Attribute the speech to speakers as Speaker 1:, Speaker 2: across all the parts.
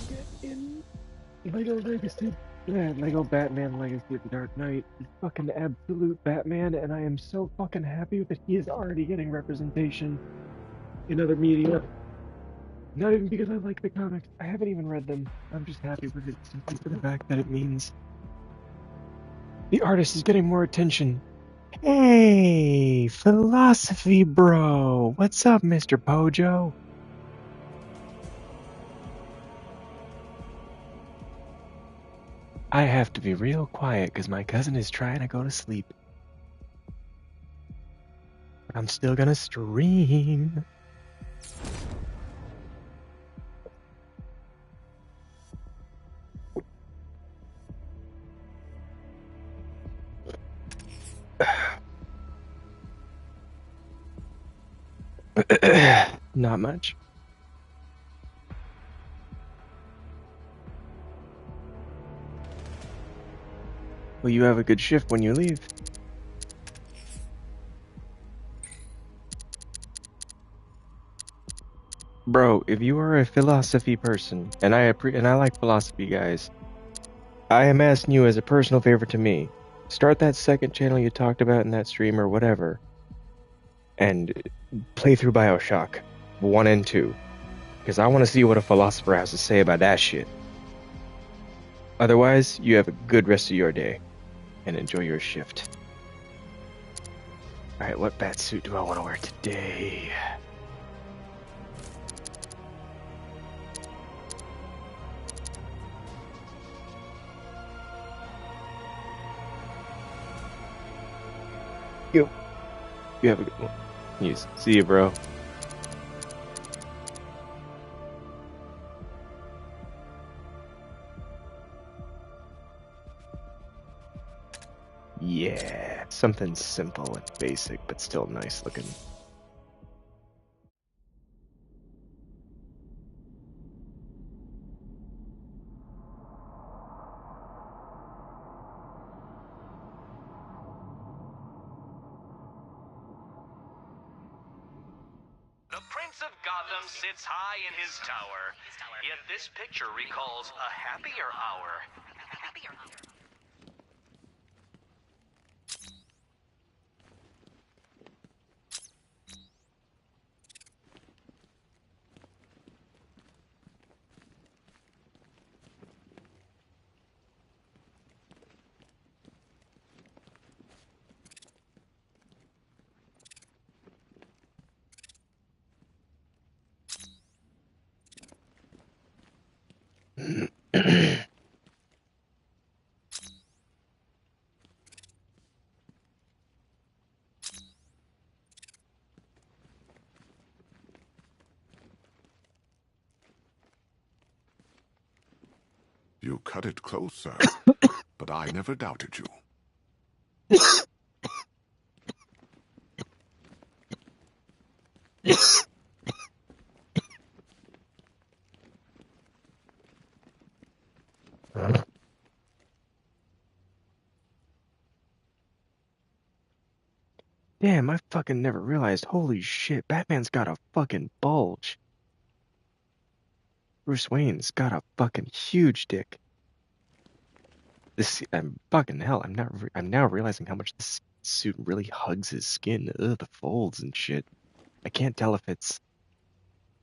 Speaker 1: Get in Lego Legacy. Lego Batman Legacy of the Dark Knight is fucking absolute Batman, and I am so fucking happy that he is already getting representation in other media. Not even because I like the comics. I haven't even read them. I'm just happy with it simply for the fact that it means the artist is getting more attention. Hey, philosophy bro. What's up, Mr. Pojo? I have to be real quiet because my cousin is trying to go to sleep. But I'm still gonna stream. Not much. Well, you have a good shift when you leave. Bro, if you are a philosophy person, and I like philosophy guys, I am asking you as a personal favor to me, start that second channel you talked about in that stream or whatever, and play through BioShock 1 and 2, because I want to see what a philosopher has to say about that shit. Otherwise, you have a good rest of your day, and enjoy your shift. Alright, what bat suit do I want to wear today? You have a good one. Yes. See you, bro. Yeah, something simple and basic, but still nice looking.
Speaker 2: The Prince of Gotham sits high in his tower, yet this picture recalls a happier hour.
Speaker 3: You cut it close, sir, but I never doubted you.
Speaker 1: Damn, I fucking never realized. Holy shit, Batman's got a fucking bulge. Bruce Wayne's got a fucking huge dick. I'm fucking hell. I'm now realizing how much this suit really hugs his skin. Ugh, the folds and shit. I can't tell if it's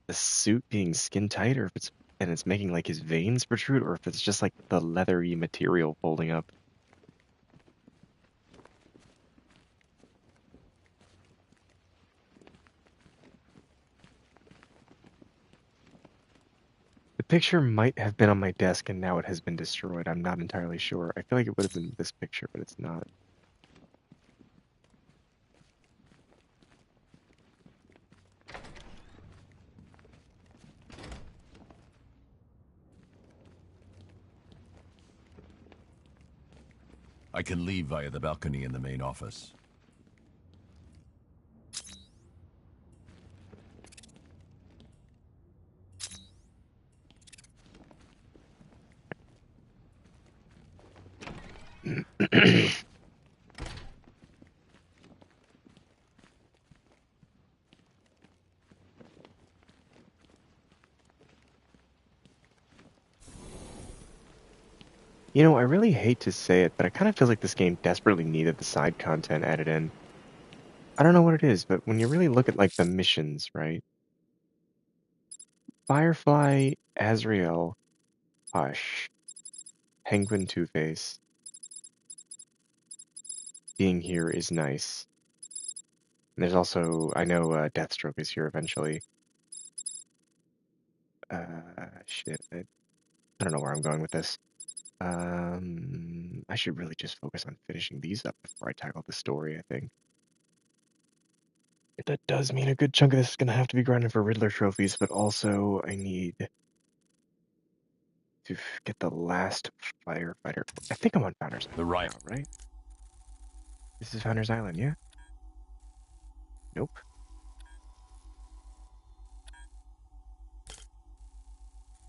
Speaker 1: the suit being skin tight or if it's making like his veins protrude or if it's just like the leathery material folding up. The picture might have been on my desk and now it has been destroyed. I'm not entirely sure. I feel like it would have been this picture, but it's not.
Speaker 4: I can leave via the balcony in the main office.
Speaker 1: You know, I really hate to say it, but I kind of feel like this game desperately needed the side content added in. I don't know what it is, but when you really look at like the missions, right? Firefly, Azrael, Hush, Penguin Two-Face, being here is nice. And there's also, I know Deathstroke is here eventually. Shit, I don't know where I'm going with this. I should really just focus on finishing these up before I tackle the story, I think. That does mean a good chunk of this is going to have to be grinding for Riddler trophies, but also I need to get the last firefighter. I think I'm on Founders Island now, right? This is Founders Island, yeah? Nope.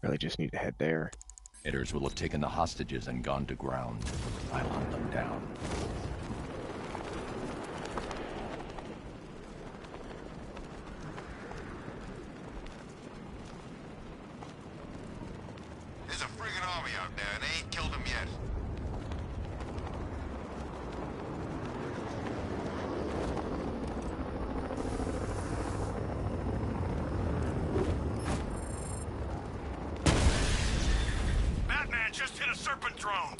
Speaker 1: Really just need to head there.
Speaker 4: Raiders will have taken the hostages and gone to ground. I'll hunt them down.
Speaker 5: There's a friggin' army out there, and they ain't killed them yet.
Speaker 2: Batman just hit a serpent drone.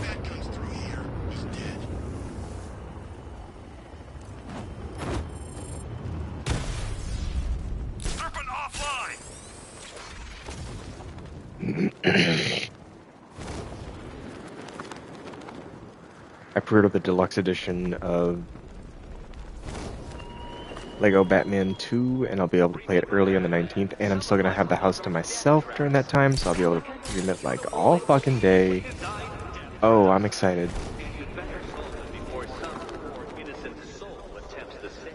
Speaker 5: Bat comes through here. He's dead.
Speaker 2: Serpent offline.
Speaker 1: I pre-ordered the deluxe edition of Lego Batman 2, and I'll be able to play it early on the 19th, and I'm still going to have the house to myself during that time, so I'll be able to stream it like all fucking day. Oh, I'm excited.
Speaker 2: Before some poor innocent soul attempts to save.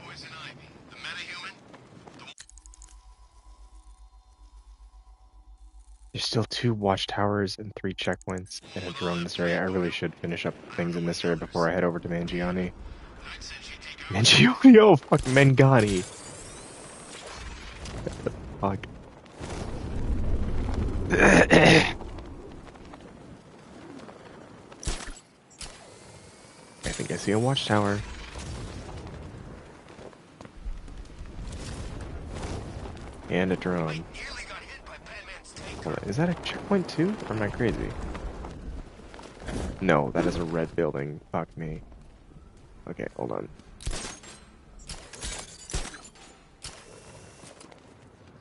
Speaker 5: Poison Ivy. The metahuman?
Speaker 1: There's still 2 watchtowers and 3 checkpoints and a drone in this area. I really should finish up things in this area before I head over to Mangione. Mangione? Oh, fuck, Mangani. Fuck. I think I see a watchtower. And a drone.
Speaker 5: Nearly got hit by Batman's tank.
Speaker 1: Hold on, is that a checkpoint too? Or am I crazy? No, that is a red building. Fuck me. Okay, hold on.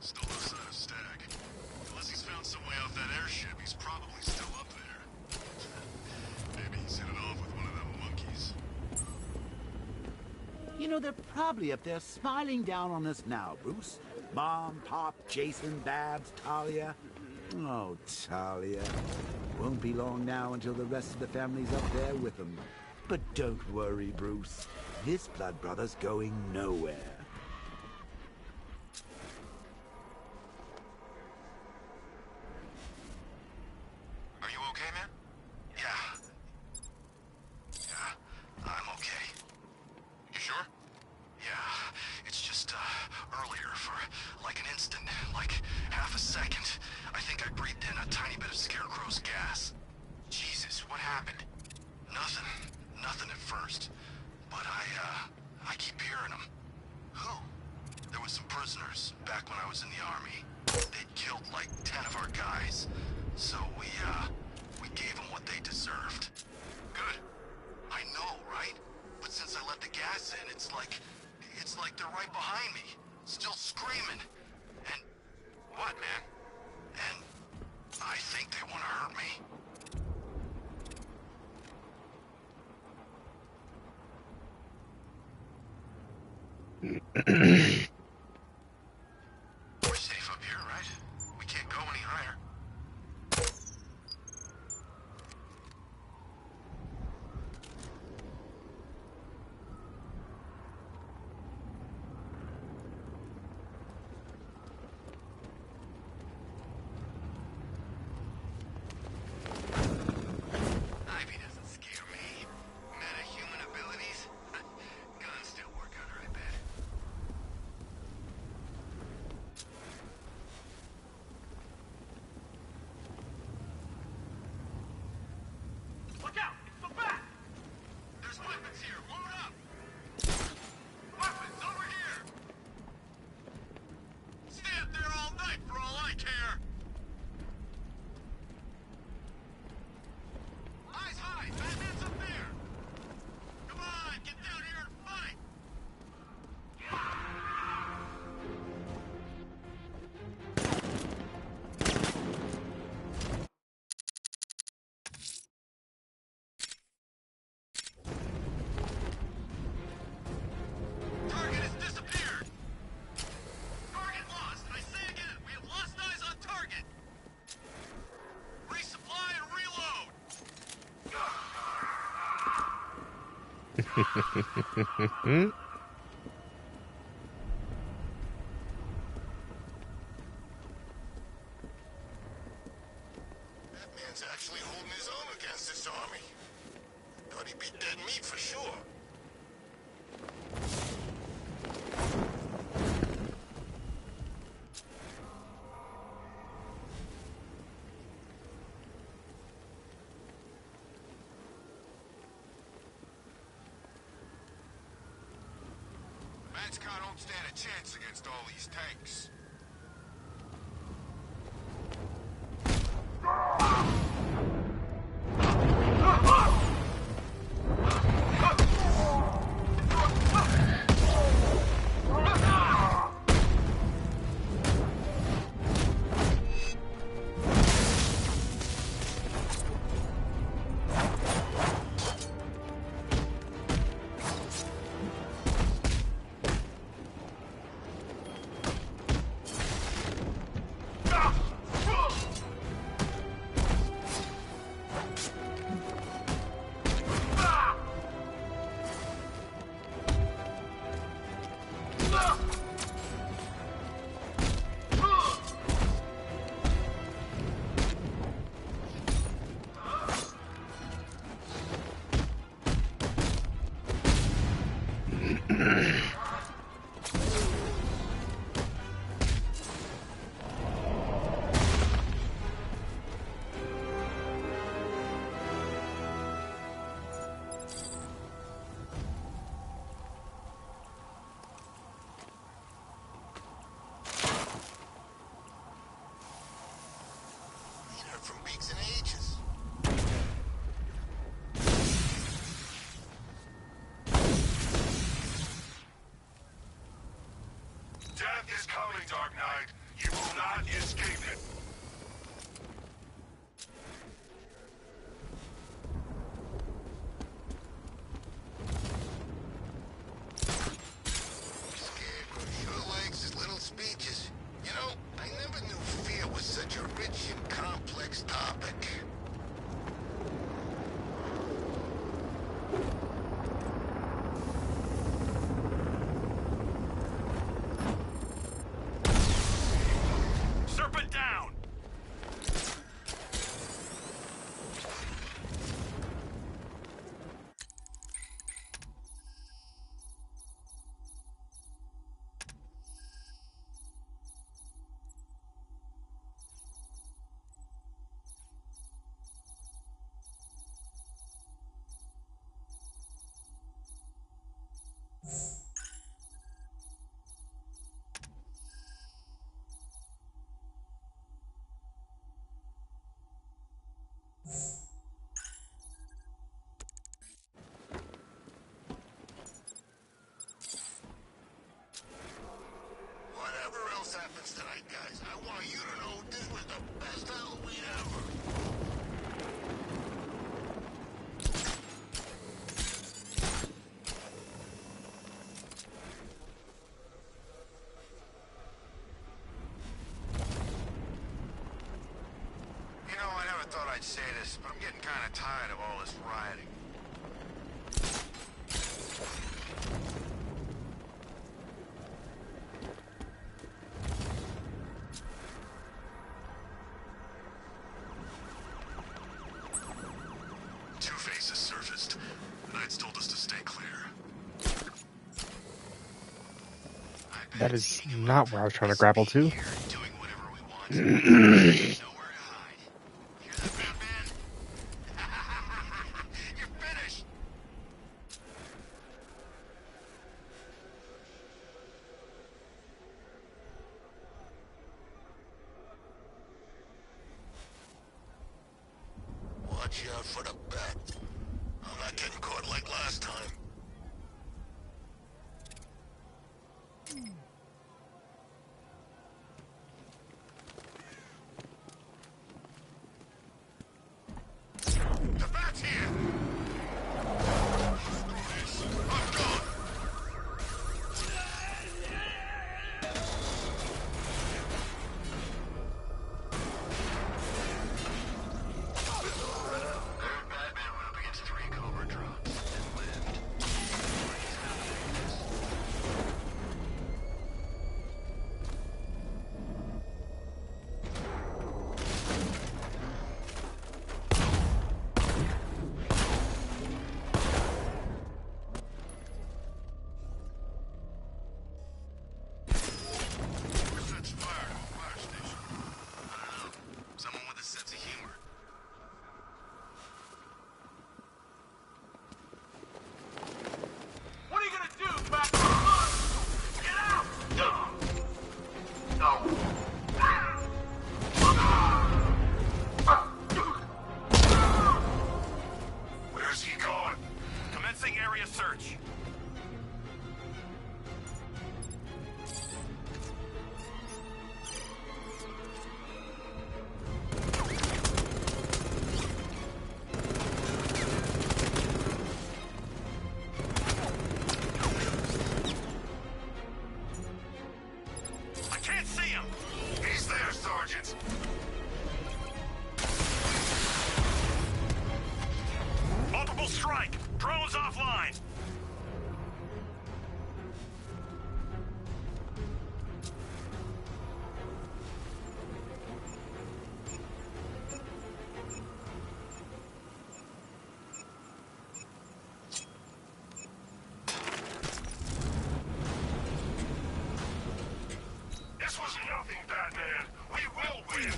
Speaker 5: Still no sign of Stag. Unless he's found some way off that airship, he's probably still up there. Maybe he's hit it off with one of them monkeys.
Speaker 6: You know, they're probably up there smiling down on us now, Bruce. Mom, Pop, Jason, Babs, Talia. Oh, Talia. Won't be long now until the rest of the family's up there with them. But don't worry, Bruce. This blood brother's going nowhere.
Speaker 5: Are you okay, man? Yeah. Yeah, I'm okay. You sure? Yeah, it's just, earlier for, like an instant, like half a second. I think I breathed in a tiny bit of Scarecrow's gas. Jesus, what happened? Nothing. Nothing at first. But I keep hearing them. Who? There was some prisoners back when I was in the army. They'd killed like 10 of our guys. So we gave them what they deserved. Good. I know, right? But since I let the gas in, it's like they're right behind me, still screaming. And what, man? And I think they want to hurt me. We're safe up here, right? We can't go any higher. Batman's actually holding his own against this army. Thought he'd be dead meat for sure. Man's car don't stand a chance against all these tanks. From weeks and ages. Death is coming, Dark Knight. You will not escape it. Scarecrow sure likes his little speeches. You know, I never knew fear was such a rich and complex topic.
Speaker 2: Serpent down!
Speaker 5: Whatever else happens tonight, guys, I want you to know this was the best Halloween ever. You know, I never thought I'd say this, but I'm getting kind of tired of all this rioting. Two-Face has surfaced. The Knights told us to stay clear.
Speaker 7: That is not where I was trying to grapple to.
Speaker 5: Doing whatever we want. Nowhere to hide. Hear that, Batman? You're finished. Watch out for the bat. I'm not getting caught like last time. The bat's here! I'm gone! Batman would have Where's he going?
Speaker 2: Commencing area search. I can't see him.
Speaker 5: He's there, Sergeant.
Speaker 2: Multiple strike. Drones offline.
Speaker 5: This was nothing, Batman. We will win.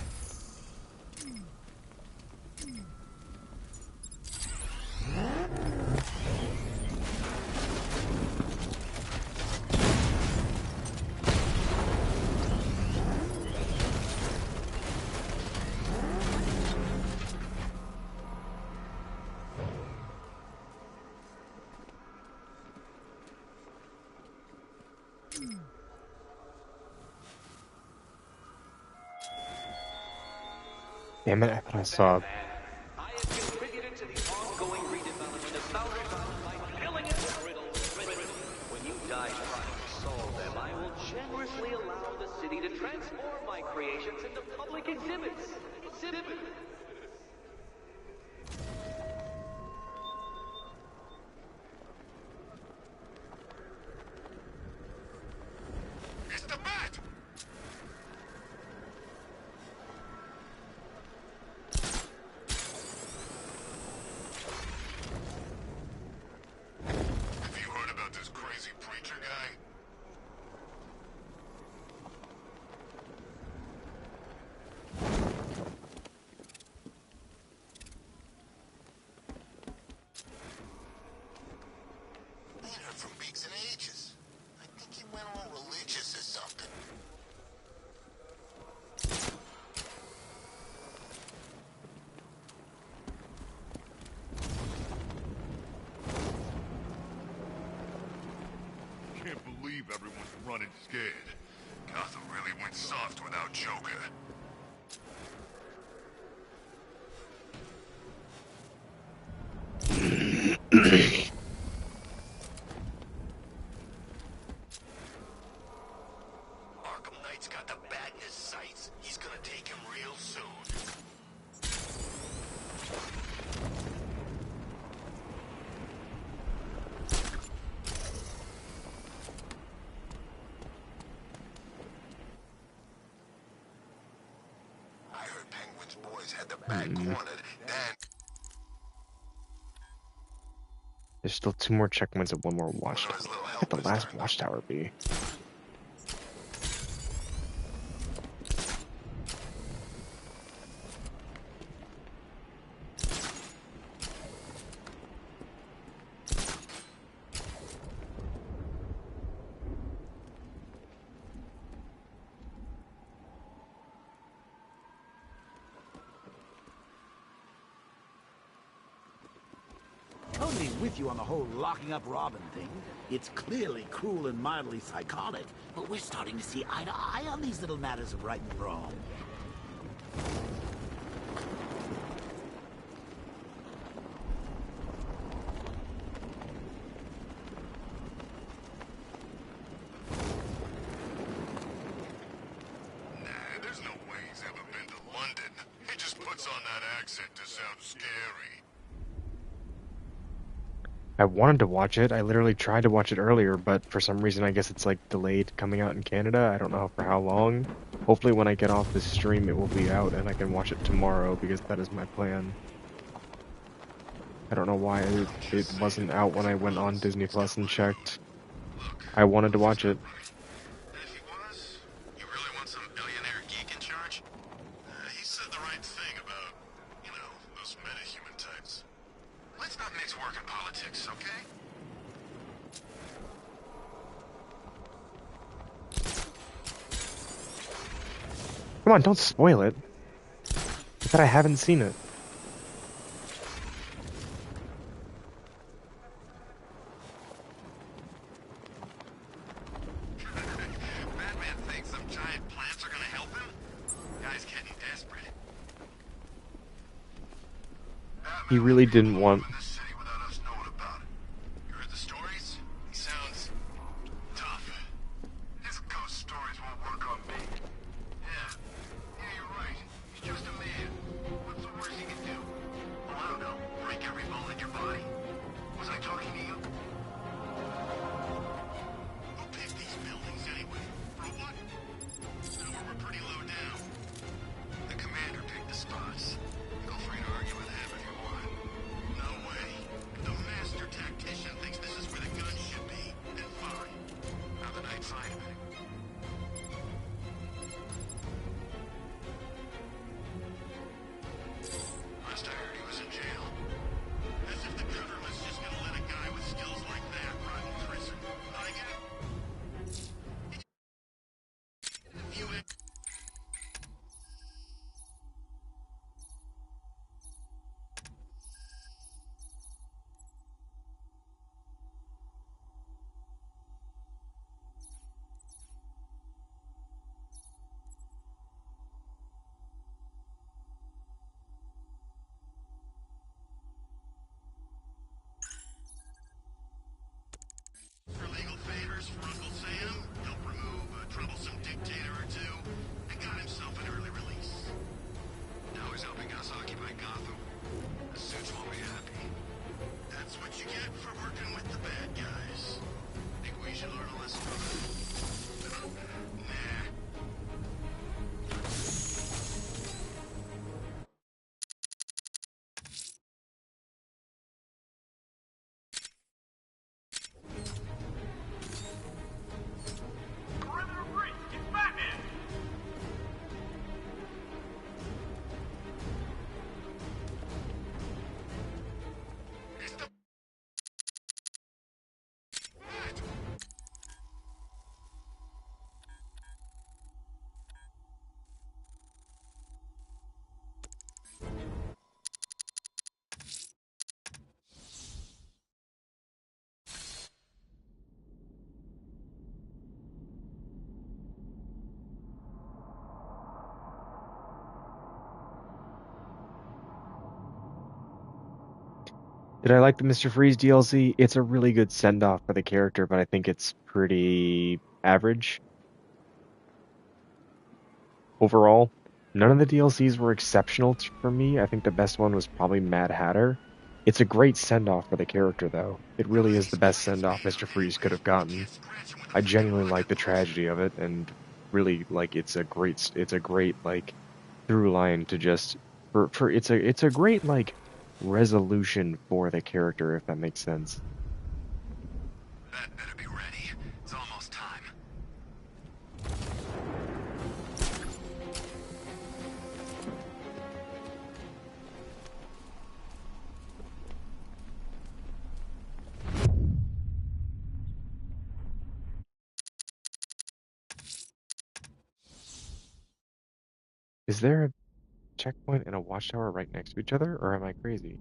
Speaker 7: Damn it, I thought I saw.
Speaker 2: I have contributed to the ongoing redevelopment of Southern by filling it with riddles. When you die trying to solve them, I will generously allow the city to transform my creations into public exhibits.
Speaker 5: It's the Bat. Have you heard about this crazy preacher guy? I ain't heard from Beaks in ages. I think he went all religious or something. Can't believe everyone's running scared. Gotham really went soft without Joker. Arkham Knight's got the Bat in his sights. He's gonna take him real soon. I heard Penguin's boys had the Bat cornered, then...
Speaker 7: There's still 2 more checkpoints and 1 more watchtower.
Speaker 5: His little
Speaker 7: What could the
Speaker 5: helpers
Speaker 7: last
Speaker 5: turned up.
Speaker 7: watchtower be?
Speaker 6: Totally with you on the whole locking up Robin thing. It's clearly cruel and mildly psychotic, but we're starting to see eye to eye on these little matters of right and wrong.
Speaker 5: Nah, there's no way he's ever been to London. He just puts on that accent to sound scary.
Speaker 7: I wanted to watch it. I literally tried to watch it earlier, but for some reason I guess it's like delayed coming out in Canada. I don't know for how long. Hopefully when I get off this stream it will be out and I can watch it tomorrow because that is my plan. I don't know why it wasn't out when I went on Disney Plus and checked. I wanted to watch it.
Speaker 5: And if he was, you really want some billionaire geek in charge? He said the right thing about, you know, those meta-human types. Let's not mix work and politics, okay?
Speaker 7: Come on, don't spoil it. I said I haven't seen it. He really didn't want.
Speaker 5: in the city without us knowing about it. You heard the stories? He sounds tough. His ghost stories won't work on me. Yeah. Yeah, you're right. He's just a man. What's the worst he can do? Oh, I don't know. Break every bone in your body. Was I talking to you? Who picked these buildings anyway? For what? We're pretty low down. The commander picked the spots. Feel free to argue with him if you want. No way. The master tactician thinks this is where the gun should be. Then fine. How the night find him? Last I heard he was in jail. As if the government's just gonna let a guy with skills like that rot in prison. I get it. You for legal favors for Uncle Sam, help remove a troublesome dictator or two, and got himself an early release. Now he's helping us occupy Gotham. The suits won't be happy. That's what you get for working with the bad guys. Think we should learn a lesson from it? Nah. Perimeter breach! It's Batman! It's the Bat!
Speaker 7: Did I like the Mr. Freeze DLC? It's a really good send off for the character, but I think it's pretty average overall. None of the DLCs were exceptional for me. I think the best one was probably Mad Hatter. It's a great send off for the character, though. It really is the best send off Mr. Freeze could have gotten. I genuinely like the tragedy of it, and really like it's a great like through line to just for it's a great like resolution for the character, if that makes sense.
Speaker 5: Bat better be ready. It's almost time.
Speaker 7: Is there a checkpoint and a watchtower right next to each other, or am I crazy?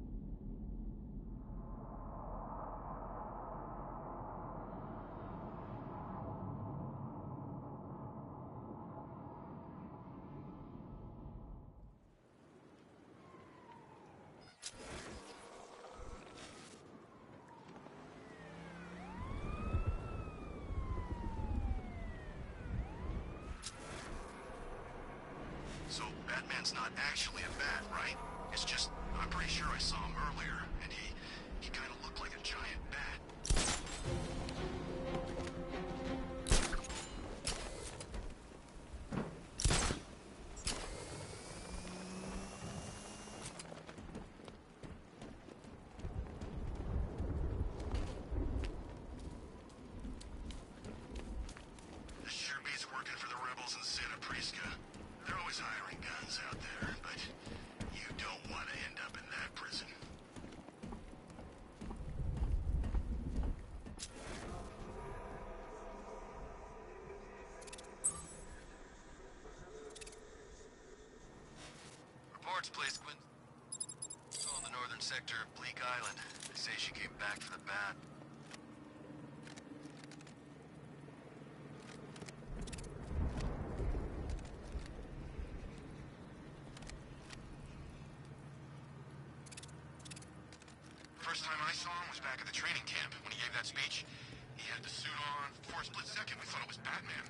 Speaker 5: So Batman's not actually a bat, right? It's just I'm pretty sure I saw him earlier, and he kind of looked like a giant bat. This sure beats working for the rebels in Santa Prisca. They're always hiring guns out there, but you don't want to end up in that prison. Reports, please, Quinn. Still in the northern sector of Bleak Island. They say she came back for the bat. I saw him was back at the training camp when he gave that speech. He had the suit on. For a split second, we thought it was Batman.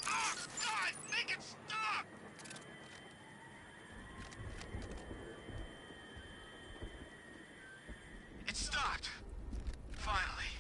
Speaker 5: Oh, God! Make it stop! It stopped. Finally.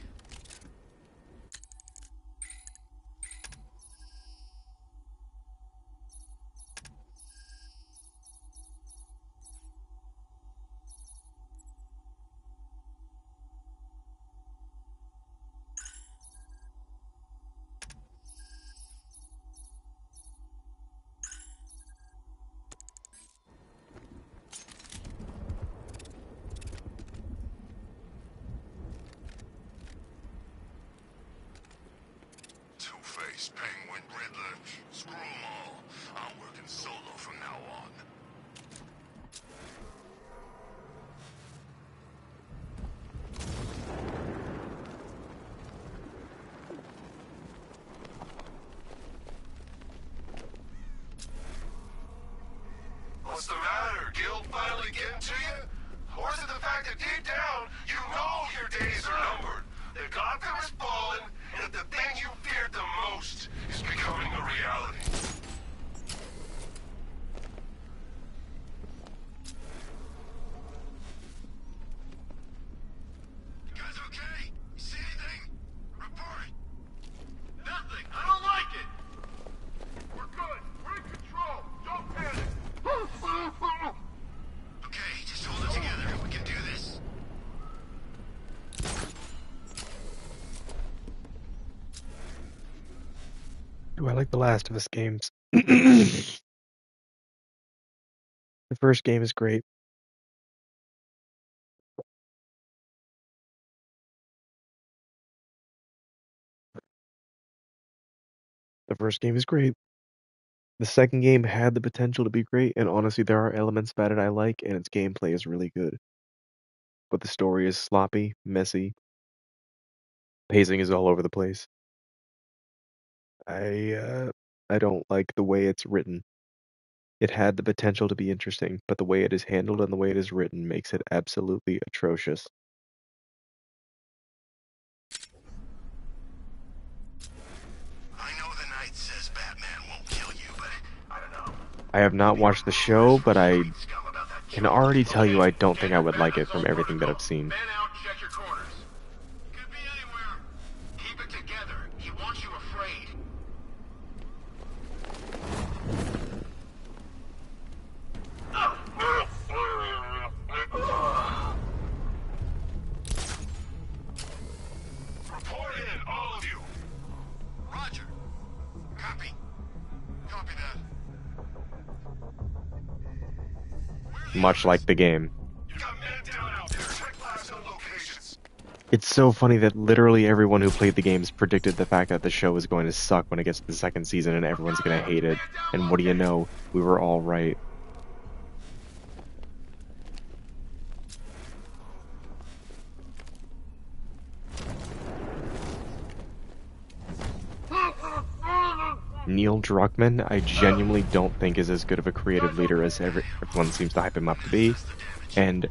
Speaker 5: Two-Face, Penguin, Riddler, screw 'em all. I'm working solo from now on. What's the matter? Guilt finally getting to you? Or is it the fact that deep down, you know your days are numbered? That Gotham is fallen, and that the thing you feared the most is becoming a reality. You guys okay? You see anything? Report it. Nothing. I don't like it. We're good. We're in control. Don't panic. Okay, just hold it together. We can do this.
Speaker 7: Do I like the Last of Us games? The first game is great. The first game is great. The second game had the potential to be great, and honestly, there are elements about it I like, and its gameplay is really good. But the story is sloppy, messy, pacing is all over the place. I don't like the way it's written. It had the potential to be interesting, but the way it is handled and the way it is written makes it absolutely atrocious.
Speaker 5: I know the Knight says Batman won't kill you, but I don't know.
Speaker 7: I have not watched the show, but I can already tell you I don't think I would like it from everything that I've seen.
Speaker 5: Man out, check your corners. Could be anywhere. Keep it together. He wants you afraid. Report in, all of you. Roger. Copy. Copy that.
Speaker 7: Much like the game.
Speaker 5: You got men down out there. Check last known locations.
Speaker 7: It's so funny that literally everyone who played the games predicted the fact that the show was going to suck when it gets to the second season and everyone's going to hate it. And what do you know? We were all right. Neil Druckmann, I genuinely don't think is as good of a creative leader as everyone seems to hype him up to be. And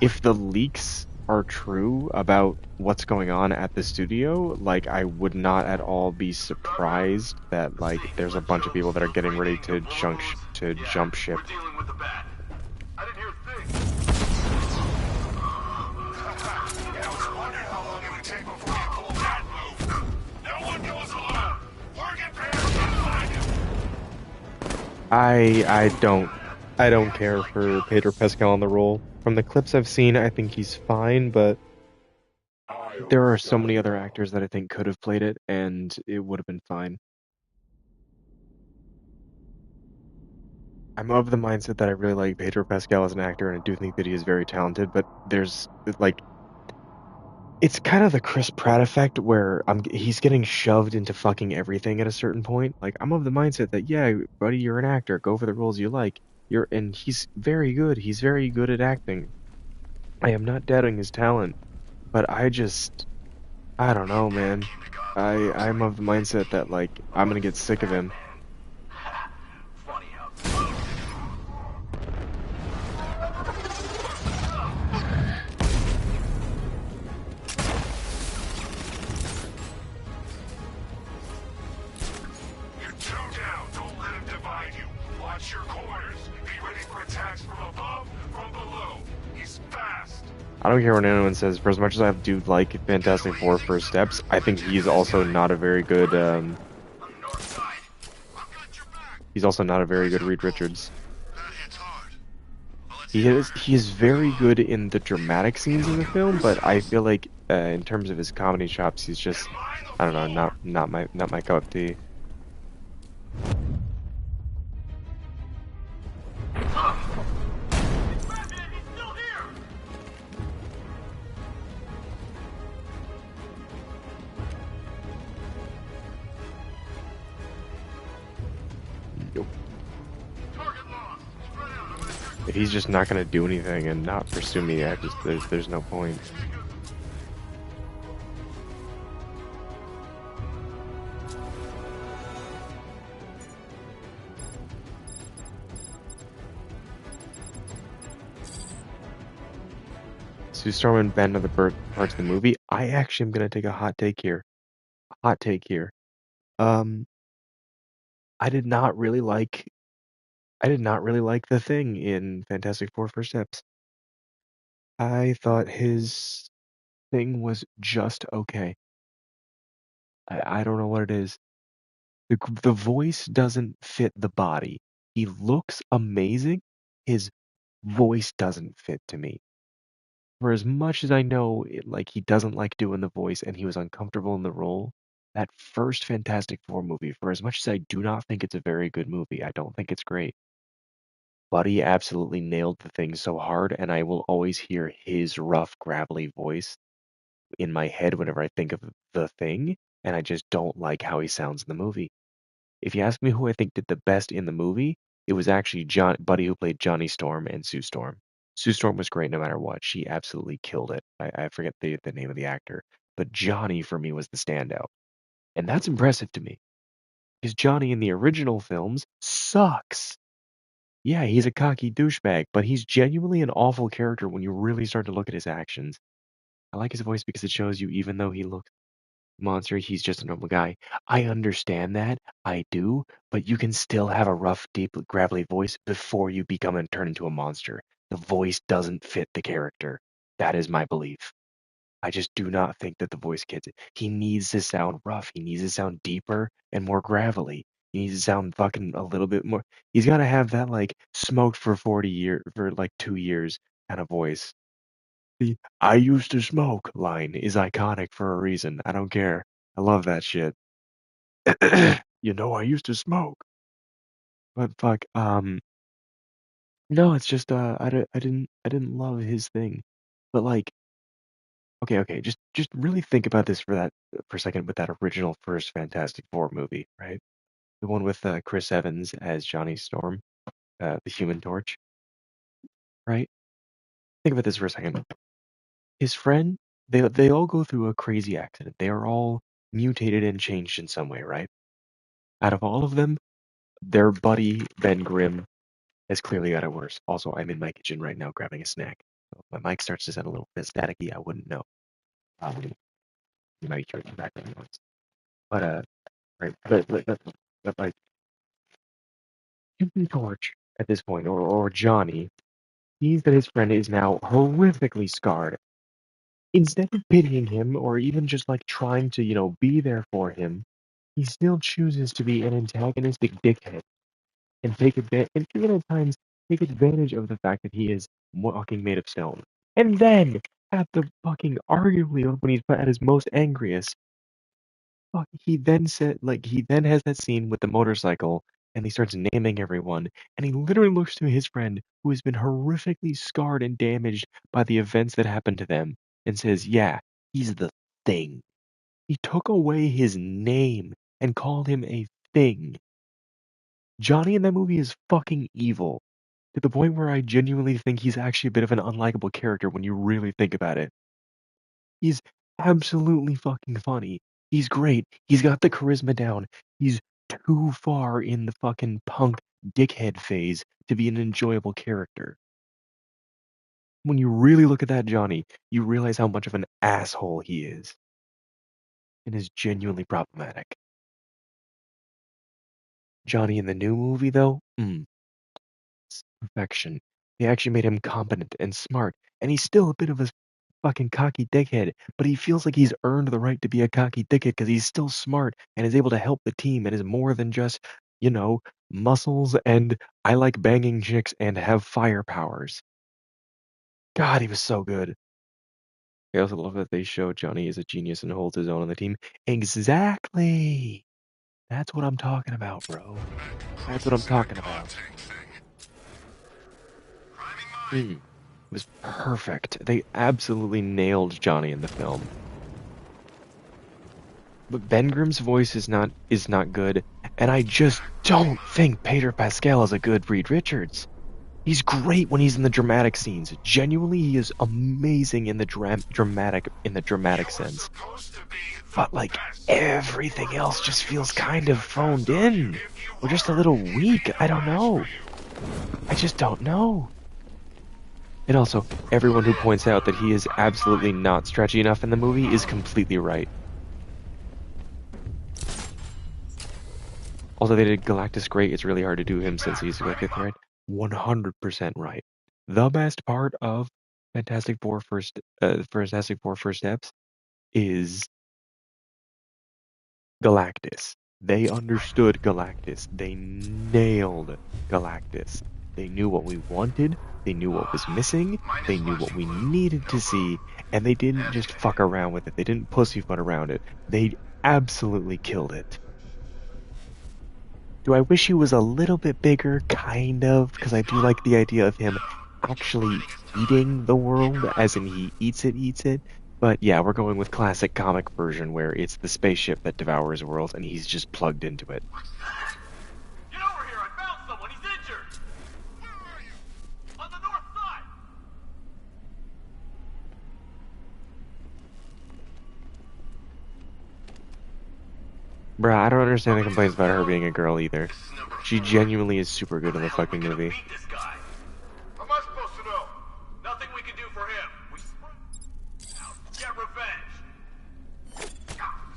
Speaker 7: if the leaks are true about what's going on at the studio, like, I would not at all be surprised that, like, there's a bunch of people that are getting ready to jump ship.
Speaker 5: We're dealing with the bat. I didn't hear a thing. I was wondering how long it would take before you pull that move. No one goes alone. Work it prepared to find him.
Speaker 7: I don't care for Pedro Pascal in the role. From the clips I've seen, I think he's fine, but there are so many other actors that I think could have played it, and it would have been fine. I'm of the mindset that I really like Pedro Pascal as an actor, and I do think that he is very talented, but there's, like, it's kind of the Chris Pratt effect where he's getting shoved into fucking everything at a certain point. Like, I'm of the mindset that, yeah, buddy, you're an actor, go for the roles you like. And he's very good. He's very good at acting. I am not doubting his talent. but I don't know, man. I'm of the mindset that like I'm gonna get sick of him.
Speaker 5: Funny how you're two down. Don't let him divide you. Watch your corners. Be ready for attacks from above, from below. He's fast.
Speaker 7: I don't care what anyone says. For as much as I do like Fantastic Four First Steps, I think he's also not a very good.
Speaker 5: On the north side. I've got your back.
Speaker 7: He's also not a very good Reed Richards.
Speaker 5: That hits hard. Well, let's
Speaker 7: He is very good in the dramatic scenes in the film, but I feel like in terms of his comedy chops, he's just I don't know, not my cup of tea. Nope. If he's just not gonna do anything and not pursue me, there's no point. Sue Storm and Ben are the parts of the movie. I actually am gonna take a hot take here. Hot take here. Um, I did not really like the Thing in Fantastic Four First Steps. I thought his thing was just okay. I don't know what it is. The voice doesn't fit the body. He looks amazing. His voice doesn't fit to me. For as much as I know, like he doesn't like doing the voice and he was uncomfortable in the role, that first Fantastic Four movie, for as much as I do not think it's a very good movie, I don't think it's great. Buddy absolutely nailed the Thing so hard, and I will always hear his rough, gravelly voice in my head whenever I think of the Thing, and I just don't like how he sounds in the movie. If you ask me who I think did the best in the movie, it was actually Buddy who played Johnny Storm and Sue Storm. Sue Storm was great no matter what. She absolutely killed it. I forget the name of the actor, but Johnny for me was the standout. And that's impressive to me. Because Johnny in the original films sucks. Yeah, he's a cocky douchebag, but he's genuinely an awful character when you really start to look at his actions. I like his voice because it shows you, even though he looks monster, he's just a normal guy. I understand that, I do, but you can still have a rough, deep, gravelly voice before you become and turn into a monster. The voice doesn't fit the character. That is my belief. I just do not think that the voice gets it. He needs to sound rough. He needs to sound deeper and more gravelly. He needs to sound fucking a little bit more. He's got to have that like smoked for 40 years, for like 2 years kind of voice. The "I used to smoke" line is iconic for a reason. I don't care. I love that shit. You know, I used to smoke. But fuck, no, it's just I didn't love his thing. But like, okay, just really think about this for a second with that original first Fantastic Four movie, right? The one with Chris Evans as Johnny Storm, the Human Torch, right? Think about this for a second. His friend, they all go through a crazy accident. They are all mutated and changed in some way, right? Out of all of them, their buddy Ben Grimm has clearly got it worse. Also, I'm in my kitchen right now grabbing a snack. So if my mic starts to sound a little bit staticky, I wouldn't know. You might hear it in the background noise. But right, but like Human Torch at this point, or Johnny, sees that his friend is now horrifically scarred. Instead of pitying him or even just like trying to, be there for him, he still chooses to be an antagonistic dickhead and take advantage, and even at times take advantage of the fact that he is walking made of stone. And then, at the fucking arguably when he's at his most angriest, fuck, he then has that scene with the motorcycle, and he starts naming everyone, and he literally looks to his friend who has been horrifically scarred and damaged by the events that happened to them, and says, "Yeah, he's the Thing." He took away his name and called him a thing. Johnny in that movie is fucking evil, to the point where I genuinely think he's actually a bit of an unlikable character when you really think about it. He's absolutely fucking funny. He's great. He's got the charisma down. He's too far in the fucking punk dickhead phase to be an enjoyable character. When you really look at that Johnny, you realize how much of an asshole he is. And is genuinely problematic. Johnny in the new movie, though, it's perfection. They actually made him competent and smart, and he's still a bit of a fucking cocky dickhead, but he feels like he's earned the right to be a cocky dickhead because he's still smart and is able to help the team and is more than just, muscles and I like banging chicks and have fire powers. God, he was so good. I also love that they show Johnny is a genius and holds his own on the team. Exactly! That's what I'm talking about, bro. That's what I'm talking about. It was perfect. They absolutely nailed Johnny in the film. But Ben Grimm's voice is not good, and I just don't think Peter Pascal is a good Reed Richards. He's great when he's in the dramatic scenes. Genuinely, he is amazing in the dramatic sense. But like everything else just feels kind of phoned in, or just a little weak. I don't know. I just don't know. And also, everyone who points out that he is absolutely not stretchy enough in the movie is completely right. Also, they did Galactus great. It's really hard to do him since he's like right. 100% right. The best part of Fantastic Four First Steps is Galactus. They understood Galactus. They nailed Galactus. They knew what we wanted. They knew what was missing. They knew what we needed to see. And they didn't just fuck around with it. They didn't pussyfoot around it. They absolutely killed it. Do I wish he was a little bit bigger? Kind of, because I do like the idea of him actually eating the world, as in he eats it. But yeah, we're going with classic comic version where it's the spaceship that devours worlds and he's just plugged into it.
Speaker 5: Get over here! I found someone! He's injured! Where are you? On the north side!
Speaker 7: Bruh, I don't understand the complaints about her being a girl either. She genuinely is super good in the fucking movie.
Speaker 5: How am I supposed to know? Nothing we can do for him. We spread out, get revenge.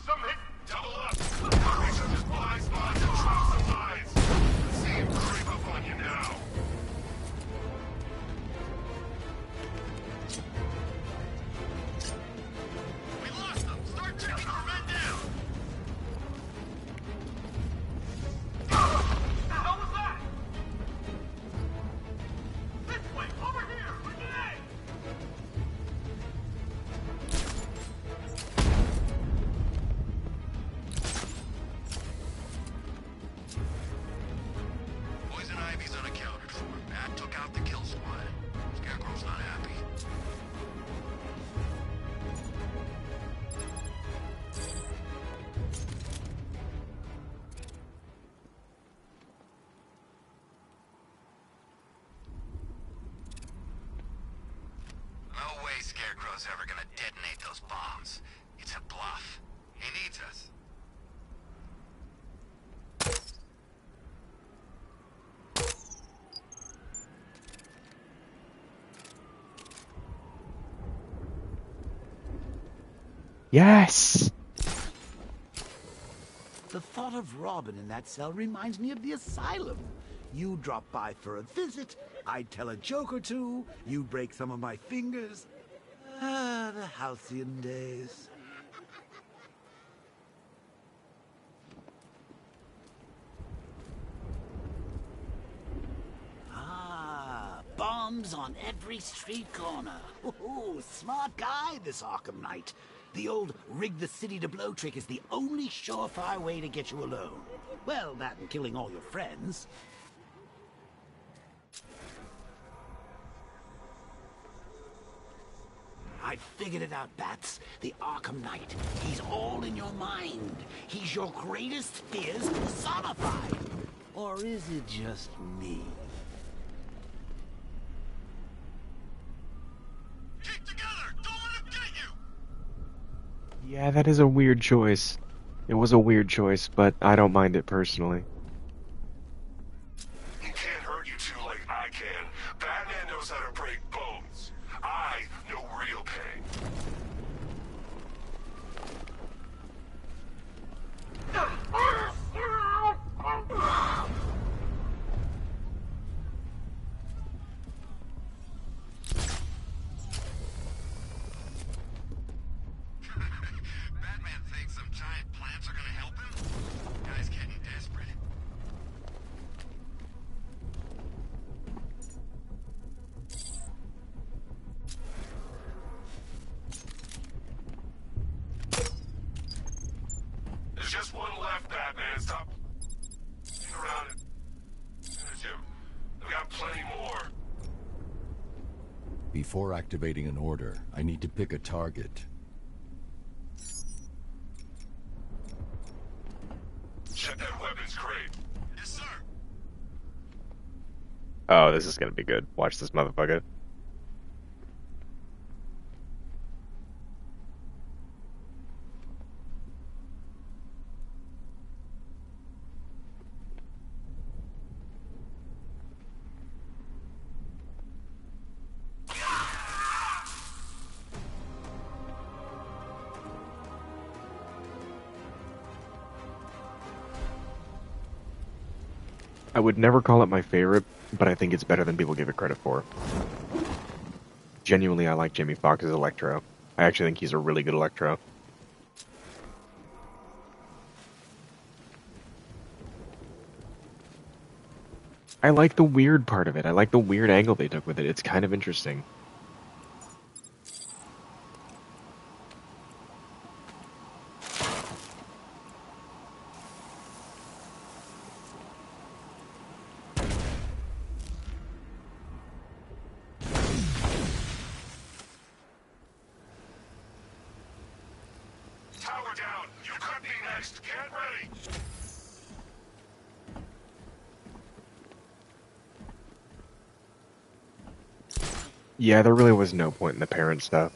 Speaker 5: Some hit. Double up. Just blind spot and drop the lines. See him creep up on you now. We lost them. Start taking our men down. How was that? This way, over here, grenade! Poison Ivy's unaccounted for. Bat took out the kill squad. Scarecrow's not happy. No way Scarecrow's ever gonna detonate those bombs. It's a bluff. He needs us.
Speaker 7: Yes!
Speaker 6: The thought of Robin in that cell reminds me of the asylum. You drop by for a visit, I'd tell a joke or two, you'd break some of my fingers. Ah, the halcyon days. Ah, bombs on every street corner. Ooh, smart guy, this Arkham Knight. The old rig the city to blow trick is the only surefire way to get you alone. Well, that and killing all your friends. I figured it out, Bats. The Arkham Knight. He's all in your mind. He's your greatest fears personified. Or is it just me?
Speaker 5: Keep together! Don't let him get you!
Speaker 7: Yeah, that is a weird choice. It was a weird choice, but I don't mind it personally.
Speaker 5: He can't hurt you two like I can. Batman knows how to break bones. I know real pain. Batman thinks some giant plants are gonna help him? Guy's getting desperate. There's just one left, Batman. Stop around it. Jim, we got plenty more.
Speaker 4: Before activating an order, I need to pick a target.
Speaker 5: Check that weapons crate. Yes, sir.
Speaker 7: Oh, this is gonna be good. Watch this motherfucker. I would never call it my favorite, but I think it's better than people give it credit for. Genuinely, I like Jamie Foxx's Electro. I actually think he's a really good Electro. I like the weird part of it. I like the weird angle they took with it. It's kind of interesting.
Speaker 5: Tower down. You could be next. Get ready.
Speaker 7: Yeah, there really was no point in the parent stuff,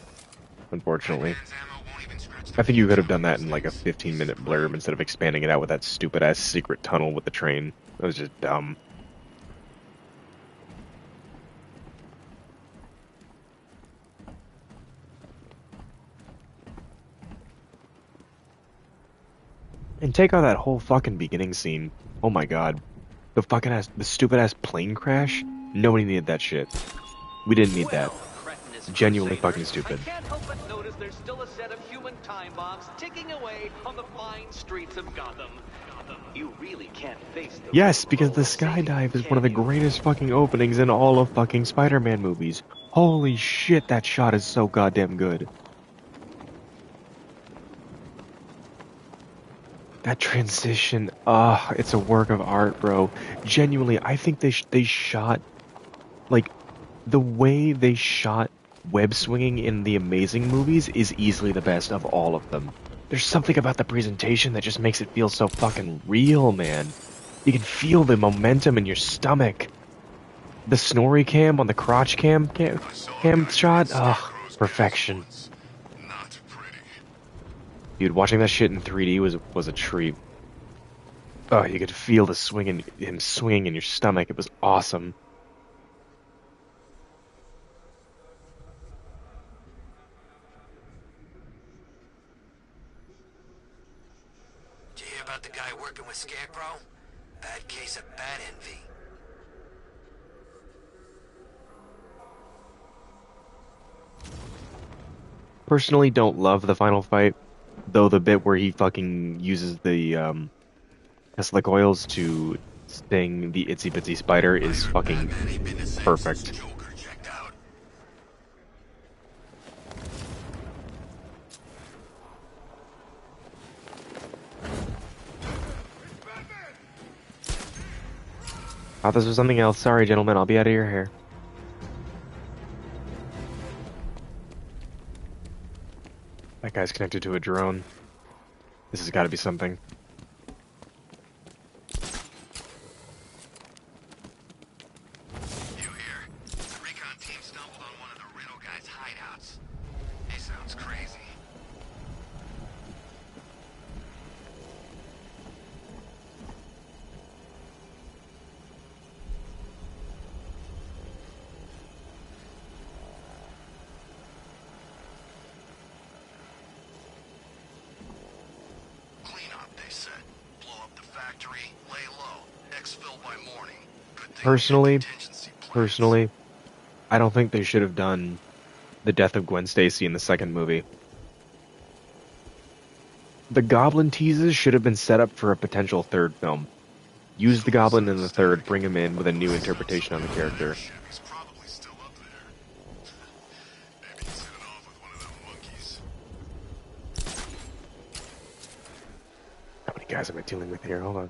Speaker 7: unfortunately.
Speaker 5: Batman's ammo won't even scratch the
Speaker 7: I think you could have done that in like a 15-minute blurb instead of expanding it out with that stupid-ass secret tunnel with the train. That was just dumb. And take out that whole fucking beginning scene. Oh my god. The stupid-ass plane crash? Nobody needed that shit. We didn't need that.
Speaker 2: Cretinous
Speaker 7: Genuinely
Speaker 2: crusaders,
Speaker 7: fucking stupid.
Speaker 2: I can't help but notice there's still a set of human time bombs ticking away on the fine streets of Gotham. You really can't face the
Speaker 7: Yes, because the
Speaker 2: roll of safety,
Speaker 7: skydive is one of the
Speaker 2: can you?
Speaker 7: greatest fucking openings in all of fucking Spider-Man movies. Holy shit, that shot is so goddamn good. That transition, it's a work of art, bro. Genuinely, I think they shot, like, the way they shot web swinging in the Amazing movies is easily the best of all of them. There's something about the presentation that just makes it feel so fucking real, man. You can feel the momentum in your stomach. The snorri cam on the crotch cam shot, perfection.
Speaker 5: Not pretty.
Speaker 7: Dude, watching that shit in 3D was a treat. Oh, you could feel the him swinging in your stomach. It was awesome.
Speaker 8: Did you hear about the guy working with Scarecrow? Bad case of bat envy.
Speaker 7: Personally, don't love the final fight, though the bit where he fucking uses the Tesla coils to sting the itsy bitsy spider is fucking perfect.
Speaker 5: Joker checked out.
Speaker 7: Thought this was something else. Sorry, gentlemen, I'll be out of your hair. That guy's connected to a drone. This has got to be something.
Speaker 5: You here? The recon team stumbled on one of the Riddle guy's hideouts. He sounds crazy. the morning. Good thing we had
Speaker 7: Personally,
Speaker 5: contingency plans.
Speaker 7: personally, I don't think they should have done the death of Gwen Stacy in the second movie. The Goblin teases should have been set up for a potential third film. Use the Goblin in the third, bring him in with a new interpretation on the character.
Speaker 5: He's probably still up there. Maybe he's heading off with one of them monkeys.
Speaker 7: How many guys am I dealing with here? Hold on.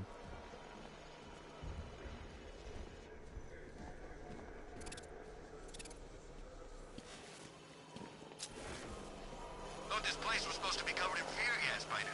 Speaker 5: Oh, this place was supposed to be covered in fear gas by now.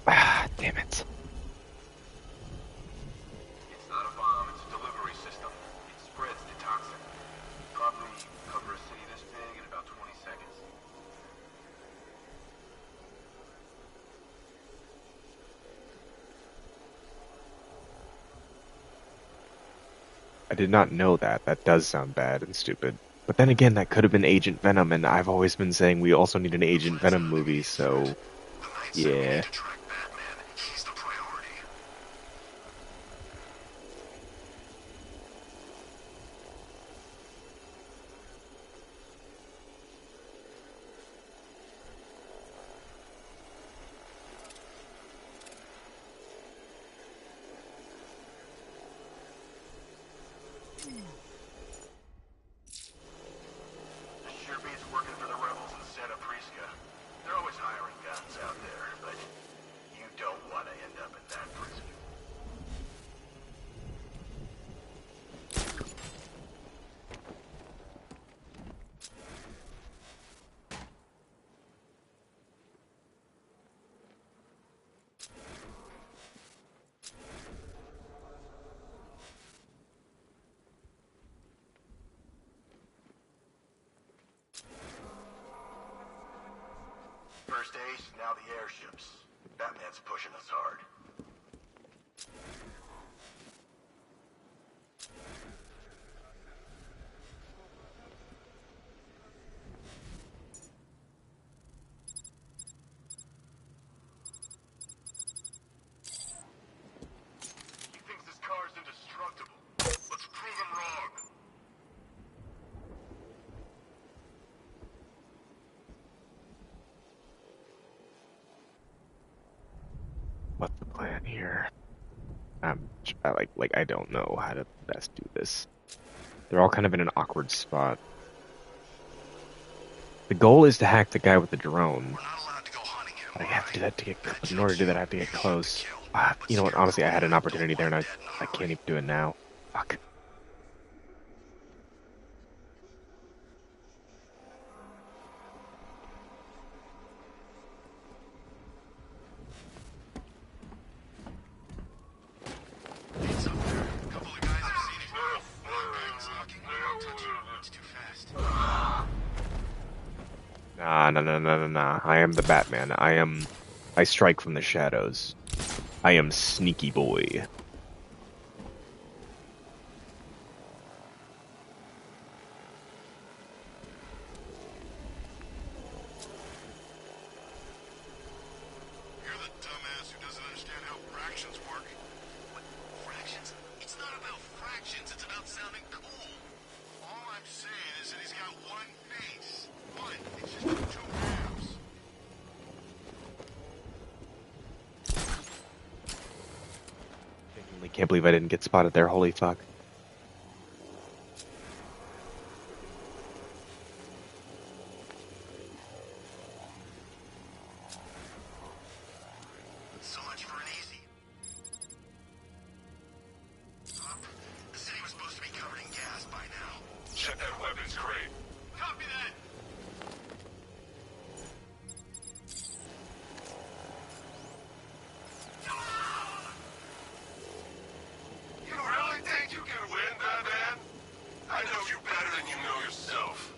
Speaker 7: Ah, damn it.
Speaker 2: It's not a bomb, it's a delivery system. It spreads the toxin. Probably cover a city this big in about 20 seconds.
Speaker 7: I did not know that. That does sound bad and stupid. But then again, that could have been Agent Venom, and I've always been saying we also need an Agent Venom movie, so...
Speaker 5: The Knight said we
Speaker 7: yeah.
Speaker 5: need to track Batman. He's the priority.
Speaker 2: The sure beats working for the rebels in Santa Prisca. They're always hiring guns out there, but you don't want to end up in that prison. First ace, now the airships. Batman's pushing us hard. He thinks this car's indestructible.
Speaker 5: Let's prove him wrong.
Speaker 7: What's the plan here? I don't know how to best do this. They're all kind of in an awkward spot. The goal is to hack the guy with the drone.
Speaker 5: We're not allowed to go hunting him.
Speaker 7: I have to do that to get. But in order to do that, I have to get close. You know what? Honestly, I had an opportunity there, and I can't even do it now. Fuck.
Speaker 5: It's up there. A couple of guys have seen it. One guy was knocking. Don't touch it. It's too fast.
Speaker 7: Nah. I am the Batman. I strike from the shadows. I am sneaky boy.
Speaker 5: You're the dumbass who doesn't understand how fractions work. What? Fractions? It's not about fractions. It's about sounding cool. All I'm saying is that he's got one face. One. It's just two halves.
Speaker 7: I can't believe I didn't get spotted there. Holy fuck.
Speaker 5: So much for an easy. The city was supposed to be covered in gas by now.
Speaker 2: Check that weapons crate.
Speaker 5: Copy that.
Speaker 2: You really think you can win, Batman? I know you better than you know yourself.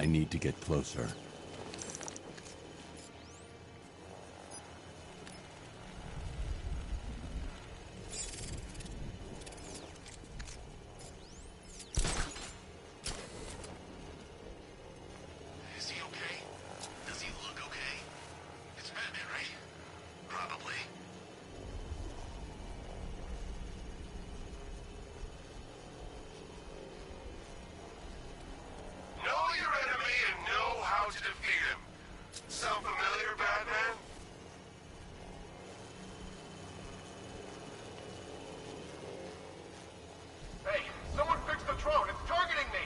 Speaker 4: I need to get closer.
Speaker 5: Is he okay? Does he look okay? It's Batman, right? Probably. Know your enemy and know how to defeat him. Sound familiar, Batman? Hey, someone fix the drone. It's targeting me.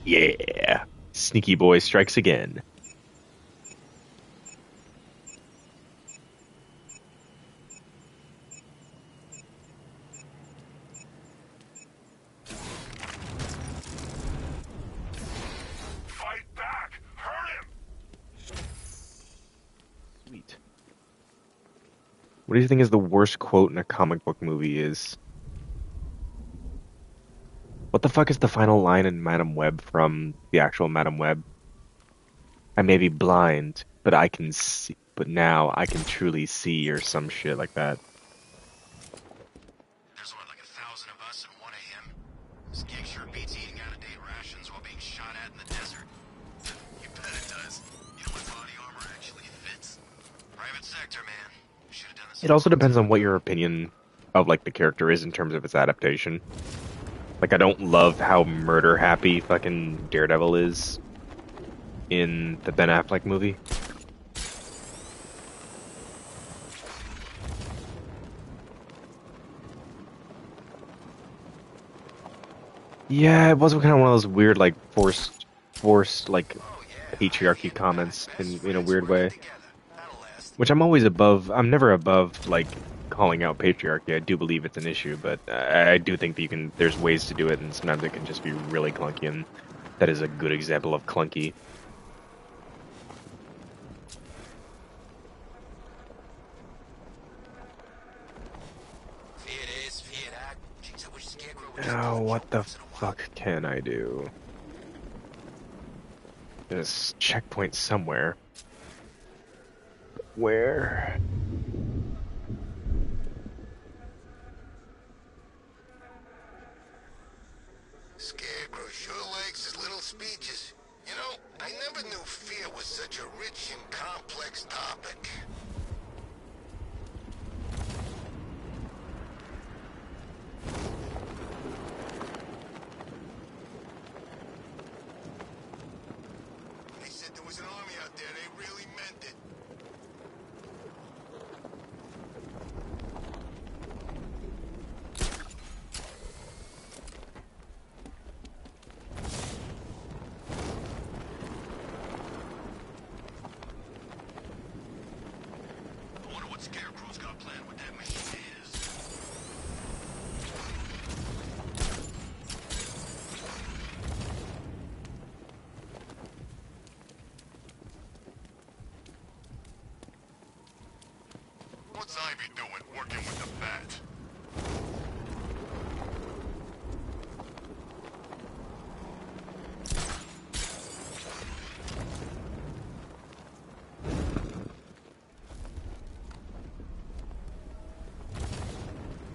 Speaker 7: Yeah. Sneaky boy strikes again.
Speaker 5: Fight back! Hurt him!
Speaker 7: Sweet. What do you think is the worst quote in a comic book movie is? What the fuck is the final line in Madam Web from the actual Madam Web? I may be blind, but I can see, but now I can truly see, or some shit like that.
Speaker 5: There's what, like 1,000 of us and one of him? This gig sure beats eating out-of-date rations while being shot at in the desert. You bet it does. You know my body armor actually fits. Private sector, man. Should have done this.
Speaker 7: It also depends on what your opinion of like the character is in terms of its adaptation. Like, I don't love how murder happy fucking Daredevil is in the Ben Affleck movie. Yeah, it was kind of one of those weird, like, forced, like, patriarchy comments in a weird way. Which I'm always above. I'm never above, like, calling out patriarchy. I do believe it's an issue, but I do think that there's ways to do it, and sometimes it can just be really clunky, and that is a good example of clunky. Oh, what the fuck can I do? There's a checkpoint somewhere. Where?
Speaker 5: Scarecrow sure likes his little speeches. You know, I never knew fear was such a rich and complex topic. They said there was an army out there. They really meant it. I wonder what Scarecrow's got planned with that machine is. What's Ivy doing working with the bat?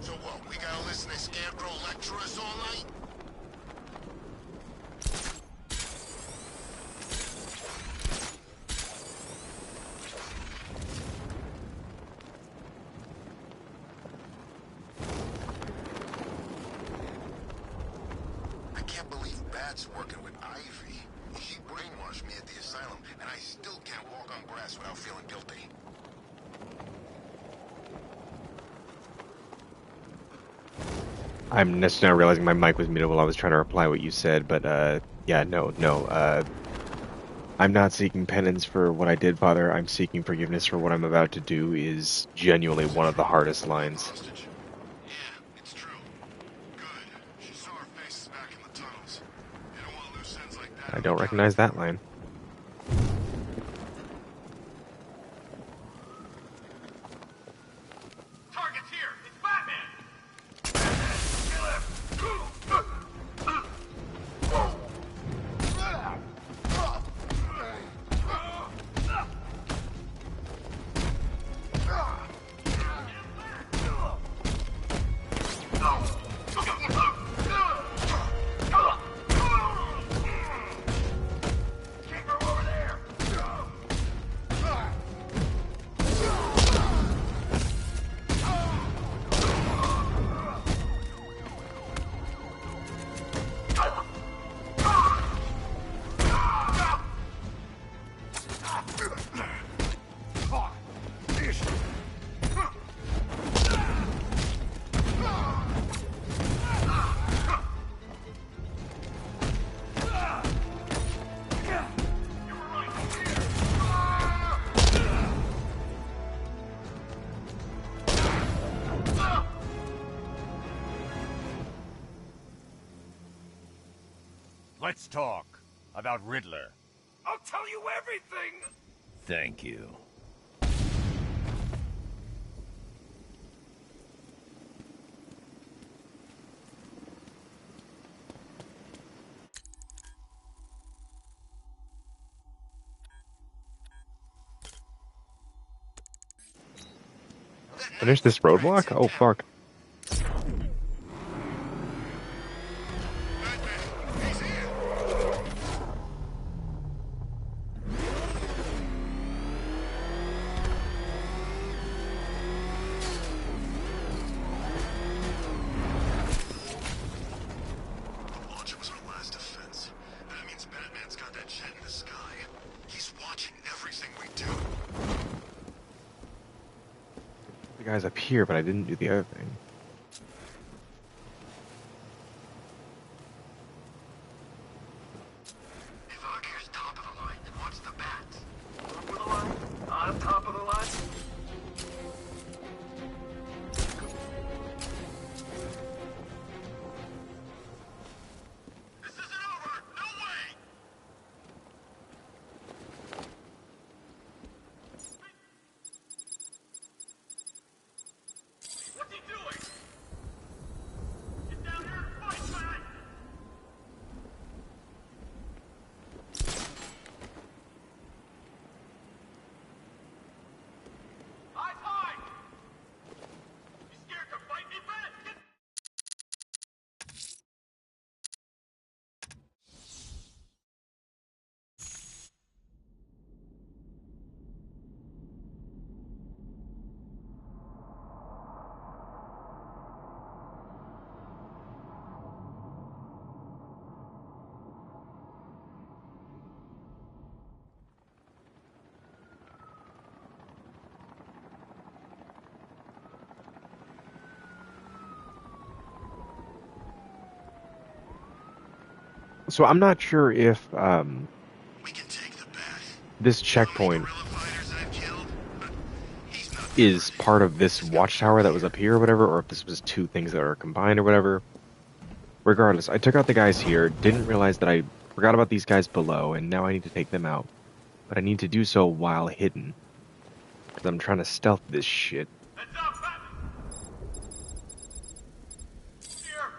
Speaker 5: So what, we gotta listen to Scarecrow lecture us all night? I can't believe Bat's working with Ivy. She brainwashed me at the asylum, and I still can't walk on grass without feeling guilty.
Speaker 7: I'm just now realizing my mic was muted while I was trying to reply what you said, but yeah, no. I'm not seeking penance for what I did, Father. I'm seeking forgiveness for what I'm about to do is genuinely one of the hardest lines.
Speaker 5: Hostage? Yeah, it's true. Good. She saw our faces back in the tunnels. You don't want loose ends like that.
Speaker 7: I don't recognize that line.
Speaker 5: Target's here! It's Batman!
Speaker 9: Let's talk about Riddler.
Speaker 5: I'll tell you everything!
Speaker 9: Thank you.
Speaker 7: Finish this roadblock? Oh, fuck.
Speaker 5: Launcher was our last defense. That means Batman's got that jet in the sky. He's watching everything we do.
Speaker 7: The guy's up here, but I didn't do the other thing.
Speaker 5: If Arkham's top of the line, then what's the Bats? Top of the line? I'm top of the line? This isn't over! No way! What's he doing? Get down here and fight, man! Eyes high! You scared to fight me, Bat?
Speaker 7: So I'm not sure if
Speaker 5: We can take the Bat.
Speaker 7: this checkpoint
Speaker 5: Guerrilla fighters I've killed? He's not
Speaker 7: is part of this watchtower that was up here or whatever, or if this was two things that are combined or whatever. Regardless, I took out the guys here, didn't realize that I forgot about these guys below, and now I need to take them out. But I need to do so while hidden. Because I'm trying to stealth this shit.
Speaker 5: Heads up, Bat! Here!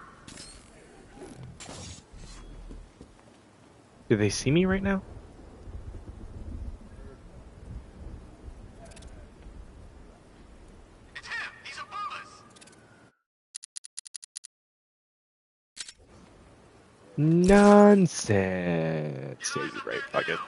Speaker 7: Do they see me right now?
Speaker 5: It's him! He's above us!
Speaker 7: Nonsense. Yeah, you're right. Fuck it.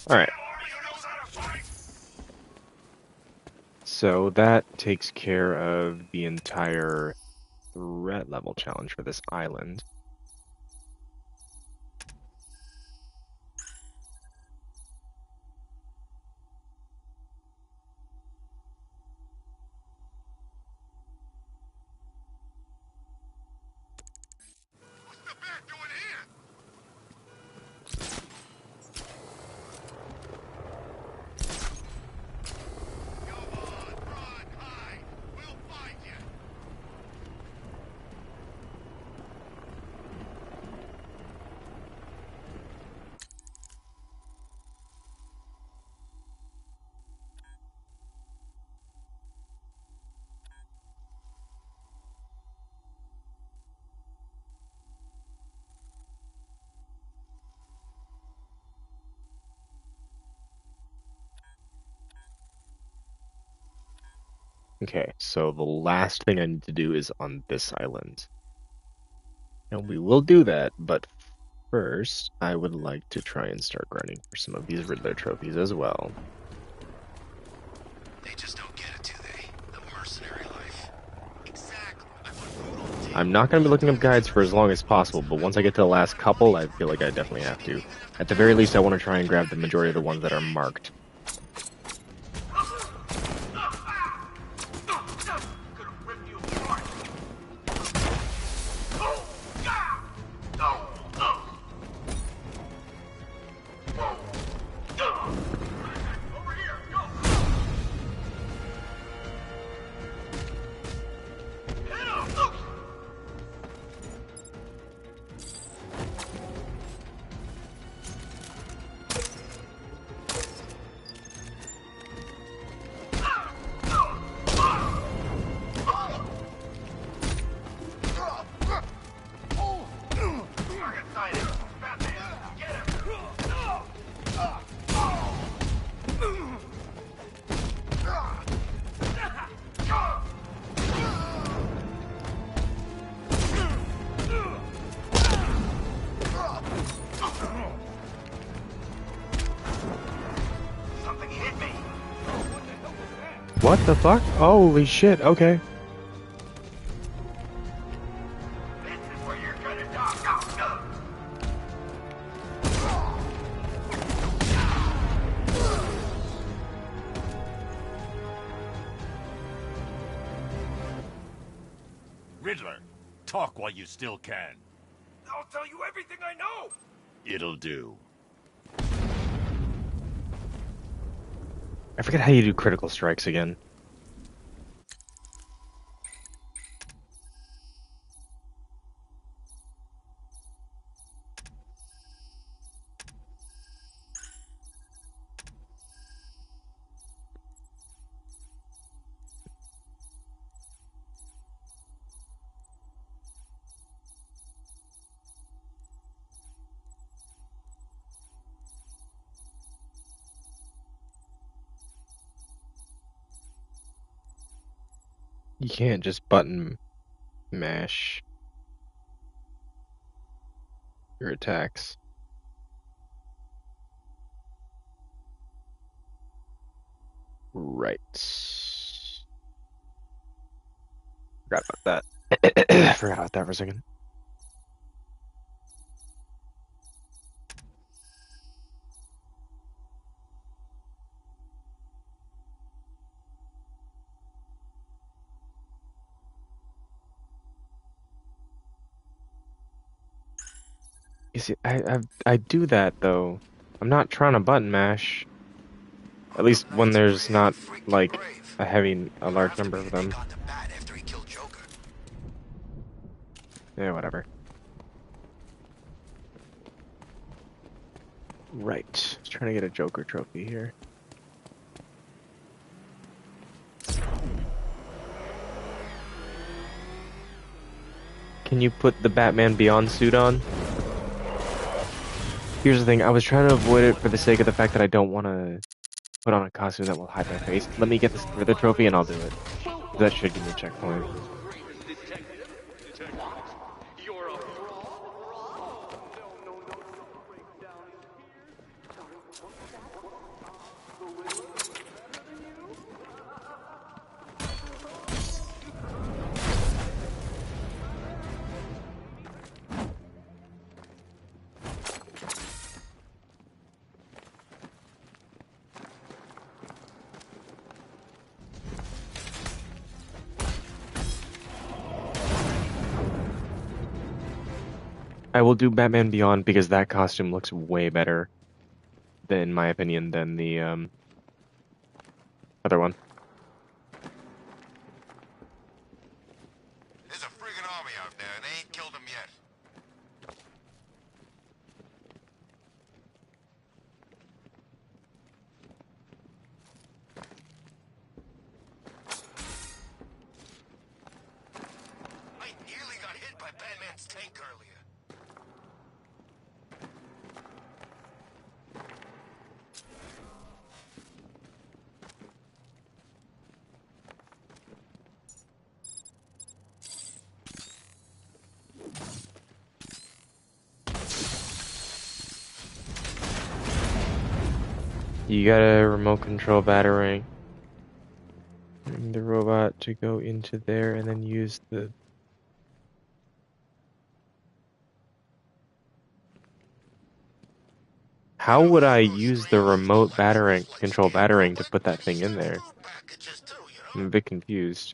Speaker 7: Alright. So that takes care of the entire threat level challenge for this island. Okay, so the last thing I need to do is on this island. And we will do that, but first, I would like to try and start grinding for some of these Riddler trophies as well.
Speaker 5: They just don't get it, do they? The mercenary life. Exactly.
Speaker 7: I'm not going to be looking up guides for as long as possible, but once I get to the last couple, I feel like I definitely have to. At the very least, I want to try and grab the majority of the ones that are marked. What the fuck? Holy shit, okay.
Speaker 9: Riddler, talk while you still can.
Speaker 10: I'll tell you everything I know!
Speaker 9: It'll do.
Speaker 7: I forget how you do critical strikes again. You can't just button mash your attacks. Right. Forgot about that. Forgot about that for a second. You see, I do that though. I'm not trying to button mash. At least when there's not like a large number of them. Yeah, whatever. Right. Trying to get a Joker trophy here. Can you put the Batman Beyond suit on? Here's the thing, I was trying to avoid it for the sake of the fact that I don't want to put on a costume that will hide my face. Let me get this for the trophy and I'll do it. That should give me a checkpoint. I will do Batman Beyond because that costume looks way better, in my opinion, than the other one.
Speaker 5: There's a friggin' army out there, and they ain't killed them yet. I nearly got hit by Batman's tank earlier.
Speaker 7: You got a remote control batarang. The robot to go into there and then use the... How would I use the remote batarang, control batarang to put that thing in there? I'm a bit confused.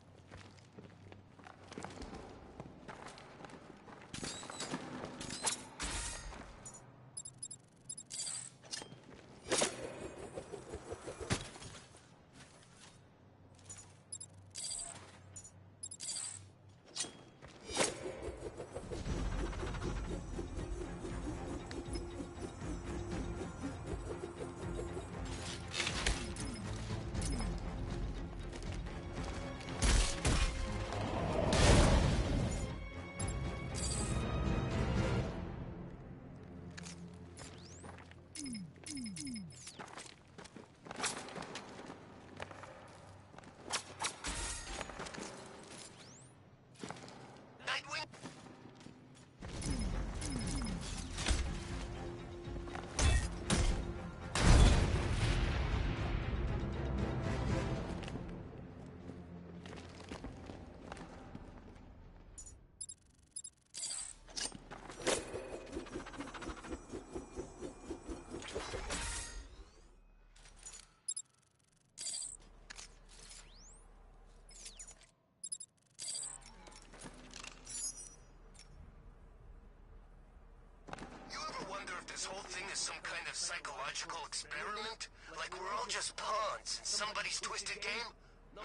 Speaker 5: This whole thing is some kind of psychological experiment? Like we're all just pawns in somebody's twisted game? No?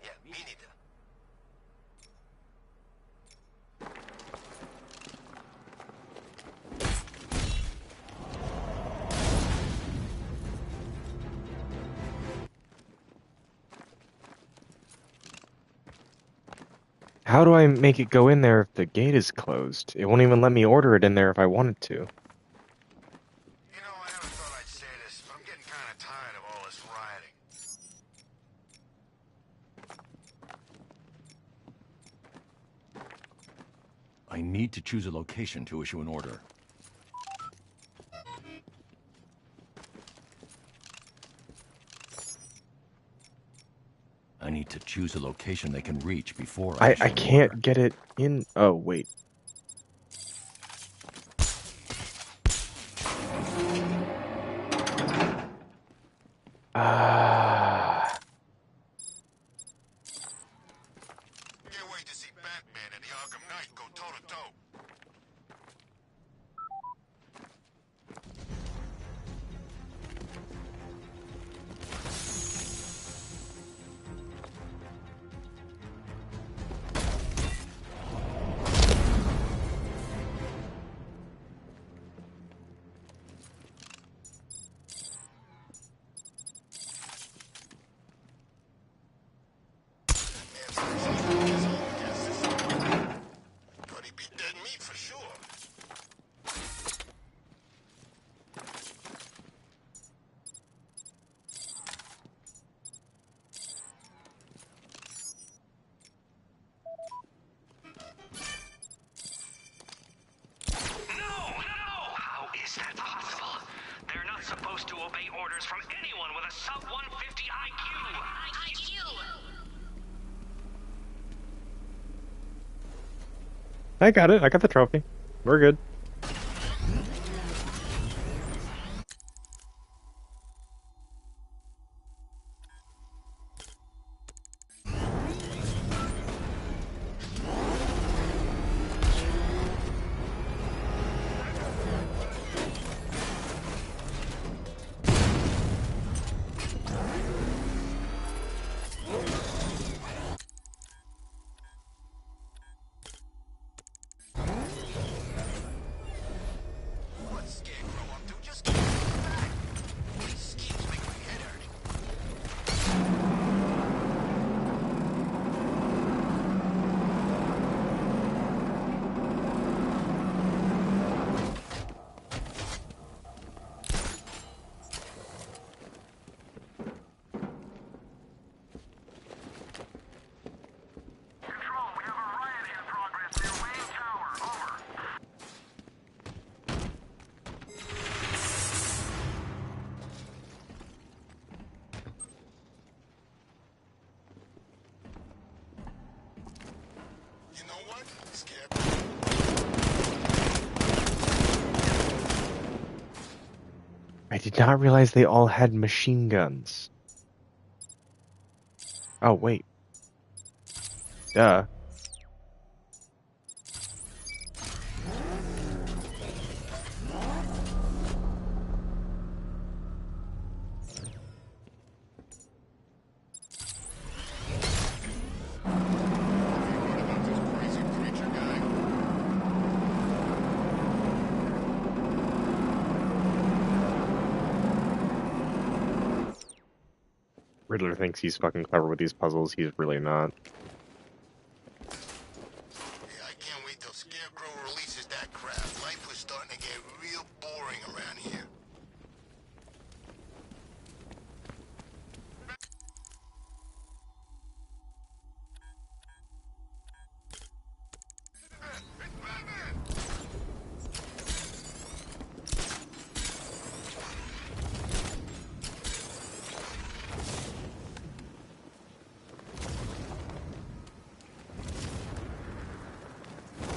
Speaker 5: Yeah, me neither.
Speaker 7: How do I make it go in there if the gate is closed? It won't even let me order it in there if I wanted to.
Speaker 5: You know, I never thought I'd say this, but I'm getting kind of tired of all this rioting.
Speaker 4: I need to choose a location to issue an order. I need to choose a location they can reach before I issue
Speaker 7: I
Speaker 4: an
Speaker 7: can't
Speaker 4: order.
Speaker 7: get it in... Oh, wait.
Speaker 5: Can't wait to see Batman and the Arkham Knight go toe-to-toe. Thought he'd be dead meat for sure.
Speaker 2: How is that possible? They're not supposed to obey orders from anyone with a sub-150 IQ.
Speaker 7: I got it. I got the trophy. We're good. I did not realize they all had machine guns. Oh, wait. Duh. Riddler thinks he's fucking clever with these puzzles. He's really not.
Speaker 5: Yeah, I can't wait till Scarecrow releases that crap. Life was starting to get real boring around here.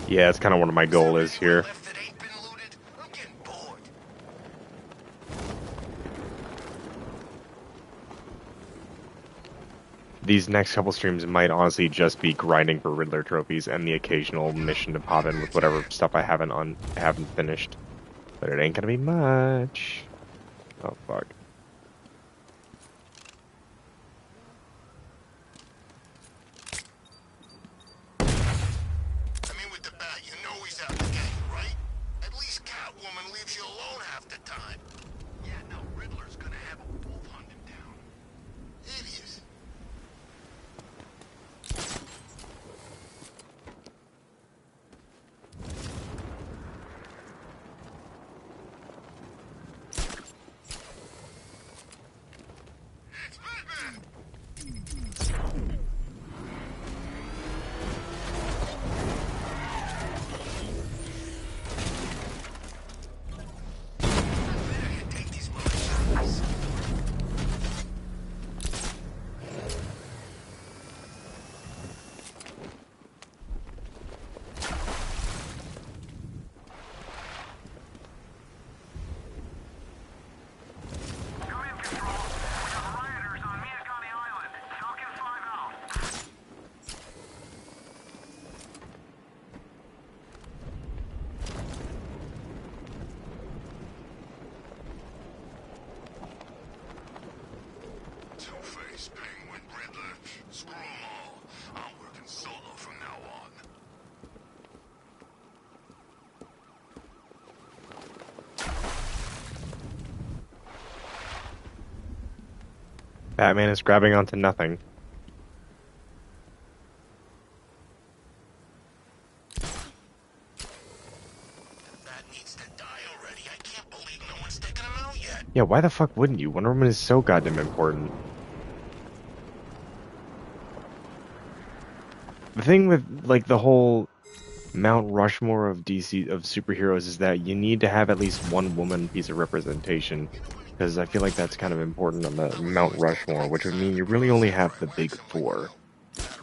Speaker 7: Yeah, it's kind of what my goal is here. These next couple streams might honestly just be grinding for Riddler trophies and the occasional mission to pop in with whatever stuff I haven't finished. But it ain't gonna be much. Oh fuck.
Speaker 5: I mean, with the bat, you know he's out to get you, right? At least Catwoman leaves you alone half the time. Yeah, no, Riddler's gonna have a wolf hunt him down. Idiot. It's Batman! Two-Face, Penguin, Riddler, screw 'em all. I'm working solo from now on.
Speaker 7: Batman is grabbing onto nothing.
Speaker 5: That needs to die already. I can't believe no one's taken him out yet.
Speaker 7: Yeah, why the fuck wouldn't you? Wonder Woman is so goddamn important. The thing with, like, the whole Mount Rushmore of DC, of superheroes, is that you need to have at least one woman piece of representation. Because I feel like that's kind of important on the Mount Rushmore, which would mean you really only have the big four.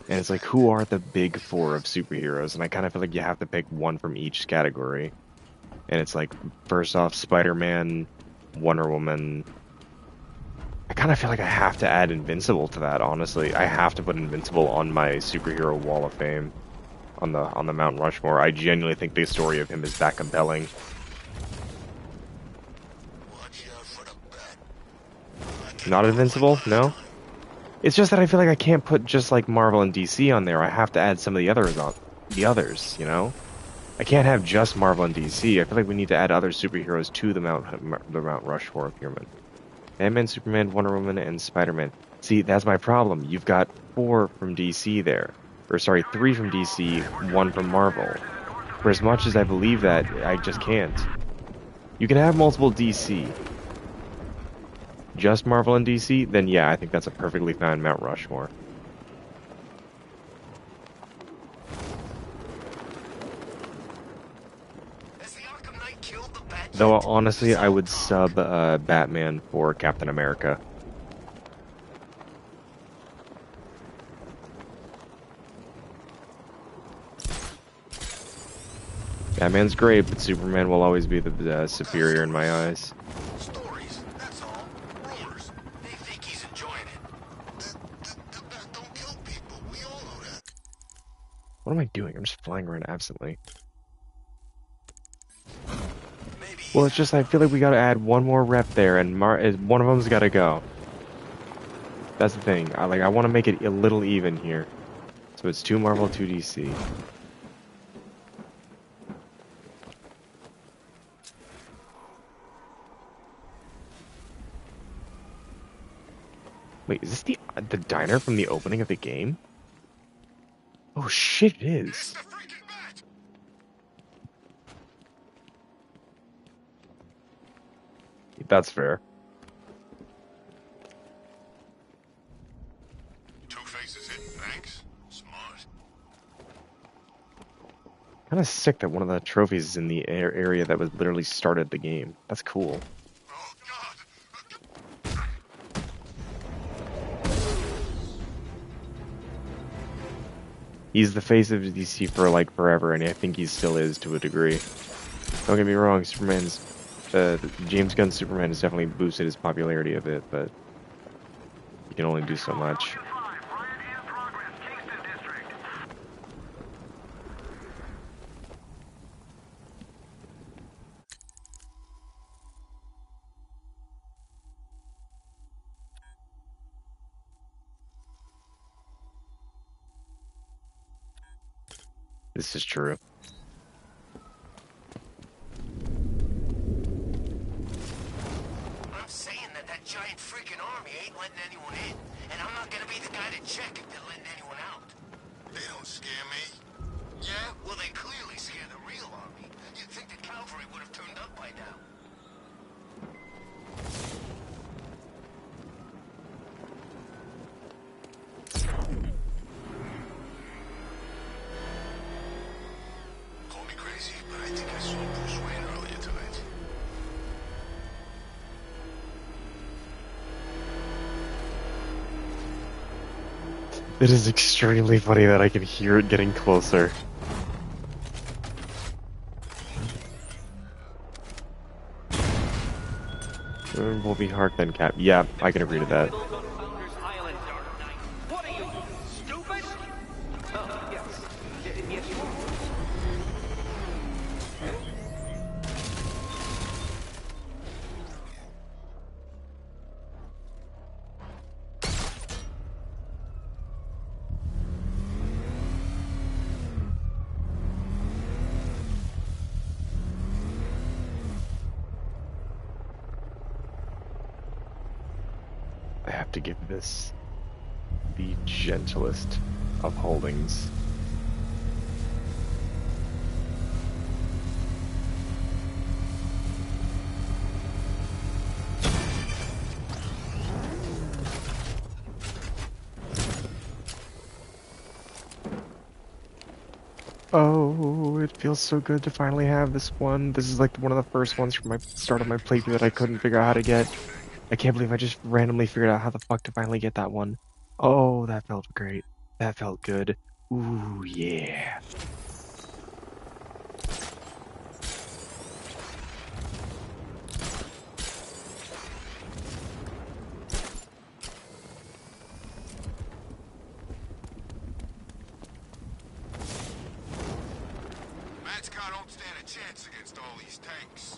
Speaker 7: And it's like, who are the big four of superheroes? And I kind of feel like you have to pick one from each category. And it's like, first off, Spider-Man, Wonder Woman. I kind of feel like I have to add Invincible to that, honestly. I have to put Invincible on my superhero wall of fame on the Mount Rushmore. I genuinely think the story of him is that compelling. Not Invincible? No? It's just that I feel like I can't put just like Marvel and DC on there. I have to add some of the others, you know? I can't have just Marvel and DC. I feel like we need to add other superheroes to the Mount Rushmore of Human. Batman, Superman, Wonder Woman, and Spider-Man. See, that's my problem. You've got 4 from DC there. Or sorry, 3 from DC, 1 from Marvel. For as much as I believe that, I just can't. You can have multiple DC. Just Marvel and DC, then yeah, I think that's a perfectly fine Mount Rushmore. Though honestly, I would sub Batman for Captain America. Batman's great, but Superman will always be the superior in my eyes.
Speaker 5: Stories, that's all. Rumors. They think he's enjoying it. The bat don't kill people. We all know that.
Speaker 7: What am I doing? I'm just flying around absently.
Speaker 5: Maybe
Speaker 7: Well, it's just I feel like we gotta add one more rep there, and one of them's gotta go. That's the thing. I want to make it a little even here. So it's 2 Marvel, 2 DC. Wait, is this the diner from the opening of the game? Oh shit, it is.
Speaker 5: the freaking bat.
Speaker 7: That's fair.
Speaker 5: Two-Face is hit. Thanks. Smart.
Speaker 7: Kind of sick that one of the trophies is in the area that was literally started the game. That's cool.
Speaker 5: Oh God.
Speaker 7: He's the face of DC for like forever, and I think he still is to a degree. Don't get me wrong, James Gunn's Superman has definitely boosted his popularity a bit, but he can only do so much. This is true.
Speaker 8: I'm saying that giant freaking army ain't letting anyone in. And I'm not gonna be the guy to check if they're letting anyone out.
Speaker 5: They don't scare me.
Speaker 8: Yeah? Well, they clearly scare the real army. You'd think the cavalry would have turned up by now.
Speaker 5: Call me crazy, but I think I saw Bruce Wayne earlier tonight.
Speaker 7: It is extremely funny that I can hear it getting closer. Will be hard then, Cap. Yeah, I can agree to that.
Speaker 2: Founders Island, Dark Knight. What are you, stupid? Oh, yes. Yes, you are.
Speaker 7: I have to give this the gentlest of holdings. Oh, it feels so good to finally have this one. This is like one of the first ones from my start of my playthrough that I couldn't figure out how to get. I can't believe I just randomly figured out how the fuck to finally get that one. Oh, that felt great. That felt good. Ooh, yeah.
Speaker 5: Man's car don't stand a chance against all these tanks.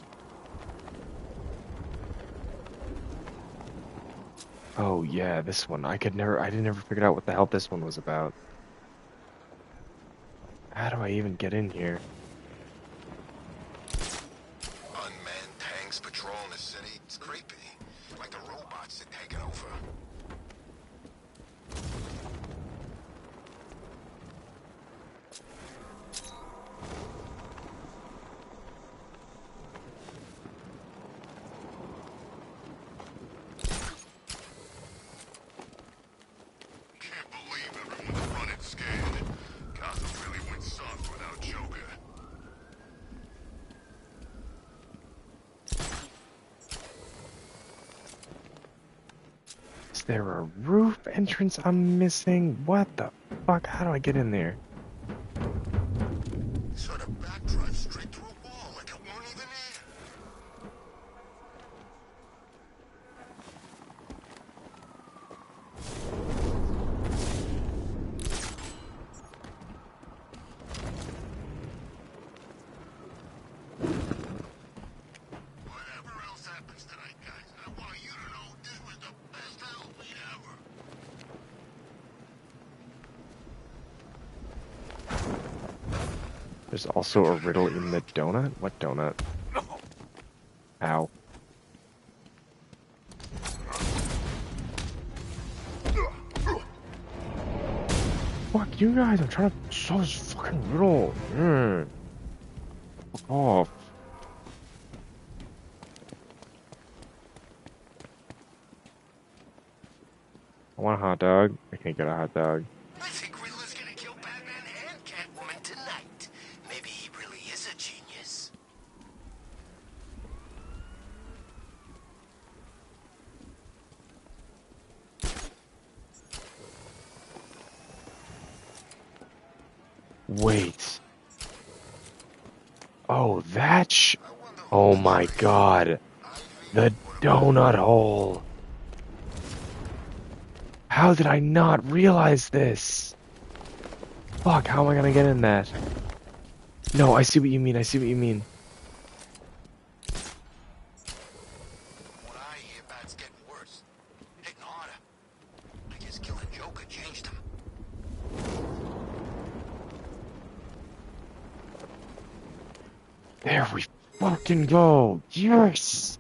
Speaker 7: Oh yeah, this one. I didn't ever figure out what the hell this one was about. How do I even get in here?
Speaker 5: Unmanned tanks patrolling the city. It's creepy. Like the robots that taking over. Can't believe everyone's running scared. Gotham really went soft without Joker.
Speaker 7: Is there a roof entrance I'm missing? What the fuck? How do I get in there?
Speaker 5: Sort of backdrive straight through
Speaker 7: There's also a riddle in the donut? What donut? Ow. Fuck you guys, I'm trying to solve this fucking riddle. Fuck off. I want a hot dog. I can't get a hot dog.
Speaker 8: I think Riddler's gonna kill Batman and Catwoman tonight. Maybe he really is a genius.
Speaker 7: Wait. Oh, oh my god. The donut hole. How did I not realize this? Fuck, how am I gonna get in that? No, I see what you mean, I see what you mean.
Speaker 8: What I hear, Bat's getting worse. Hitting harder. I guess killing Joker changed him.
Speaker 7: There we fucking go. Yes!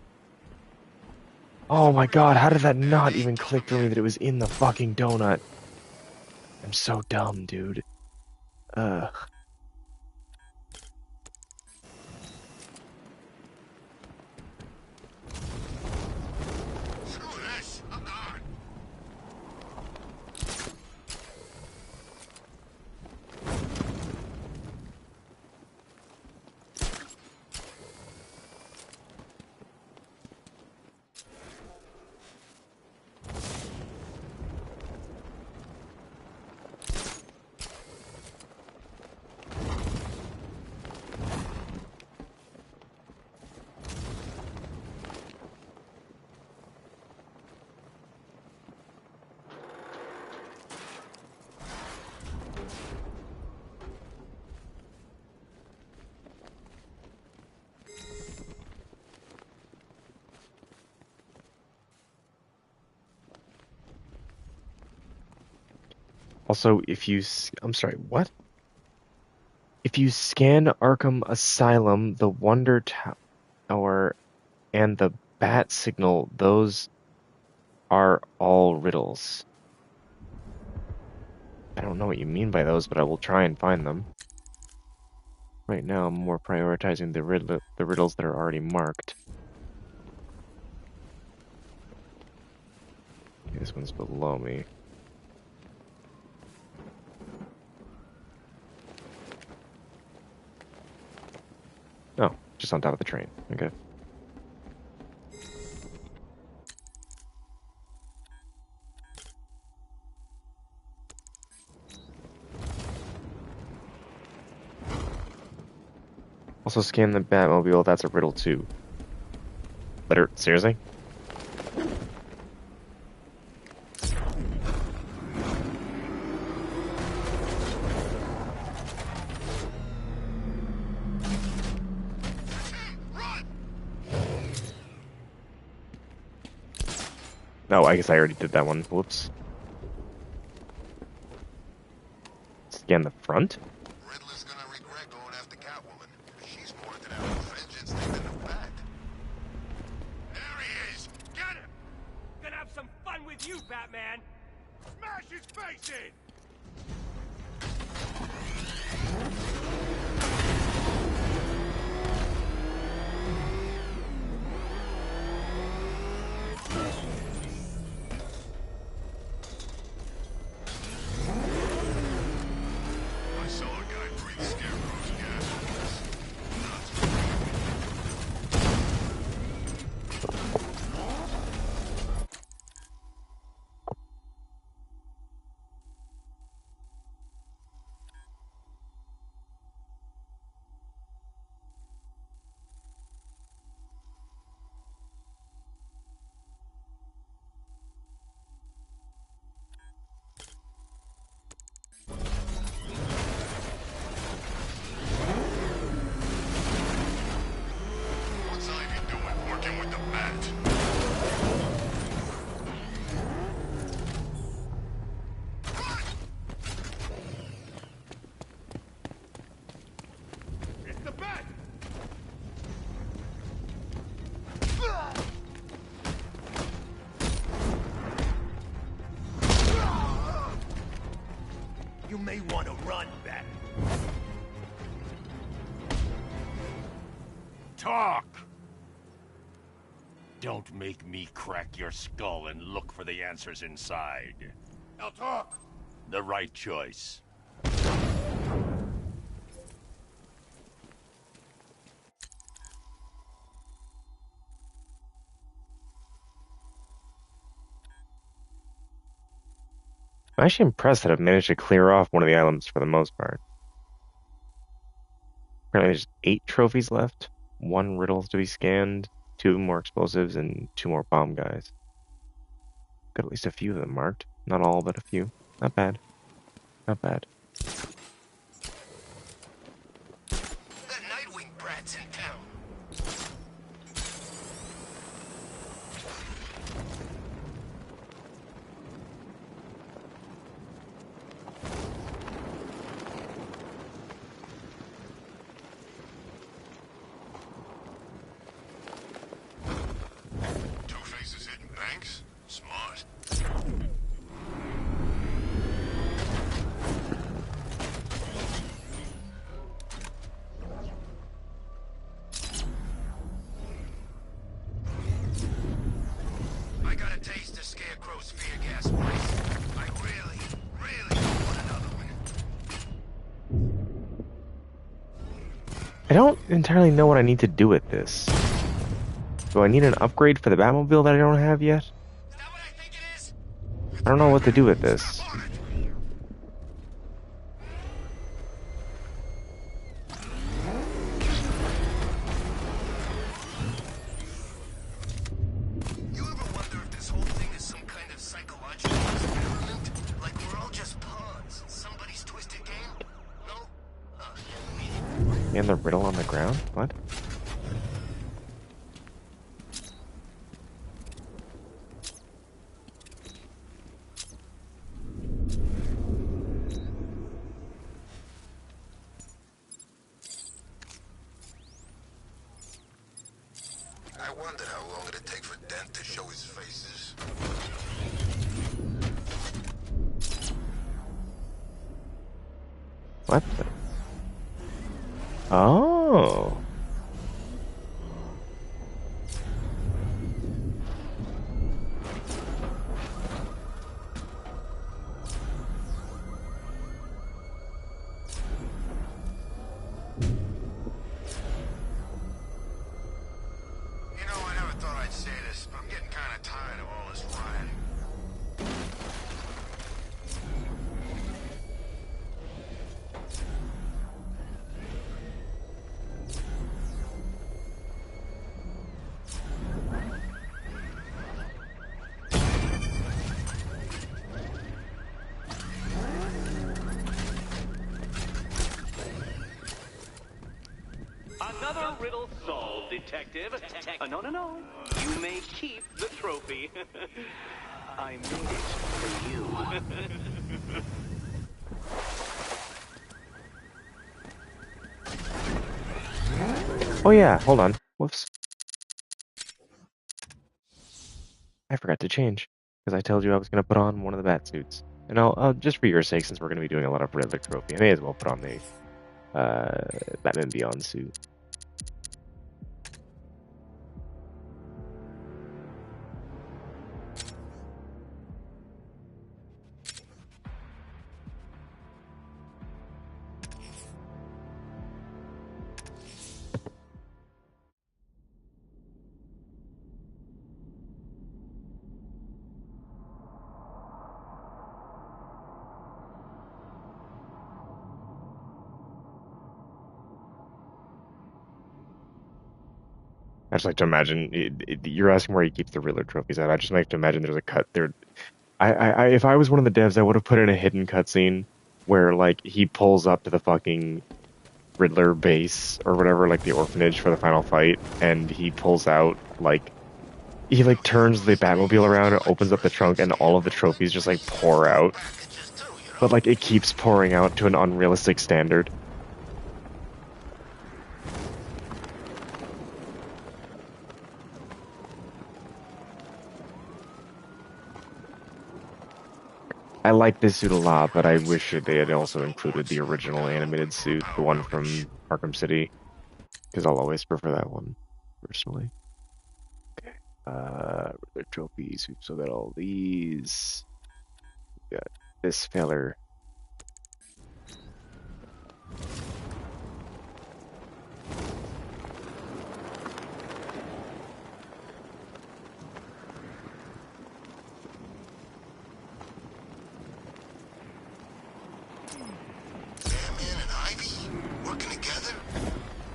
Speaker 7: Oh my god, how did that not even click for me that it was in the fucking donut? I'm so dumb, dude. Ugh.
Speaker 5: Screw this. I'm gone.
Speaker 7: Also, I'm sorry, what? If you scan Arkham Asylum, the Wonder Tower, and the Bat Signal, those are all riddles. I don't know what you mean by those, but I will try and find them. Right now, I'm more prioritizing the riddles that are already marked. Okay, this one's below me. Oh, just on top of the train. Okay. Also scan the Batmobile, that's a riddle too. Seriously? No, I guess I already did that one. Whoops. Scan the front?
Speaker 5: Riddler's gonna regret going after Catwoman. She's more into that vengeance thing than the Bat. There he is! Get him!
Speaker 10: Gonna have some fun with you, Batman! Smash his face in!
Speaker 5: I saw a guy breathe Scarecrow's gas once.
Speaker 9: You may want to run, Bat. Talk! Don't make me crack your skull and look for the answers inside.
Speaker 8: Now talk.
Speaker 9: The right choice.
Speaker 7: I'm actually impressed that I've managed to clear off one of the islands for the most part. Apparently there's 8 trophies left, 1 riddle to be scanned, 2 more explosives, and 2 more bomb guys. Got at least a few of them marked. Not all, but a few. Not bad. Not bad.
Speaker 8: That Nightwing brat's in town. Two-Face's hitting banks? Smart. I got a taste of Scarecrow's fear gas price. I really want another one.
Speaker 7: I don't entirely know what I need to do with this. Do I need an upgrade for the Batmobile that I don't have yet?
Speaker 8: Is that what I think it is?
Speaker 7: I don't know what to do with this.
Speaker 8: You ever wonder if this whole thing is some kind of psychological experiment? Like we're all just pawns in somebody's twisted game? No?
Speaker 7: And the riddle on the ground? What?
Speaker 8: I wondered how long it'd take for Dent to show his faces.
Speaker 7: What the? Oh.
Speaker 8: You know, I never thought I'd say this, but I'm getting kind of tired of all this rioting.
Speaker 2: Another riddle solved, Detective. No. You may keep the trophy. I made it for you.
Speaker 7: Oh yeah, hold on. Whoops. I forgot to change. Because I told you I was going to put on one of the bat suits. And I'll just for your sake, since we're going to be doing a lot of Riddler trophy, I may as well put on the Batman Beyond suit. I just like to imagine you're asking where he keeps the Riddler trophies at. I just like to imagine there's a cut there. If I was one of the devs, I would have put in a hidden cutscene where like he pulls up to the fucking Riddler base or whatever, like the orphanage for the final fight, and he pulls out like he like turns the Batmobile around and opens up the trunk, and all of the trophies just like pour out. But like it keeps pouring out to an unrealistic standard. I like this suit a lot, but I wish they had also included the original animated suit, the one from Arkham City, because I'll always prefer that one, personally. Okay. The trophies. We've still got all these. We got this feller.
Speaker 8: Batman and Ivy? Working together?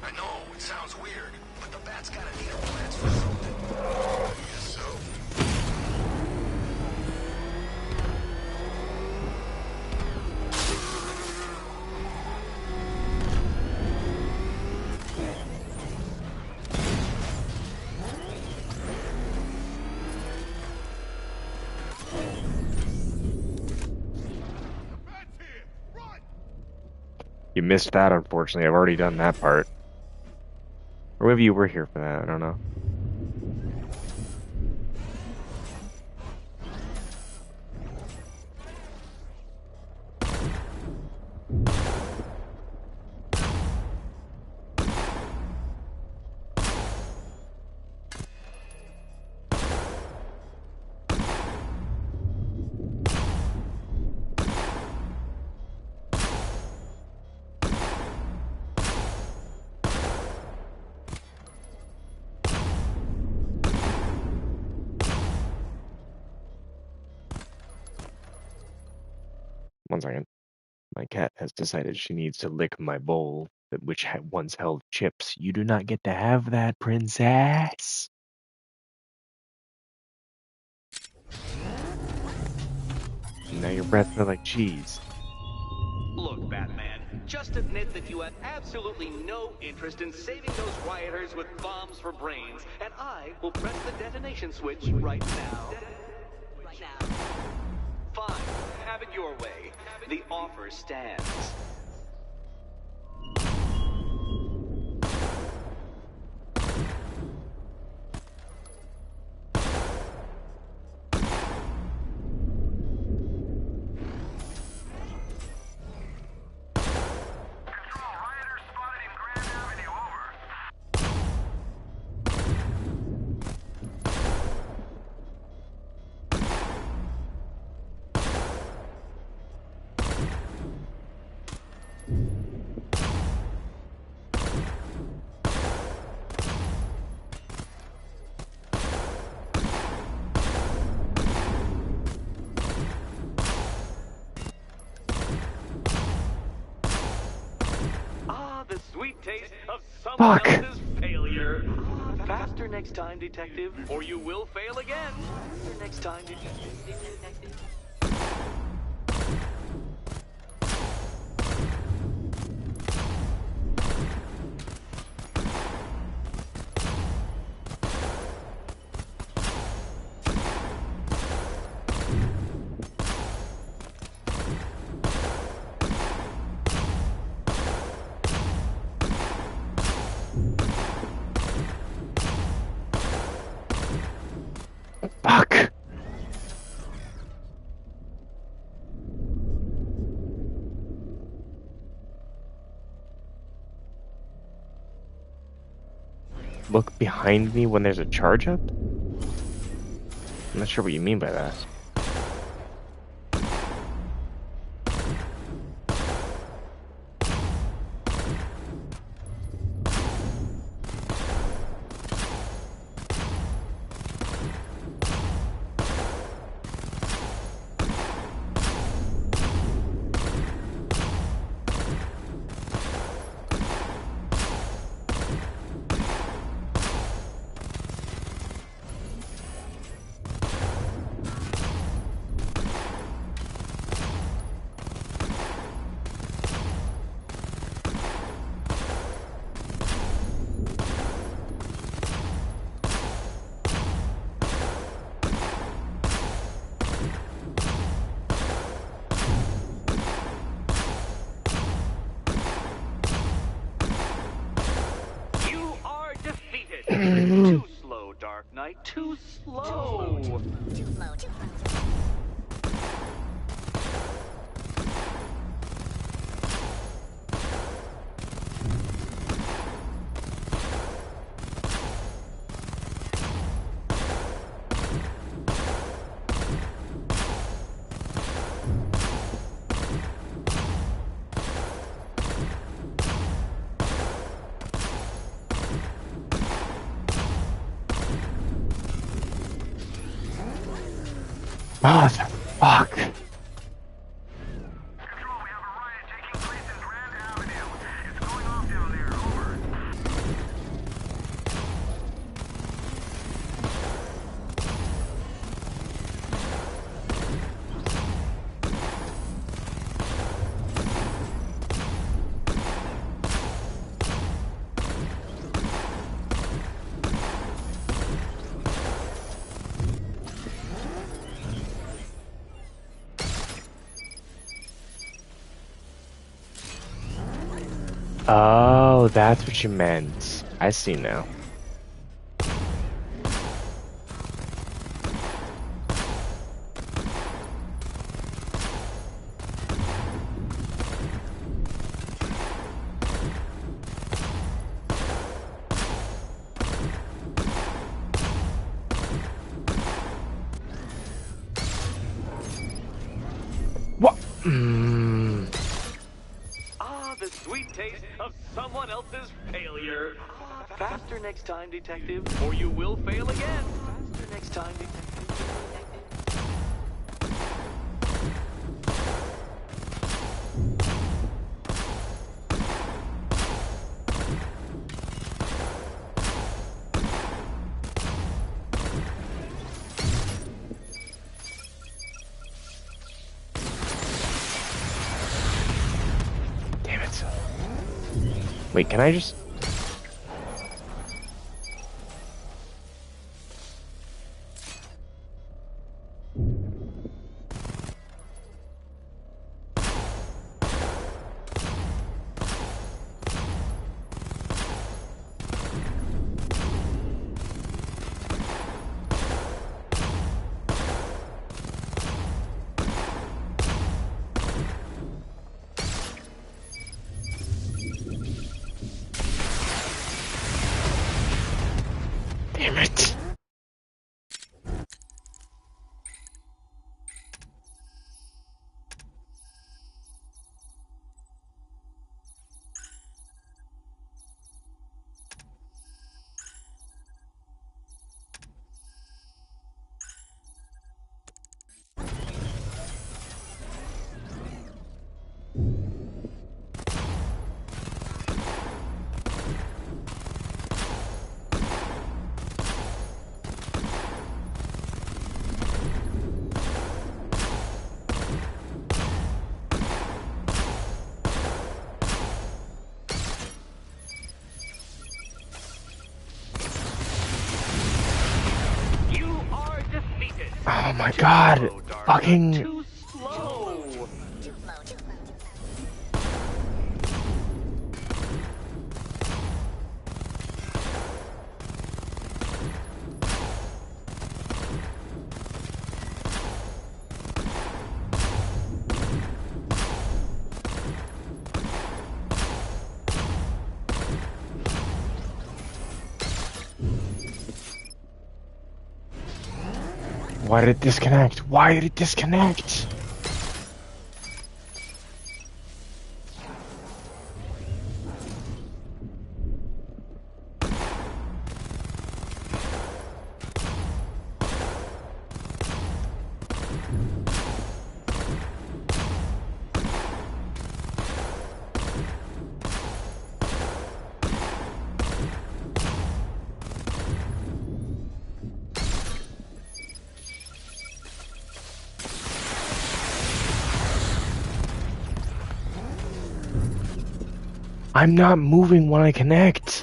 Speaker 8: I know, it sounds weird, but the Bat's gotta need our plans for something. Yes, so?
Speaker 7: You missed that, unfortunately. I've already done that part. Or maybe you were here for that. I don't know. One second. My cat has decided she needs to lick my bowl, which had once held chips. You do not get to have that, princess. Now your breath smells like cheese.
Speaker 2: Look, Batman, just admit that you had absolutely no interest in saving those rioters with bombs for brains, and I will press the detonation switch right now. Fine, have it your way. The offer stands. The sweet taste of someone else's failure. Faster next time, detective, or you will fail again. Faster next time, detective.
Speaker 7: Fuck. Look behind me when there's a charge up? I'm not sure what you mean by that.
Speaker 2: Too slow, Dark Knight. Too slow.
Speaker 11: Too slow.
Speaker 7: Ah, fuck. Oh, that's what you meant. I see now. What?
Speaker 2: Ah, the sweet taste of someone else's failure. Faster next time, detective, or you will fail again. Faster next time, detective.
Speaker 7: Damn it. Wait, can I just... Damn it. Oh my god. Fucking...
Speaker 2: Too slow.
Speaker 7: Why did it disconnect? Why did it disconnect? I'm not moving when I connect.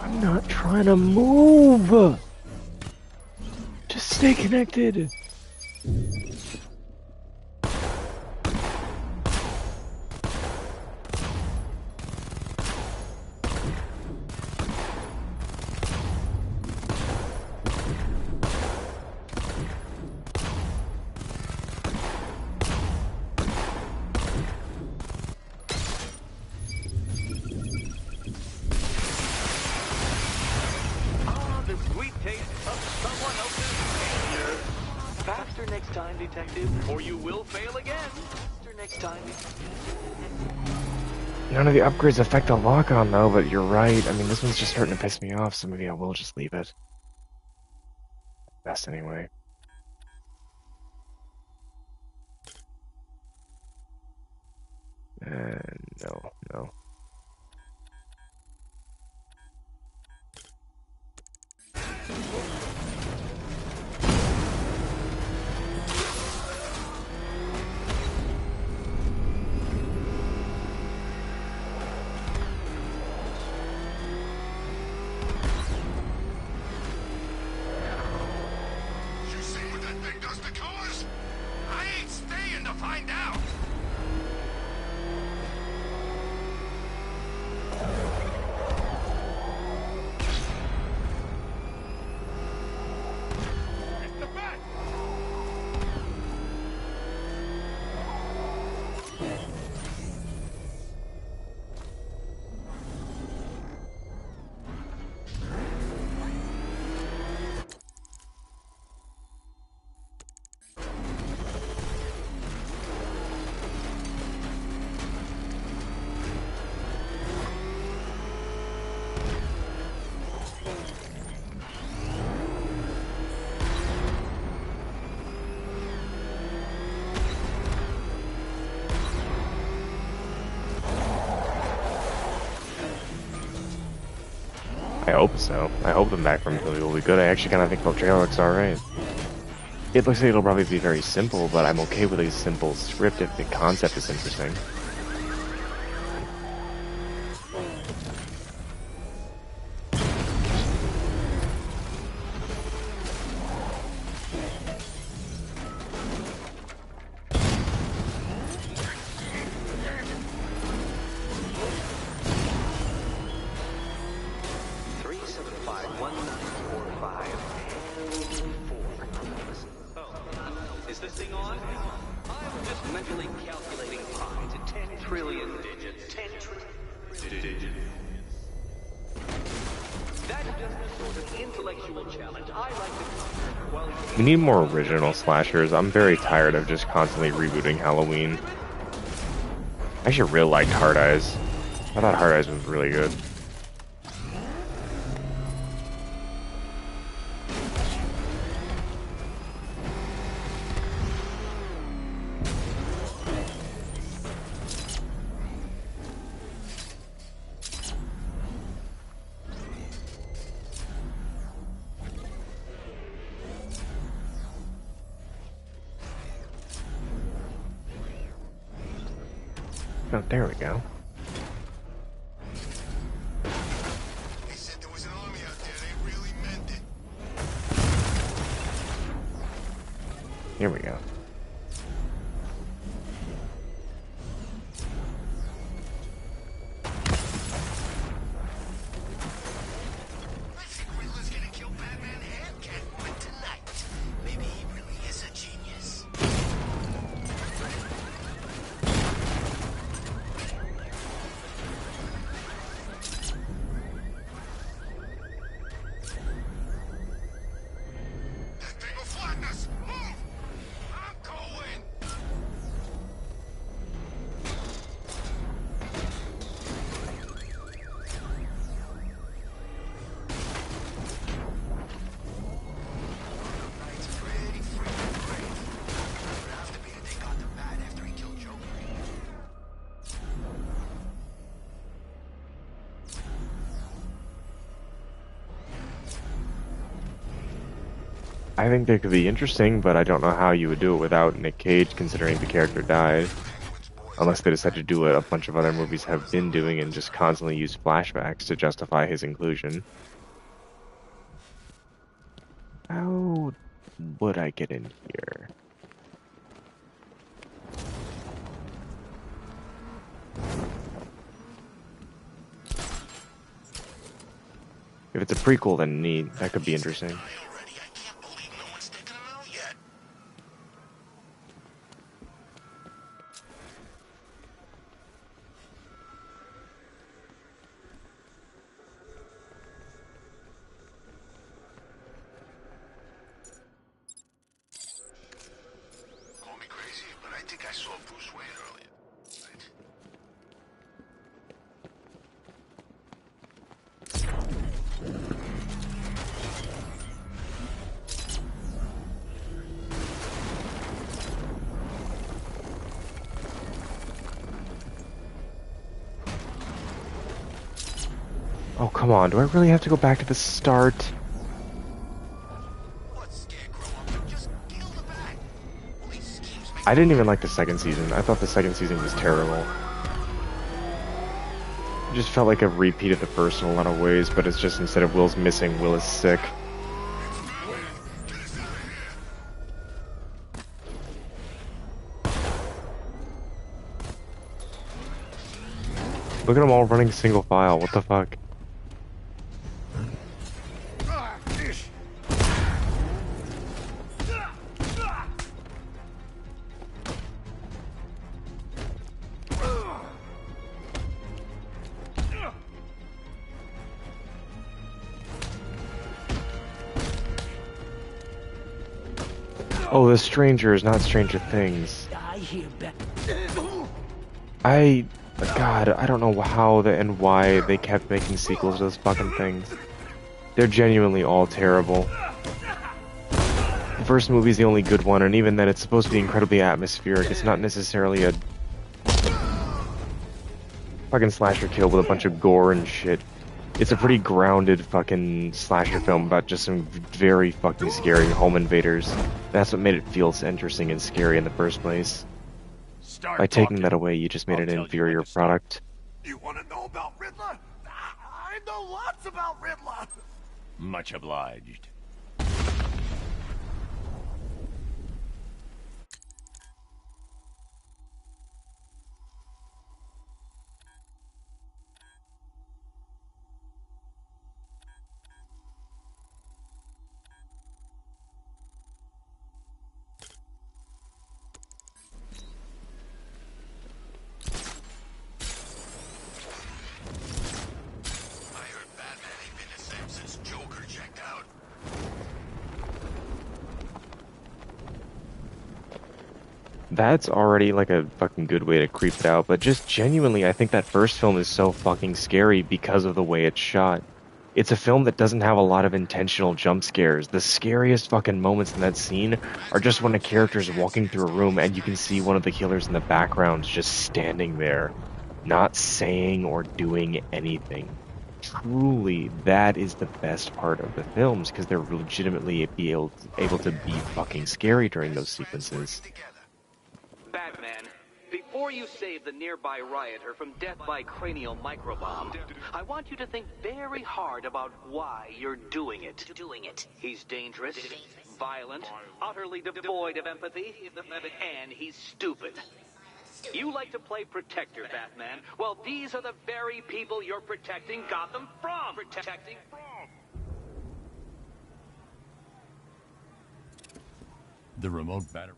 Speaker 7: I'm not trying to move. Just stay connected.
Speaker 2: Faster next time, detective, or you will fail again. Faster next time, detective.
Speaker 7: None of the upgrades affect the lock-on though, but you're right. I mean, this one's just starting to piss me off, so maybe I will just leave it. Best anyway. No, no.
Speaker 8: You see what that thing does to colors? I ain't staying to find out. It's the bat!
Speaker 7: I hope so. I hope the back from movie will be good. I actually kind of think the trailer looks alright. It looks like it'll probably be very simple, but I'm okay with a simple script if the concept is interesting.
Speaker 2: Is this thing on? I'm just mentally calculating pi to 10 trillion digits. 10 trillion digits. That's just the sort of intellectual challenge I like to conquer. Well,
Speaker 7: We need more original slashers. I'm very tired of just constantly rebooting Halloween. I actually really liked Hard Eyes. I thought Hard Eyes was really good. Oh, there we go.
Speaker 8: They said there was an army out there. They really meant it.
Speaker 7: Here we go.
Speaker 8: I think Riddler's gonna kill Batman and Catwoman tonight. Maybe he really is a genius. That thing will flatten us. Move! I'm going. It's pretty freaking crazy. Would have to be that they got the bat after he killed Joker.
Speaker 7: I think they could be interesting, but I don't know how you would do it without Nick Cage, considering the character died. Unless they decide to do what a bunch of other movies have been doing and just constantly use flashbacks to justify his inclusion. How would I get in here? If it's a prequel, then neat. That could be interesting.
Speaker 8: Already, I can't believe no one's taken him out yet. Call me crazy, but I think I saw Bruce Wayne earlier. Right?
Speaker 7: Oh, come on. Do I really have to go back to the start? I didn't even like the second season. I thought the second season was terrible. It just felt like a repeat of the first in a lot of ways, but it's just instead of Will's missing, Will is sick. Look at them all running single file. What the fuck? Oh, the Strangers, not Stranger Things. God, I don't know how and why they kept making sequels to those fucking things. They're genuinely all terrible. The first movie's the only good one, and even then it's supposed to be incredibly atmospheric. It's not necessarily a fucking slasher kill with a bunch of gore and shit. It's a pretty grounded fucking slasher film about just some very fucking scary home invaders. That's what made it feel so interesting and scary in the first place. By taking that away, you just made an inferior product.
Speaker 8: You want to know about Riddler? I know lots about Riddler.
Speaker 9: Much obliged.
Speaker 7: That's already like a fucking good way to creep it out, but just genuinely, I think that first film is so fucking scary because of the way it's shot. It's a film that doesn't have a lot of intentional jump scares. The scariest fucking moments in that scene are just when a character is walking through a room and you can see one of the killers in the background just standing there, not saying or doing anything. Truly, that is the best part of the films, because they're legitimately able to be fucking scary during those sequences.
Speaker 2: Batman, before you save the nearby rioter from death by cranial microbomb, I want you to think very hard about why you're doing it. He's dangerous, violent, utterly devoid of empathy, and he's stupid. You like to play protector, Batman. Well, these are the very people you're protecting Gotham from.
Speaker 4: The remote battery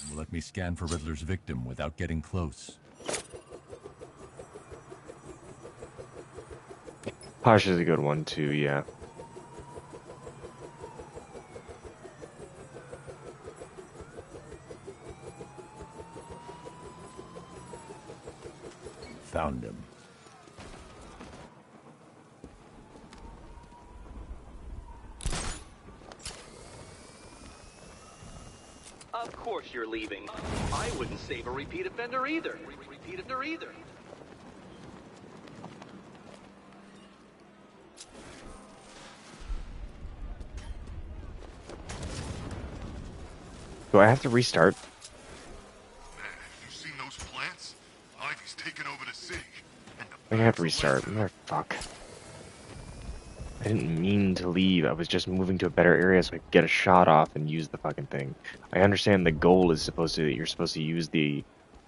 Speaker 4: will let me scan for Riddler's victim without getting close.
Speaker 7: Posh is a good one too, yeah.
Speaker 4: Found him.
Speaker 2: Of course you're leaving. I wouldn't save a repeat offender either.
Speaker 7: Do I have to restart?
Speaker 5: Man, have you seen those plants? Ivy's taken over the city.
Speaker 7: I have to restart. Fuck. I didn't mean to leave. I was just moving to a better area so I could get a shot off and use the fucking thing. I understand the goal is you're supposed to use the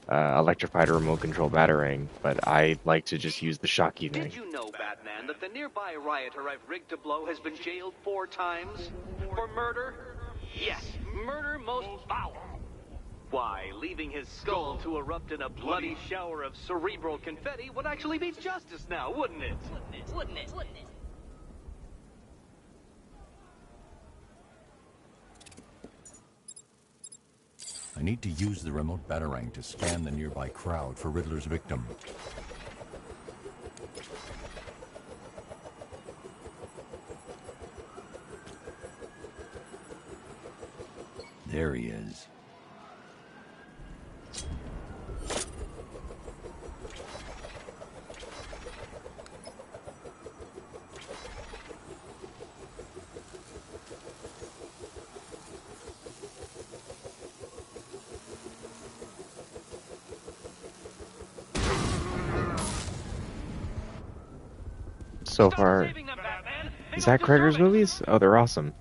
Speaker 7: electrified remote control batarang, but I like to just use the shocky thing.
Speaker 2: Did you know, Batman, that the nearby rioter I've rigged to blow has been jailed 4 times? For murder? Yes, murder most foul. Why, leaving his skull to erupt in a bloody shower of cerebral confetti would actually be justice now, wouldn't it?
Speaker 4: I need to use the remote batarang to scan the nearby crowd for Riddler's victim. There he is.
Speaker 7: so far. Is that Kreger's movies? Oh, they're awesome.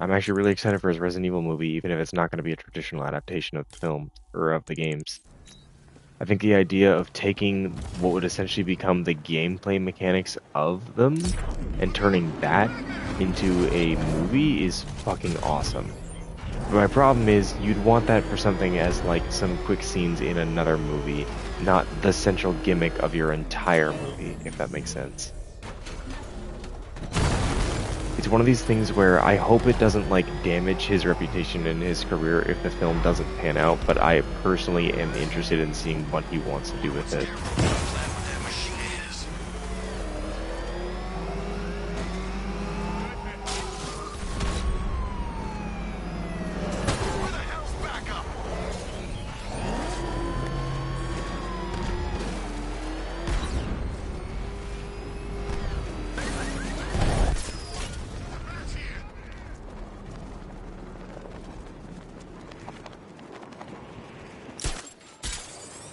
Speaker 7: I'm actually really excited for his Resident Evil movie, even if it's not going to be a traditional adaptation of the film or of the games. I think the idea of taking what would essentially become the gameplay mechanics of them and turning that into a movie is fucking awesome. But my problem is you'd want that for something as like some quick scenes in another movie, not the central gimmick of your entire movie, if that makes sense. It's one of these things where I hope it doesn't like damage his reputation and his career if the film doesn't pan out, but I personally am interested in seeing what he wants to do with it.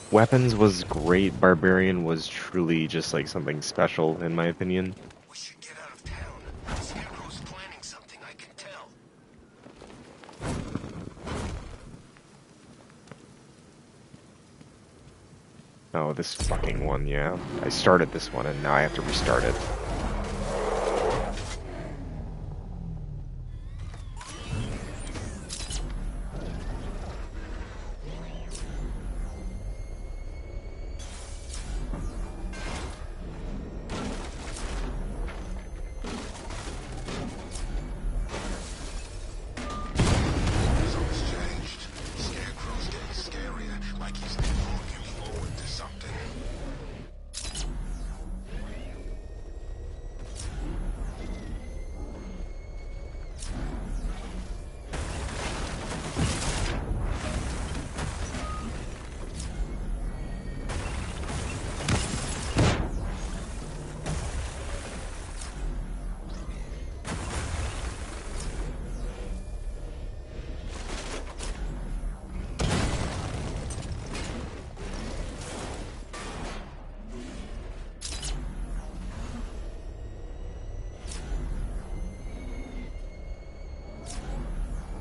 Speaker 7: Weapons was great. Barbarian was truly just like something special, in my opinion.
Speaker 8: We should get out of town. Scarecrow's planning something, I can tell.
Speaker 7: Oh, this fucking one, yeah. I started this one and now I have to restart it.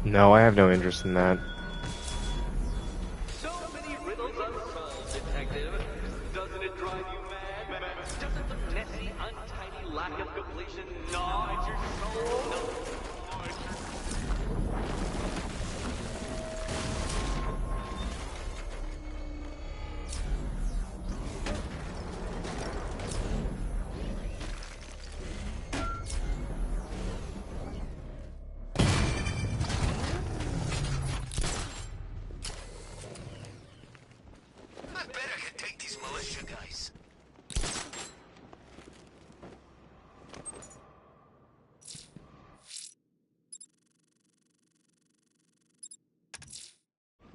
Speaker 7: No, I have no interest in that.
Speaker 2: So many riddles unsolved, detective. Doesn't it drive you mad? Doesn't the messy, untidy lack of completion gnaw at your soul?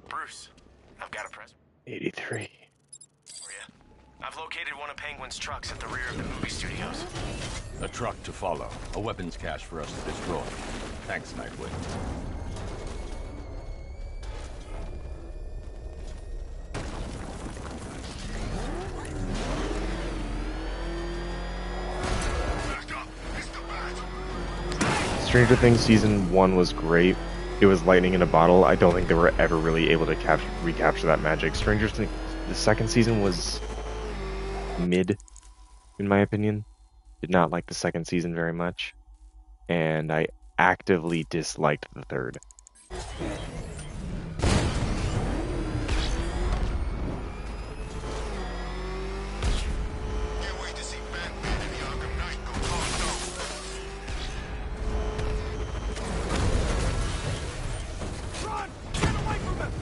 Speaker 8: Bruce, I've got a present
Speaker 7: 83.
Speaker 8: for you. I've located one of Penguin's trucks at the rear of the movie studios.
Speaker 4: A truck to follow. A weapons cache for us to destroy. Thanks, Nightwing.
Speaker 7: Stranger Things Season 1 was great. It was lightning in a bottle. I don't think they were ever really able to recapture that magic. Stranger Things, the second season was mid, in my opinion. Did not like the second season very much. And I actively disliked the third.
Speaker 8: Can't wait to see Batman and the Arkham Knight go toe-to-toe.
Speaker 10: Run! Get away from him!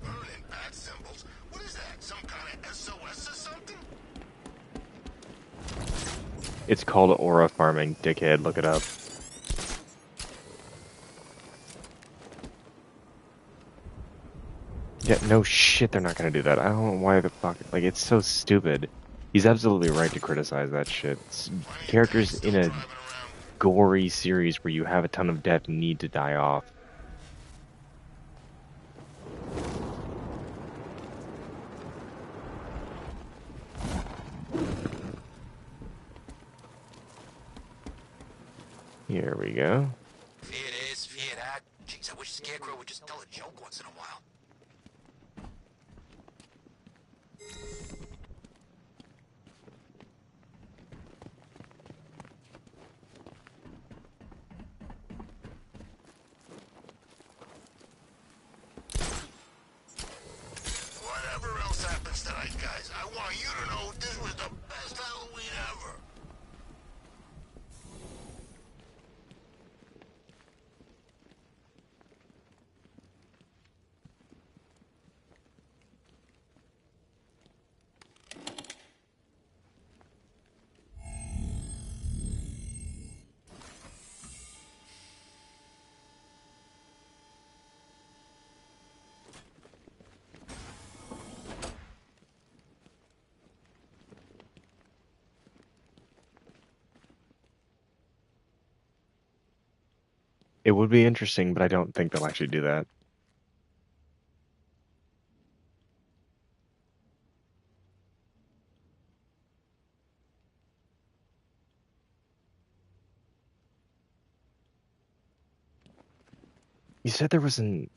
Speaker 8: Burning bat symbols? What is that? Some kind of SOS or something?
Speaker 7: It's called aura farming, dickhead. Look it up. Yeah, no shit, they're not gonna do that. I don't know why the fuck. Like, it's so stupid. He's absolutely right to criticize that shit. Characters in a gory series where you have a ton of death need to die off. Here we go.
Speaker 8: Fear this, fear that. Jeez, I wish Scarecrow would just tell a joke once in a while. Whatever else happens tonight, guys, I want you to know this was the best Halloween ever.
Speaker 7: It would be interesting, but I don't think they'll actually do that. You said there was an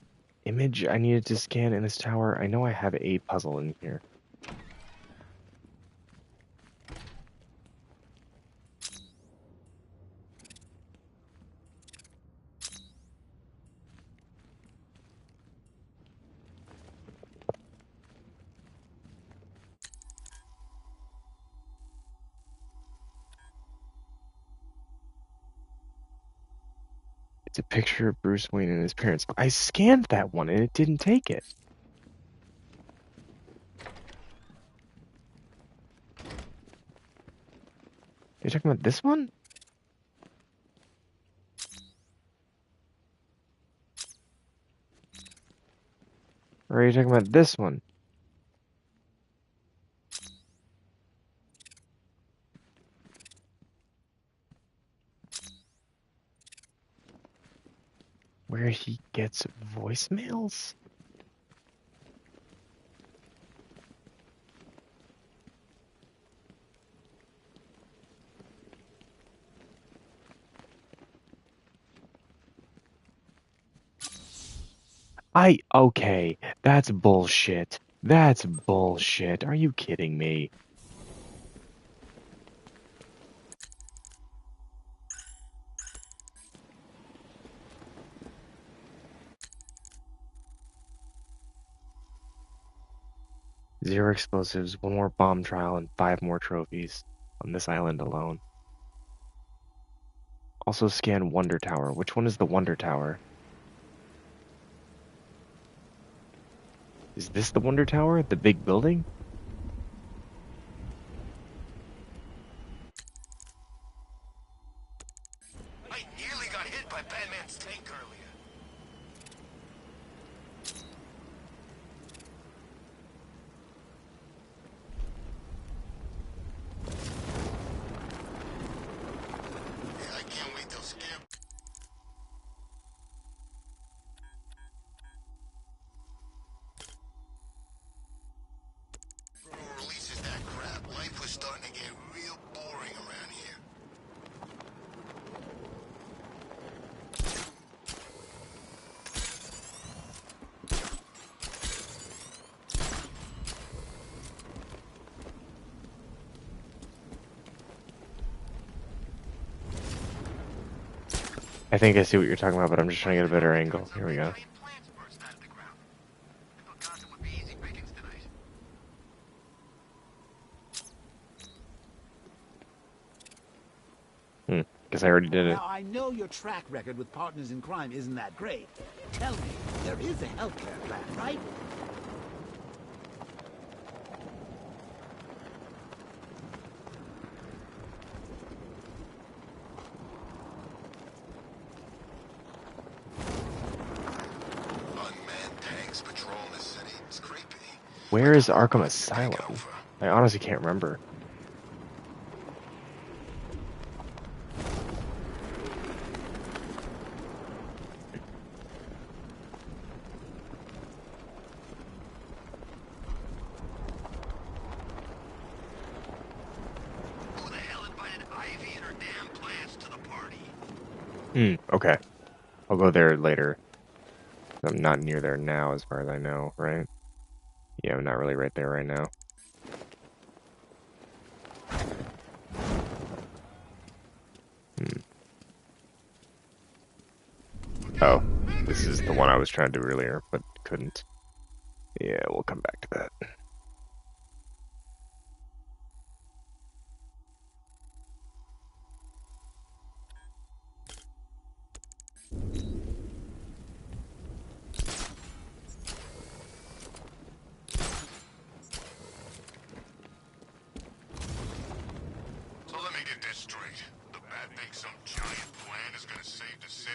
Speaker 7: image I needed to scan in this tower. I know I have a puzzle in here. It's a picture of Bruce Wayne and his parents. I scanned that one and it didn't take it. You're talking about this one? Or are you talking about this one? Where he gets voicemails? Okay, that's bullshit. That's bullshit. Are you kidding me? Zero explosives, one more bomb trial, and 5 more trophies on this island alone. Also scan Wonder Tower. Which one is the Wonder Tower? Is this the Wonder Tower? The big building?
Speaker 8: I nearly got hit by Batman's tank earlier. Yeah, I can't wait till Scare... releases that crap. Life was starting to get real boring around here.
Speaker 7: I think I see what you're talking about, but I'm just trying to get a better angle. Here we go. Guess I already did it.
Speaker 6: Now, I know your track record with partners in crime isn't that great. Tell me, there is a healthcare plan, right?
Speaker 8: Unmanned tanks patrolling the city. It's creepy.
Speaker 7: Where is Arkham Asylum? I honestly can't remember. Okay. I'll go there later. I'm not near there now, as far as I know, right? Yeah, I'm not really right there right now. Oh, this is the one I was trying to do earlier, but couldn't. Yeah, we'll come back to that.
Speaker 5: So let me get this straight. The Bat thinks some giant plan is gonna save the city?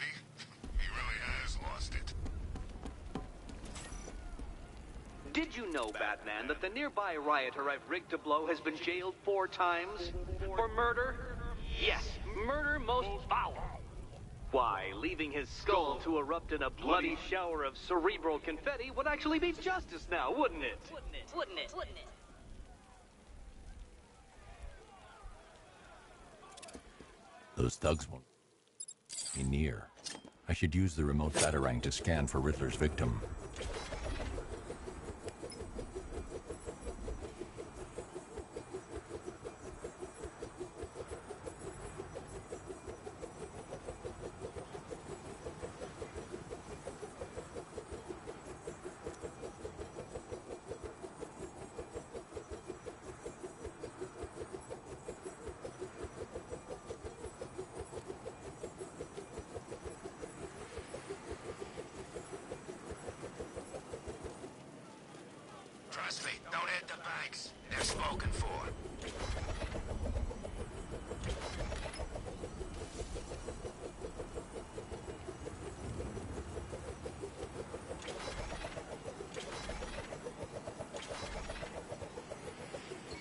Speaker 5: He really has lost it.
Speaker 2: Did you know, Batman, that the nearby rioter I've rigged to blow has been jailed 4 times? For murder? Yes, murder most foul. Why, leaving his skull to erupt in a bloody shower of cerebral confetti would actually be justice now, wouldn't it?
Speaker 11: Wouldn't it?
Speaker 4: Those thugs won't be near. I should use the remote batarang to scan for Riddler's victim.
Speaker 8: Trust me, don't hit the banks. They're spoken for.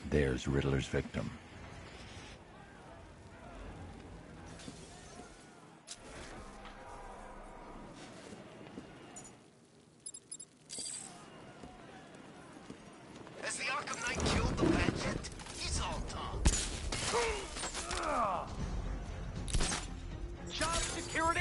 Speaker 4: There's Riddler's victim.
Speaker 8: Has the Arkham Knight killed the Bat yet? He's all talk.
Speaker 2: Job security?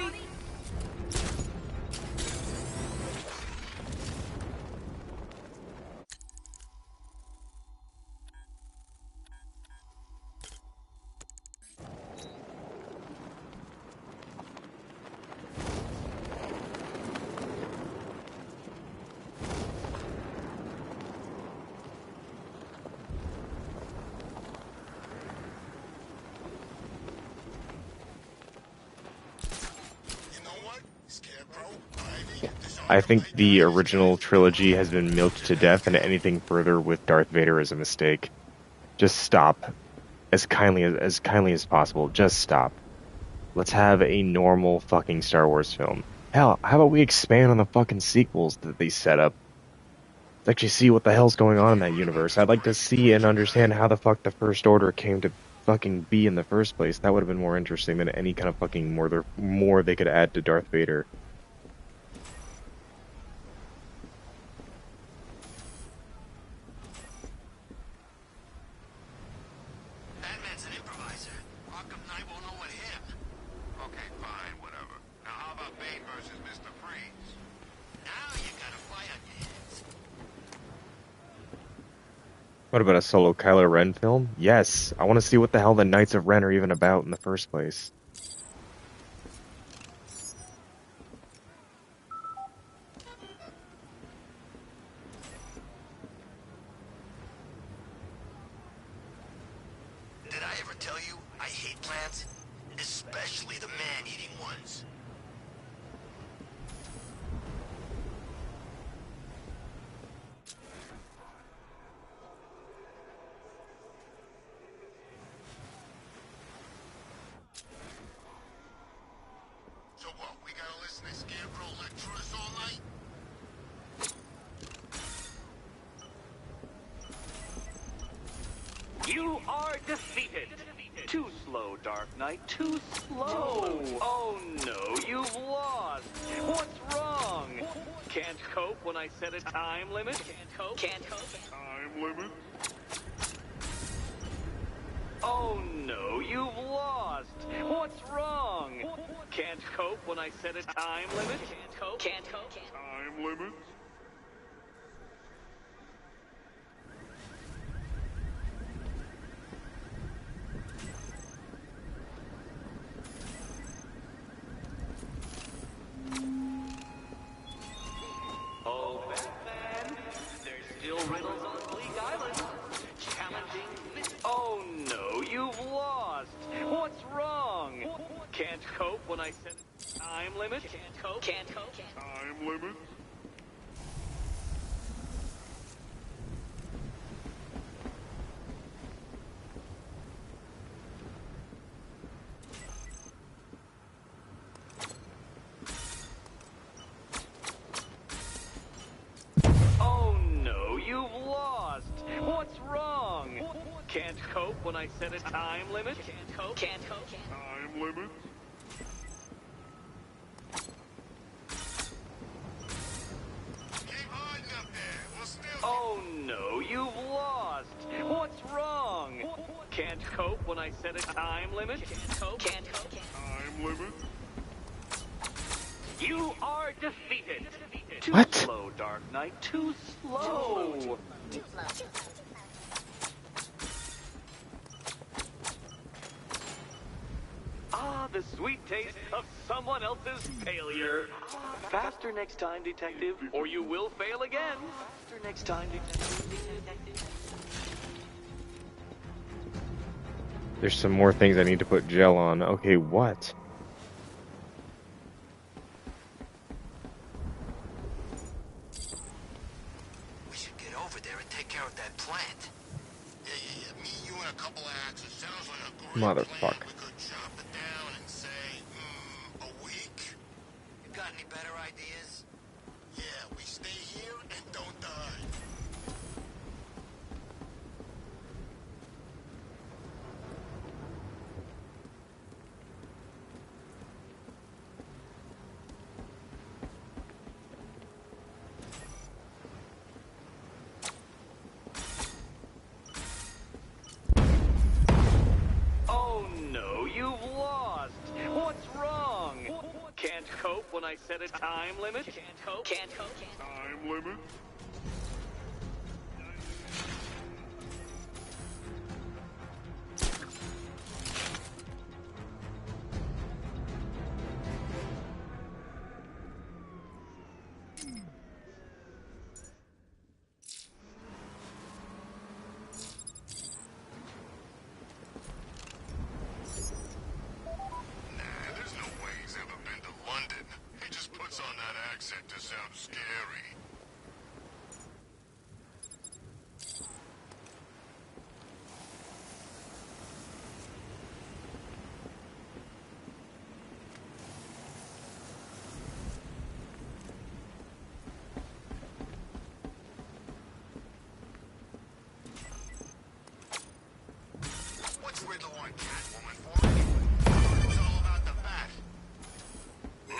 Speaker 7: I think the original trilogy has been milked to death, and anything further with Darth Vader is a mistake. Just stop. As kindly as possible. Just stop. Let's have a normal fucking Star Wars film. Hell, how about we expand on the fucking sequels that they set up? Let's actually see what the hell's going on in that universe. I'd like to see and understand how the fuck the First Order came to fucking be in the first place. That would have been more interesting than any kind of fucking more they could add to Darth Vader.
Speaker 8: Batman's an improviser. Arkham Knight won't know what him.
Speaker 5: Okay, fine, whatever. Now how about Bane versus Mr. Freeze?
Speaker 8: Now you got a fight on your hands.
Speaker 7: What about a solo Kylo Ren film? Yes, I want to see what the hell the Knights of Ren are even about in the first place.
Speaker 8: Did I ever tell you I hate plants? Especially the man-eating ones.
Speaker 5: So what, we gotta listen to Scarecrow lecture us all night?
Speaker 2: You are defeated. Too slow, Dark Knight. Too slow. Oh no, you've lost. What's wrong? Can't cope when I set a time limit? Can't cope.
Speaker 5: Time limit?
Speaker 2: Oh no, you've lost. What's wrong? Can't cope when I set a time limit? Can't cope.
Speaker 8: Time limit?
Speaker 2: Oh, Batman, there's still riddles on Bleak Island. Challenging this. Oh no, you've lost. What's wrong? Can't cope when I set a time limit? Can't cope.
Speaker 8: Time limit?
Speaker 2: Oh no, you've lost. What's wrong? Can't cope when I set a time limit? Can't cope.
Speaker 8: Time limit? Keep hiding up there. We'll still...
Speaker 2: Oh no, you've lost. What's wrong? Can't cope when I set a time limit? Can't cope.
Speaker 8: Time limit?
Speaker 2: You are defeated. Too
Speaker 7: What?
Speaker 2: slow, Dark Knight. Too slow. Ah, the sweet taste of someone else's failure. Faster next time, detective, or you will fail again. Faster next time, detective.
Speaker 7: There's some more things I need to put gel on. Okay, what?
Speaker 8: We should get over there and take care of that plant. Yeah. Me, you, and a couple of axes. Sounds like a great
Speaker 7: Motherfucker.
Speaker 8: plan. We could chop it down and say, a week. You got any better ideas? Yeah, we stay here and don't die.
Speaker 2: Oh no, you've lost. What's wrong? Can't cope when I set a time limit? Can't cope.
Speaker 8: Time limit? Nah, there's no way he's ever been to London. He just puts on that accent to sound scary. What's Riddler want Catwoman for? It's all about the bat.
Speaker 10: No,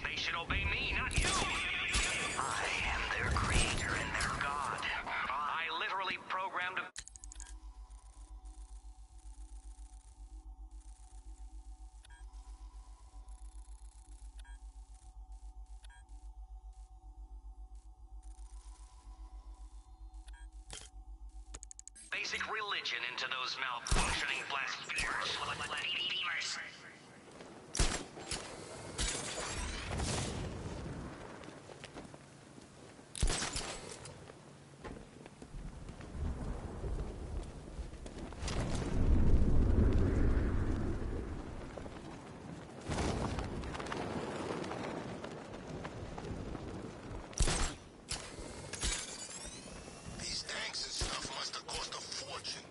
Speaker 10: they should obey me, not you.
Speaker 2: I am their creator and their god. I literally programmed a...
Speaker 10: Basic religion into those malfunctioning blasphemers.
Speaker 8: These tanks and stuff must have cost a fortune.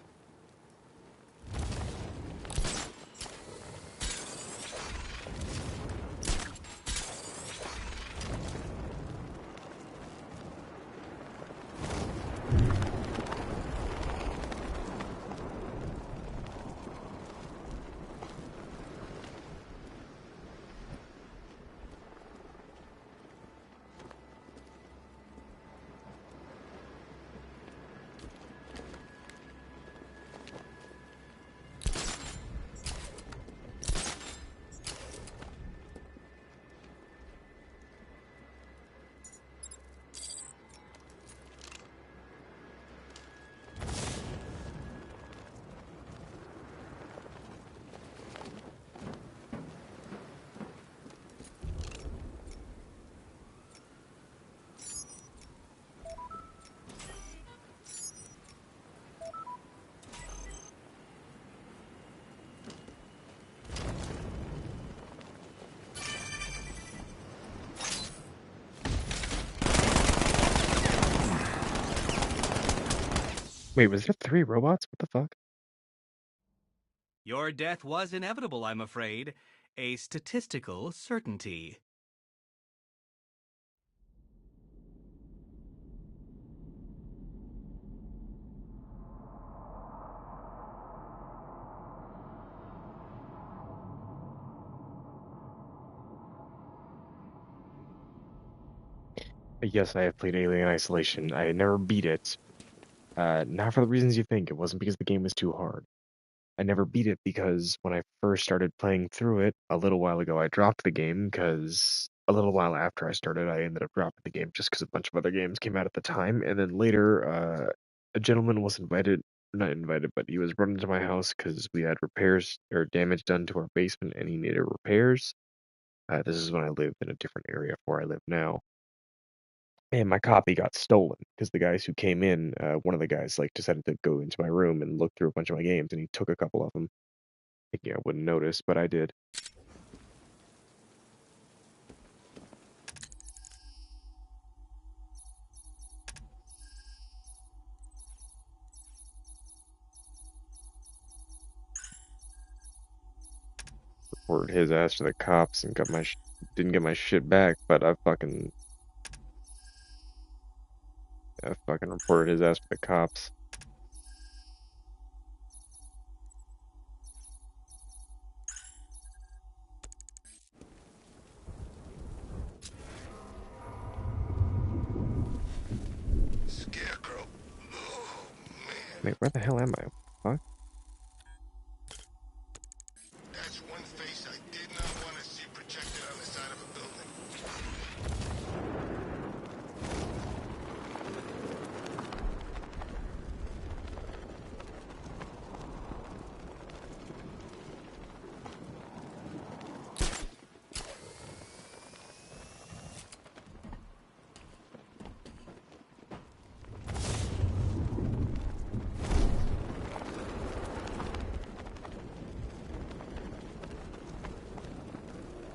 Speaker 7: Wait, was there 3 robots? What the fuck?
Speaker 11: Your death was inevitable, I'm afraid. A statistical certainty.
Speaker 7: Yes, I have played Alien Isolation. I never beat it. Not for the reasons you think. It wasn't because the game was too hard. I never beat it because when I first started playing through it a little while ago, I dropped the game because a little while after I started, I ended up dropping the game just because a bunch of other games came out at the time. And then later, a gentleman was invited, not invited, but he was brought into my house because we had repairs or damage done to our basement and he needed repairs. This is when I lived in a different area where I live now. And my copy got stolen because the guys who came in, one of the guys like decided to go into my room and look through a bunch of my games, and he took a couple of them. Thinking I wouldn't notice, but I did. Reported his ass to the cops and got my didn't get my shit back, but I fucking reported his ass to the cops.
Speaker 8: Scarecrow. Oh, man.
Speaker 7: Wait, where the hell am I? Fuck.
Speaker 8: That's one face I did not want to see projected on the side of a building.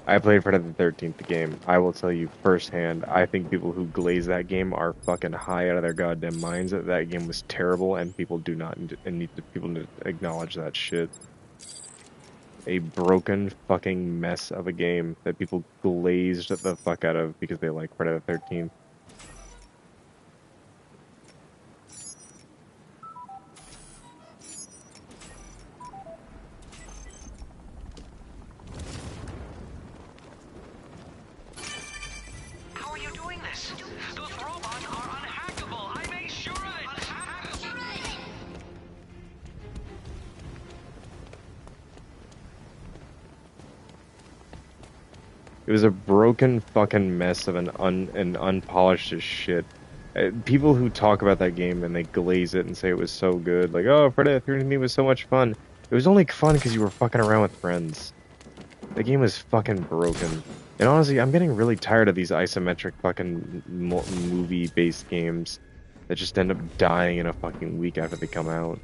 Speaker 7: I played Friday the 13th the game. I will tell you firsthand, I think people who glaze that game are fucking high out of their goddamn minds. That game was terrible, and people do not people need to acknowledge that shit. A broken fucking mess of a game that people glazed the fuck out of because they like Friday the 13th.
Speaker 2: How are you doing this? Those robots are unhackable. I made sure of it.
Speaker 7: It was a broken fucking mess of an unpolished as shit. People who talk about that game and they glaze it and say it was so good, like, oh, Friday the 13th was so much fun. It was only fun because you were fucking around with friends. The game was fucking broken. And honestly, I'm getting really tired of these isometric fucking movie-based games that just end up dying in a fucking week after they come out.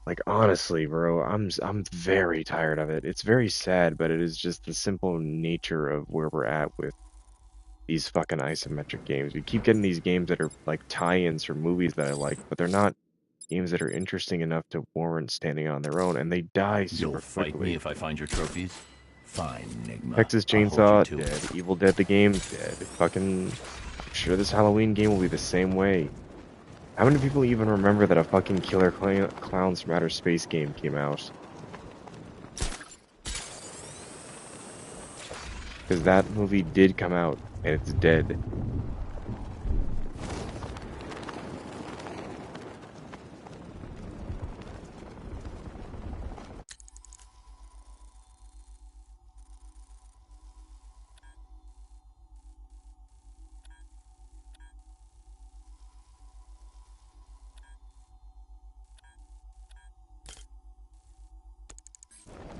Speaker 7: Like, honestly, bro, I'm very tired of it. It's very sad, but it is just the simple nature of where we're at with these fucking isometric games. We keep getting these games that are like tie-ins for movies that I like, but they're not games that are interesting enough to warrant standing on their own, and they die super
Speaker 4: You'll fight
Speaker 7: quickly.
Speaker 4: me if I find your trophies? Fine, Enigma.
Speaker 7: Texas Chainsaw, dead. Evil Dead the game, dead. Fucking, I'm sure this Halloween game will be the same way. How many people even remember that a fucking Killer Clowns from Outer Space game came out? Because that movie did come out, and it's dead.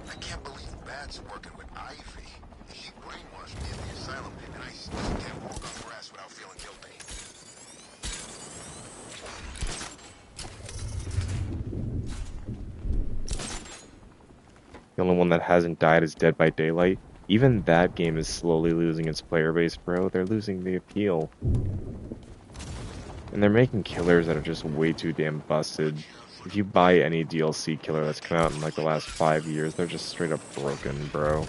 Speaker 8: I can't believe Bat's working with Ivy. She brainwashed me at the asylum, and I still can't walk on grass without feeling guilty.
Speaker 7: The only one that hasn't died is Dead by Daylight. Even that game is slowly losing its player base, bro. They're losing the appeal. And they're making killers that are just way too damn busted. If you buy any DLC killer that's come out in like the last 5 years, they're just straight up broken, bro.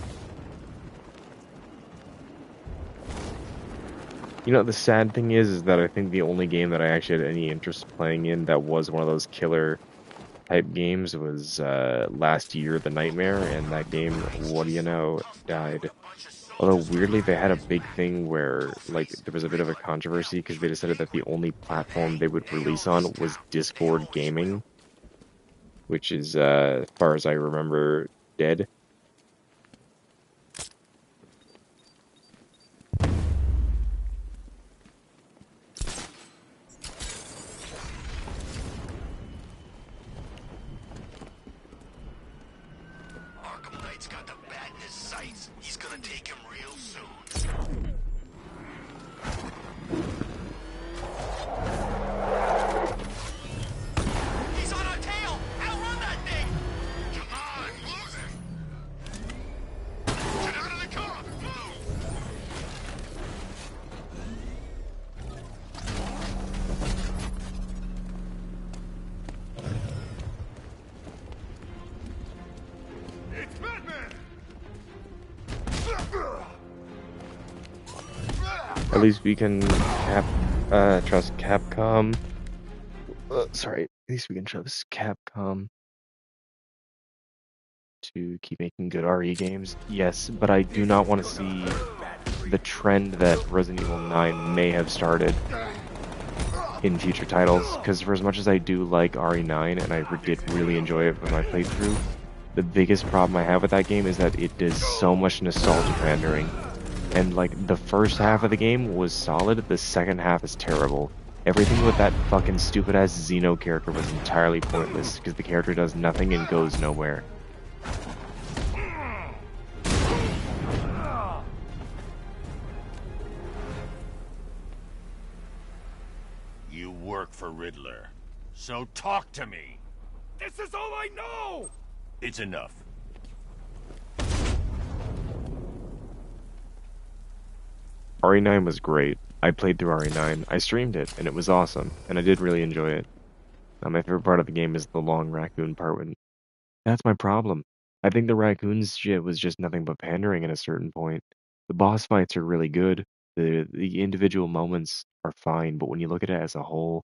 Speaker 7: You know, the sad thing is that I think the only game that I actually had any interest playing in that was one of those killer type games was last year, The Nightmare, and that game, what do you know, died. Although weirdly, they had a big thing where like there was a bit of a controversy because they decided that the only platform they would release on was Discord Gaming, which is, as far as I remember, dead.
Speaker 8: Arkham Knight's got the bat in his sights. He's gonna take him real soon. He's on our tail! Outrun that thing! Come on, lose him! Get out of the car! Move!
Speaker 10: It's Batman!
Speaker 7: At least we can trust Capcom. Sorry, at least we can trust Capcom to keep making good RE games. Yes, but I do not want to see the trend that Resident Evil 9 may have started in future titles, because for as much as I do like RE9 and I did really enjoy it when I played through, the biggest problem I have with that game is that it does so much nostalgia pandering. And like the first half of the game was solid, the second half is terrible. Everything with that fucking stupid ass Xeno character was entirely pointless because the character does nothing and goes nowhere.
Speaker 9: You work for Riddler, so talk to me.
Speaker 10: This is all I know!
Speaker 9: It's enough.
Speaker 7: RE9 was great. I played through RE9. I streamed it, and it was awesome, and I did really enjoy it. My favorite part of the game is the long raccoon part. That's my problem. I think the raccoons shit was just nothing but pandering at a certain point. The boss fights are really good. The individual moments are fine, but when you look at it as a whole,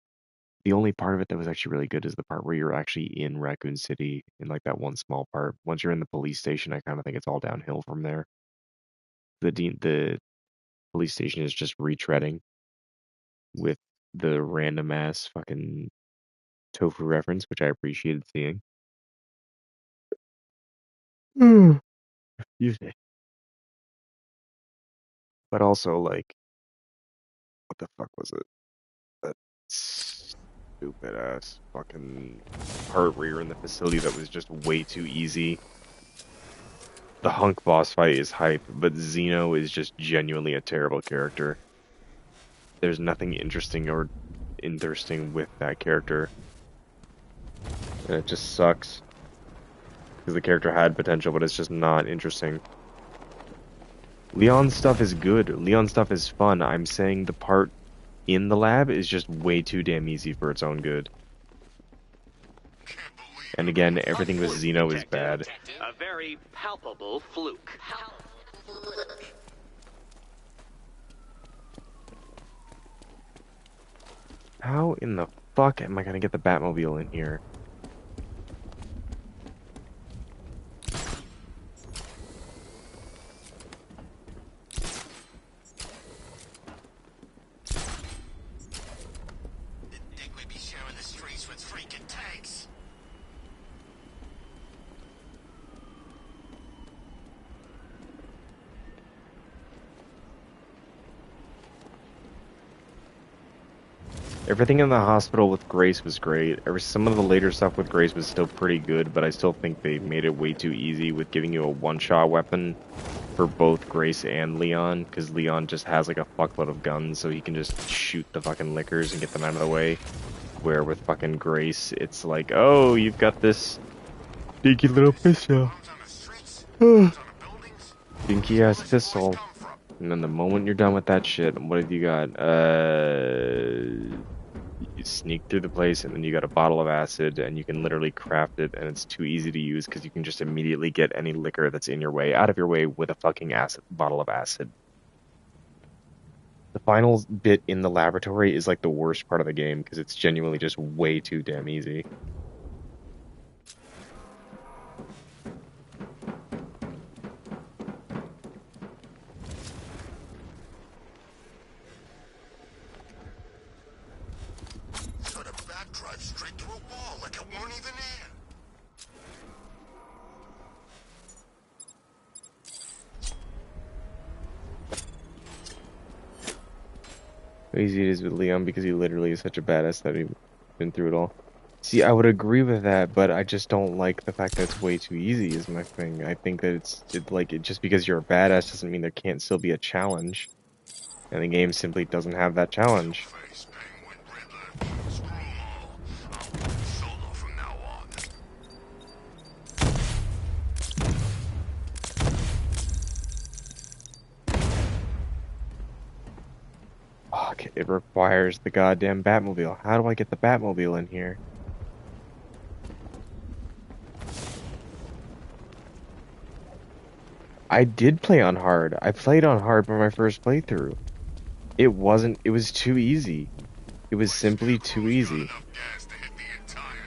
Speaker 7: the only part of it that was actually really good is the part where you're actually in Raccoon City, in like that one small part. Once you're in the police station, I kind of think it's all downhill from there. The police station is just retreading with the random ass fucking tofu reference, which I appreciated seeing. Excuse me. But also, like, what the fuck was it? That stupid ass fucking part where you're in the facility that was just way too easy. The hunk boss fight is hype, but Xeno is just genuinely a terrible character. There's nothing interesting with that character. And it just sucks. Because the character had potential, but it's just not interesting. Leon's stuff is good. Leon's stuff is fun. I'm saying the part in the lab is just way too damn easy for its own good. And again, everything with Xeno is bad.
Speaker 2: A very palpable fluke.
Speaker 7: How in the fuck am I gonna get the Batmobile in here?
Speaker 8: Think we'd be sharing the streets with freaking tanks.
Speaker 7: Everything in the hospital with Grace was great. Some of the later stuff with Grace was still pretty good, but I still think they made it way too easy with giving you a one-shot weapon for both Grace and Leon, because Leon just has like a fuckload of guns, so he can just shoot the fucking lickers and get them out of the way. Where with fucking Grace, it's like, oh, you've got this dinky little pistol. Dinky ass pistol. And then the moment you're done with that shit, what have you got? you sneak through the place, and then you got a bottle of acid, and you can literally craft it, and it's too easy to use because you can just immediately get any liquor that's in your way out of your way with a fucking bottle of acid. The final bit in the laboratory is like the worst part of the game because it's genuinely just way too damn easy.
Speaker 5: So the bat drives straight through a wall like it weren't even there.
Speaker 7: How easy it is with Leon because he literally is such a badass that he's been through it all. See, I would agree with that, but I just don't like the fact that it's way too easy is my thing. I think that just because you're a badass doesn't mean there can't still be a challenge. And the game simply doesn't have that challenge. Fuck, it requires the goddamn Batmobile. How do I get the Batmobile in here? I did play on hard. I played on hard for my first playthrough. It was too easy. It was simply too easy.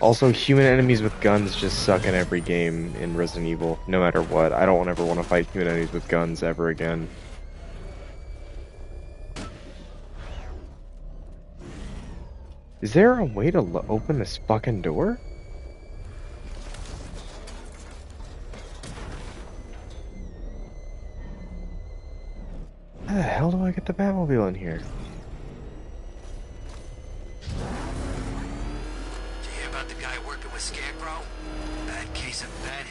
Speaker 7: Also, human enemies with guns just suck in every game in Resident Evil, no matter what. I don't ever want to fight human enemies with guns ever again. Is there a way to open this fucking door? How the hell do I get the Batmobile in here?
Speaker 8: Did you hear about the guy working with Scarecrow? Bad case of bad envy.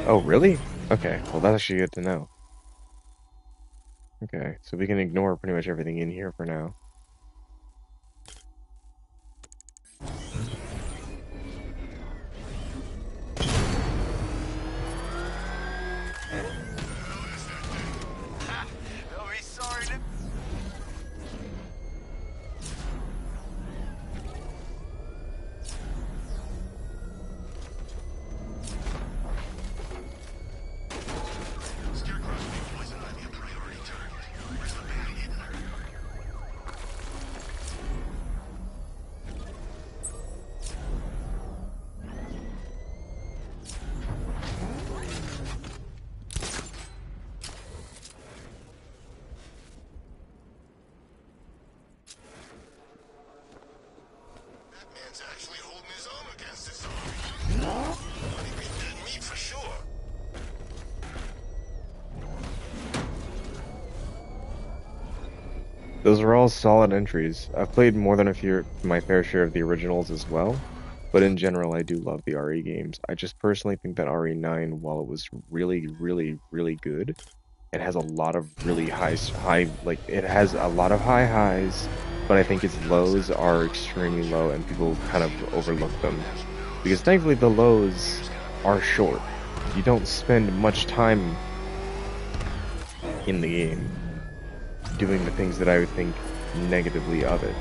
Speaker 7: Oh, really? Okay, well that's actually good to know. Okay, so we can ignore pretty much everything in here for now. Those are all solid entries. I've played more than my fair share of the originals as well, but in general I do love the RE games. I just personally think that RE9, while it was really, really, really good, it has a lot of really it has a lot of high highs, but I think its lows are extremely low and people kind of overlook them. Because thankfully the lows are short. You don't spend much time in the game doing the things that I would think negatively of it.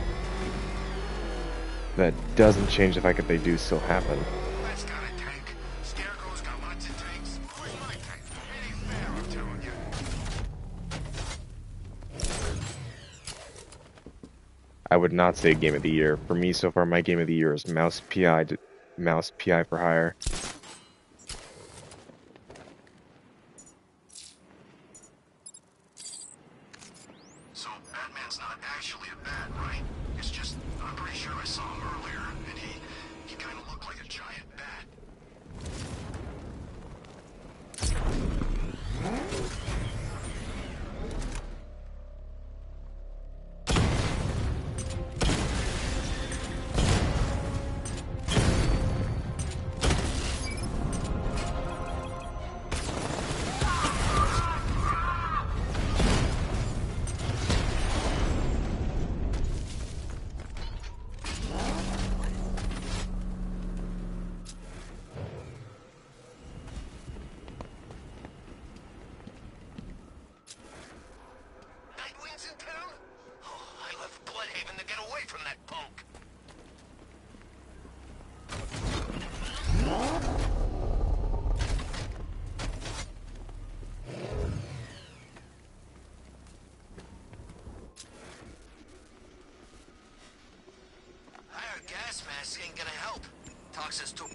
Speaker 7: That doesn't change the fact that they do still happen. I would not say game of the year. For me, so far, my game of the year is Mouse PI for Hire.
Speaker 5: So Batman's not actually a bat, right? It's just, I'm pretty sure I saw him earlier, and he kind of looked like a giant bat.
Speaker 8: gas mask ain't gonna help. Toxin's too...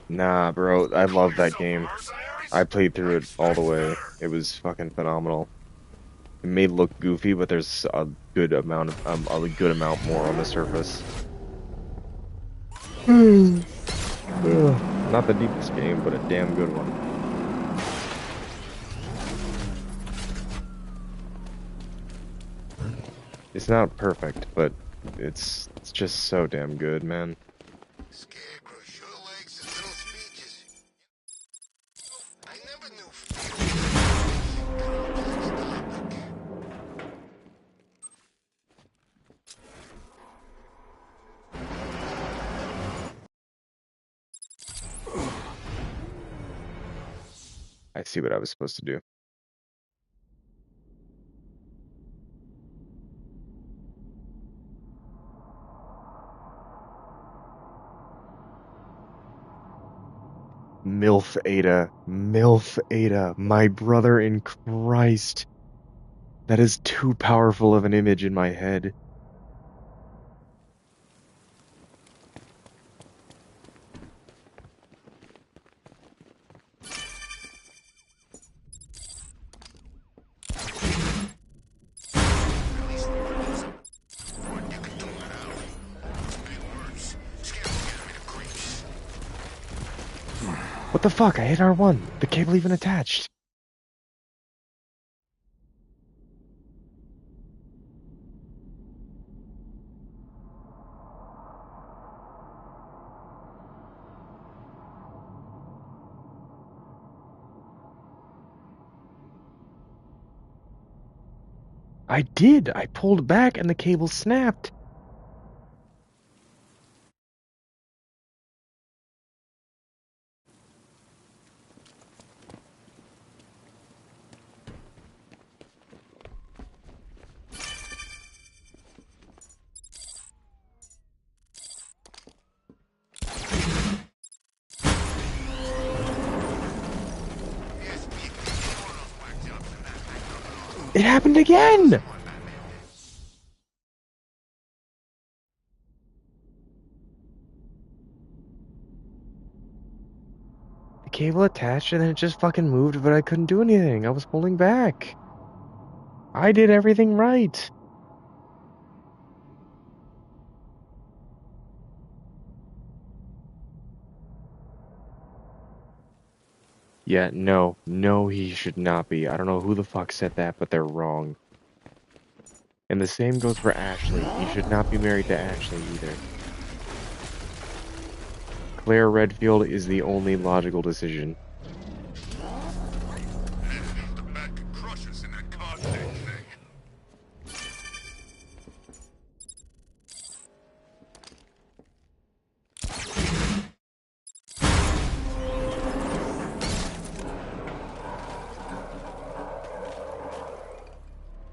Speaker 7: Nah, bro, I love that game. I played through it all the way. It was fucking phenomenal. It may look goofy, but there's a good amount more on the surface. Ugh, not the deepest game, but a damn good one. It's not perfect, but it's just so damn good, man.
Speaker 8: Scarecrow sure likes his little speeches. I never knew
Speaker 7: I see what I was supposed to do. MILF Ada, my brother in Christ. That is too powerful of an image in my head. What the fuck? I hit R1. The cable even attached. I did. I pulled back and the cable snapped. It happened again! The cable attached and then it just fucking moved, but I couldn't do anything. I was pulling back. I did everything right. Yeah, no, he should not be. I don't know who the fuck said that, but they're wrong. And the same goes for Ashley. He should not be married to Ashley either. Claire Redfield is the only logical decision.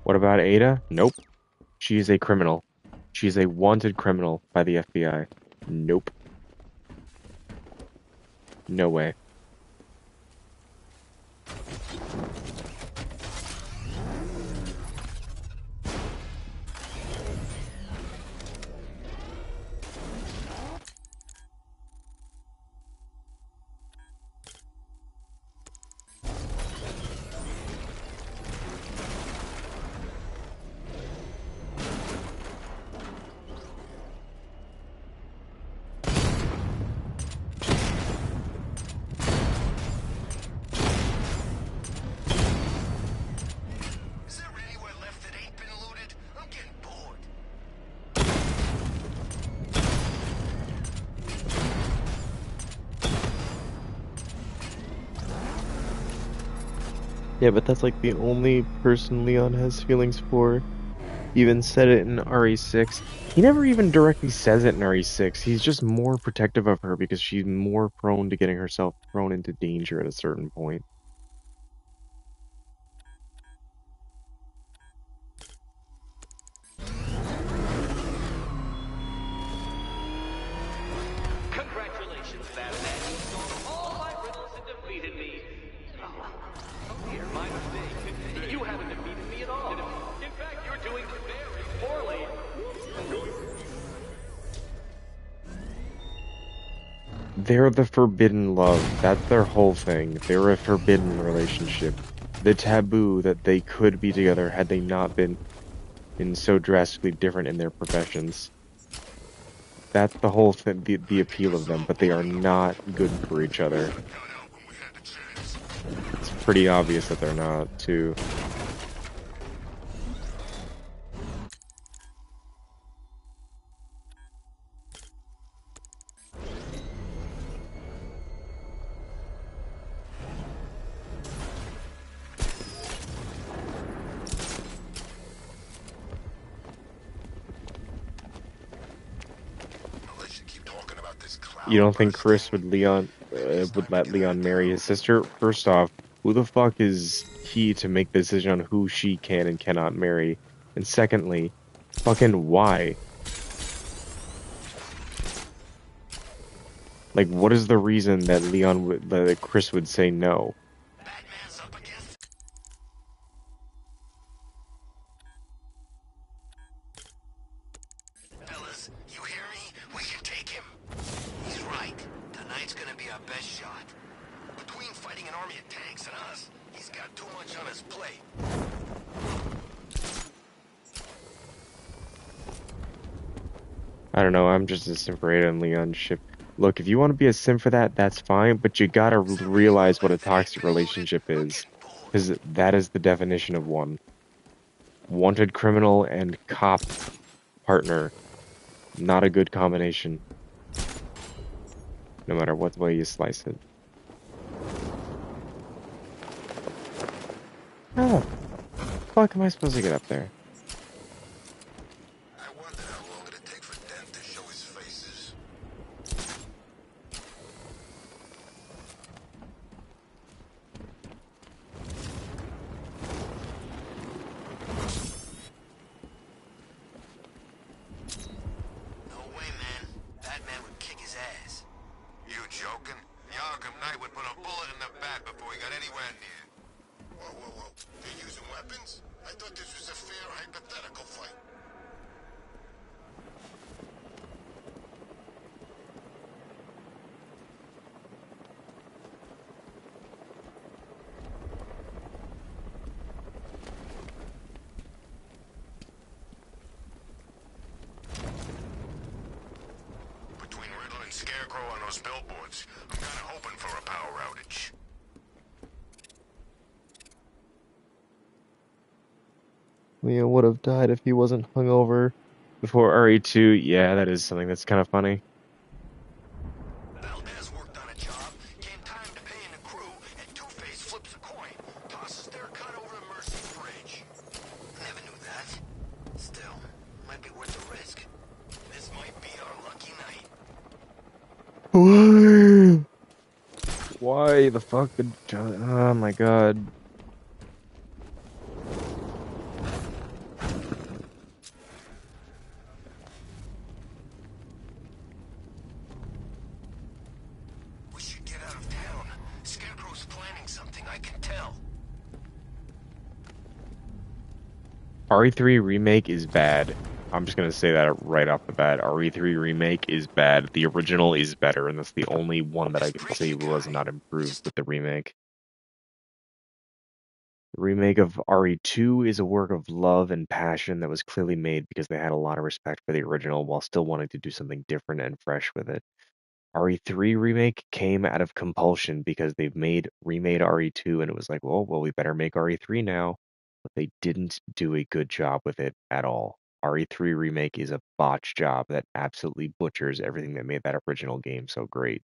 Speaker 7: What about Ada? Nope. She is a criminal. She is a wanted criminal by the FBI. Nope. No way. Yeah, but that's like the only person Leon has feelings for. He even said it in RE6. He never even directly says it in RE6. He's just more protective of her because she's more prone to getting herself thrown into danger at a certain point.
Speaker 2: Congratulations, Batman. You solved all my riddles and defeated me. Oh dear, my mistake. You haven't defeated me at all. In fact, you're doing very poorly.
Speaker 7: They're the forbidden love. That's their whole thing. They're a forbidden relationship. The taboo that they could be together had they not been so drastically different in their professions. That's the whole thing, the appeal of them, but they are not good for each other. It's pretty obvious that they're not, too. You don't think Chris would let Leon marry his sister? First off, who the fuck is he to make the decision on who she can and cannot marry? And secondly, fucking why? Like, what is the reason that that Chris would say no?
Speaker 8: Fellas, you hear me? We can take him. He's right. Tonight's gonna be our best shot. Between fighting an army of tanks and us, he's got too much on his plate.
Speaker 7: I don't know, I'm just a simp for Ada and Leon's ship. Look, if you want to be a simp for that, that's fine, but you gotta realize what a toxic relationship is. Because that is the definition of one. Wanted criminal and cop partner. Not a good combination. No matter what way you slice it. How the fuck am I supposed to get up there?
Speaker 8: No way, man. Batman would kick his ass.
Speaker 5: You joking? The Arkham Knight would put a bullet in the bat before he got anywhere near. Whoa, whoa, whoa. They're using weapons? I thought this was a fair hypothetical fight. Between Riddler and Scarecrow on those billboards, I'm kinda hoping for a power outage.
Speaker 7: Leo would have died if he wasn't hungover before RE2. Yeah, that is something that's kind of funny.
Speaker 8: Valdez worked on a job, came time to pay in the crew, and Two-Face flips a coin, tosses their cut over the Mercy Bridge. Never knew that. Still, might be worth the risk. This might be our lucky night.
Speaker 7: Why the fuck did oh my god.
Speaker 8: We should get out of town. Scarecrow's planning something, I can tell.
Speaker 7: RE3 Remake is bad. I'm just gonna say that right off the bat. RE3 Remake is bad. The original is better, and that's the only one that I can say was not improved with the remake. The remake of RE2 is a work of love and passion that was clearly made because they had a lot of respect for the original while still wanting to do something different and fresh with it. RE3 Remake came out of compulsion because they've remade RE2 and it was like, well, we better make RE3 now. But they didn't do a good job with it at all. RE3 Remake is a botch job that absolutely butchers everything that made that original game so great.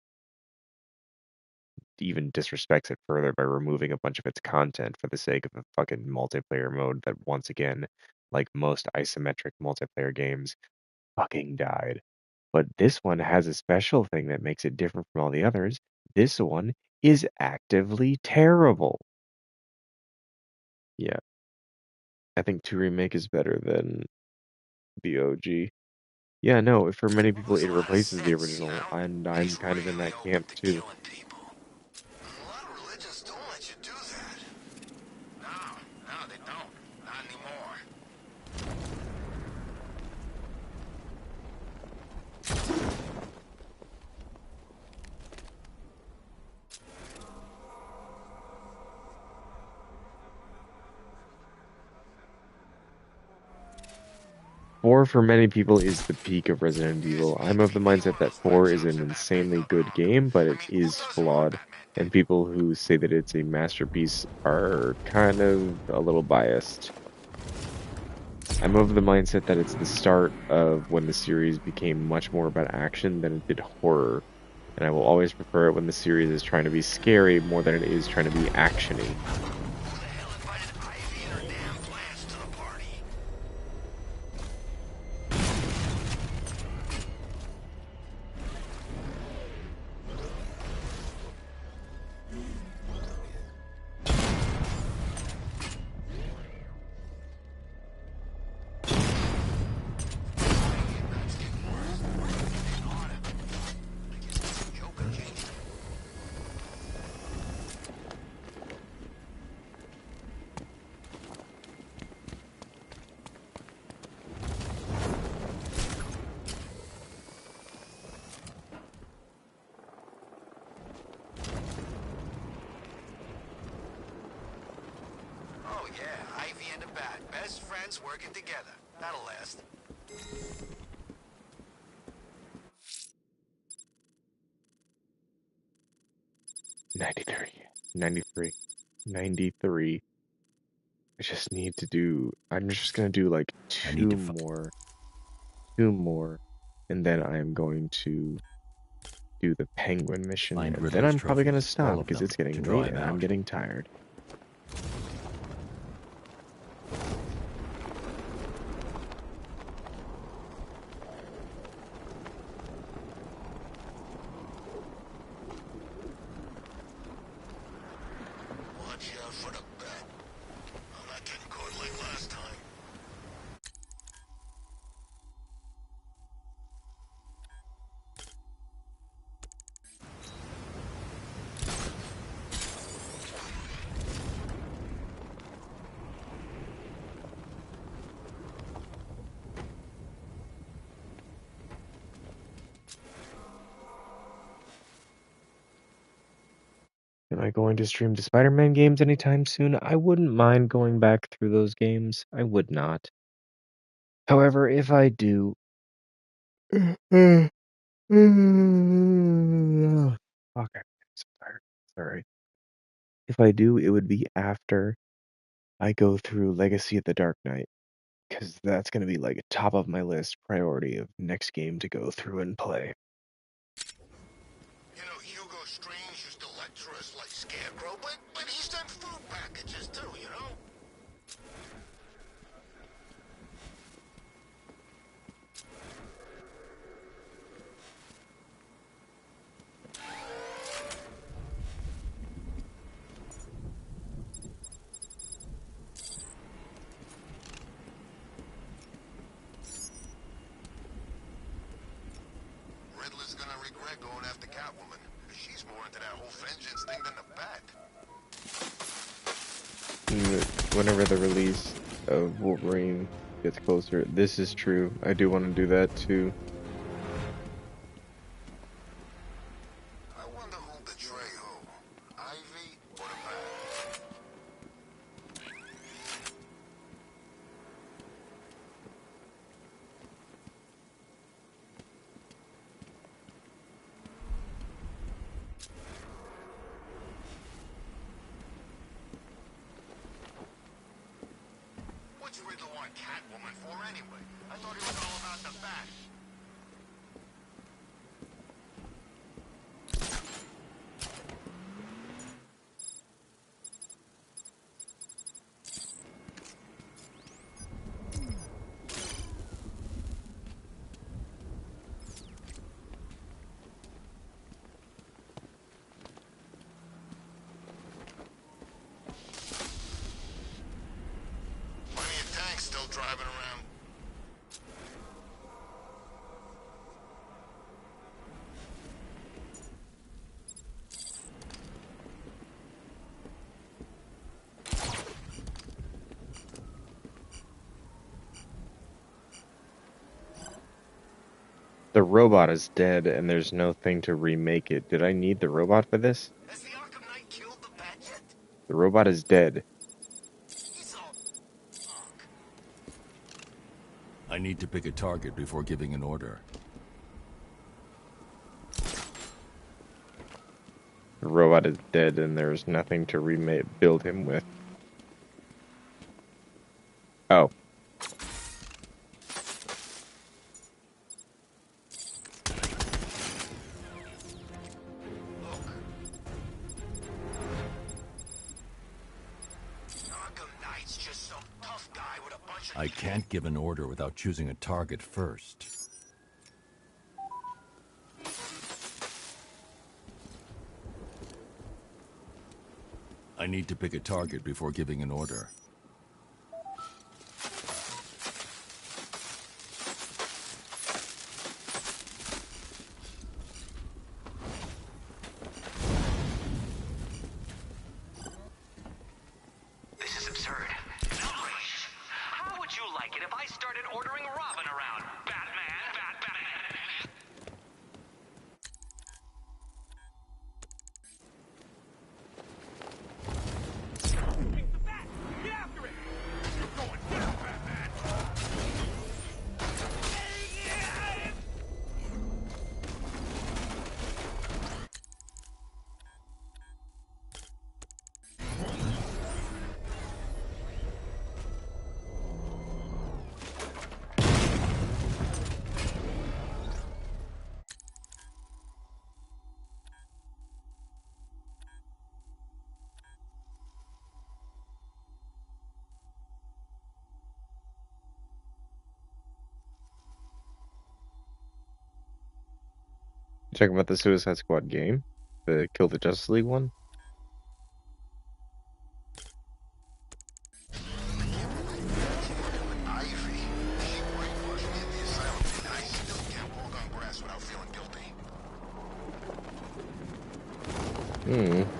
Speaker 7: Even disrespects it further by removing a bunch of its content for the sake of a fucking multiplayer mode that, once again, like most isometric multiplayer games, fucking died. But this one has a special thing that makes it different from all the others. This one is actively terrible. Yeah. I think 2 Remake is better than the OG. Yeah, no, for many people it replaces the original, and I'm kind of in that camp too.
Speaker 8: A lot of religions don't let you do
Speaker 7: 4 for many people is the peak of Resident Evil. I'm of the mindset that 4 is an insanely good game, but it is flawed. And people who say that it's a masterpiece are kind of a little biased. I'm of the mindset that it's the start of when the series became much more about action than it did horror. And I will always prefer it when the series is trying to be scary more than it is trying to be actiony.
Speaker 8: Best friends working together. That'll last.
Speaker 7: $93. I just need to do. I'm just gonna do like two more, and then I am going to do the penguin mission,
Speaker 4: Find
Speaker 7: and then
Speaker 4: Riddler's
Speaker 7: I'm probably gonna
Speaker 4: trophies, all
Speaker 7: stop
Speaker 4: of
Speaker 7: because
Speaker 4: them,
Speaker 7: it's getting
Speaker 4: to draw
Speaker 7: late
Speaker 4: him
Speaker 7: and I'm
Speaker 4: out.
Speaker 7: getting tired.
Speaker 8: Watch out for the bat. I'm not getting caught like last time.
Speaker 7: Am I going to stream the Spider-Man games anytime soon? I wouldn't mind going back through those games. I would not. However, if I do... Fuck, I'm so tired. Sorry. If I do, it would be after I go through Legacy of the Dark Knight, because that's going to be like a top of my list priority of next game to go through and play.
Speaker 8: You know, Hugo Strange used to lecture us like Scarecrow, but he sent food packages too, you know? Riddler's gonna regret going after Catwoman. She's more into that whole vengeance thing than the bat.
Speaker 7: Whenever the release of Wolverine gets closer, this is true. I do want to do that too.
Speaker 8: I wonder who'll betray who. Ivy or the bat? What's Riddler want Catwoman for anyway? I thought he was all about the bat. Plenty of tanks still driving around.
Speaker 7: The robot is dead, and there's no thing to remake it. Did I need the robot for this?
Speaker 8: Has the Arkham Knight killed the bat yet?
Speaker 7: The robot is dead.
Speaker 8: He's all...
Speaker 9: I
Speaker 4: I need to pick a target before giving an order.
Speaker 7: The robot is dead and there's nothing to build him with. Oh.
Speaker 4: I can't give an order without choosing a target first. I need to pick a target before giving an order.
Speaker 2: This is absurd. An outrage. How would you like it if I started ordering Robin around? Batman, Batman.
Speaker 10: Get after it! You're going down, Batman!
Speaker 7: You talking about the Suicide Squad game? The Kill the Justice League one?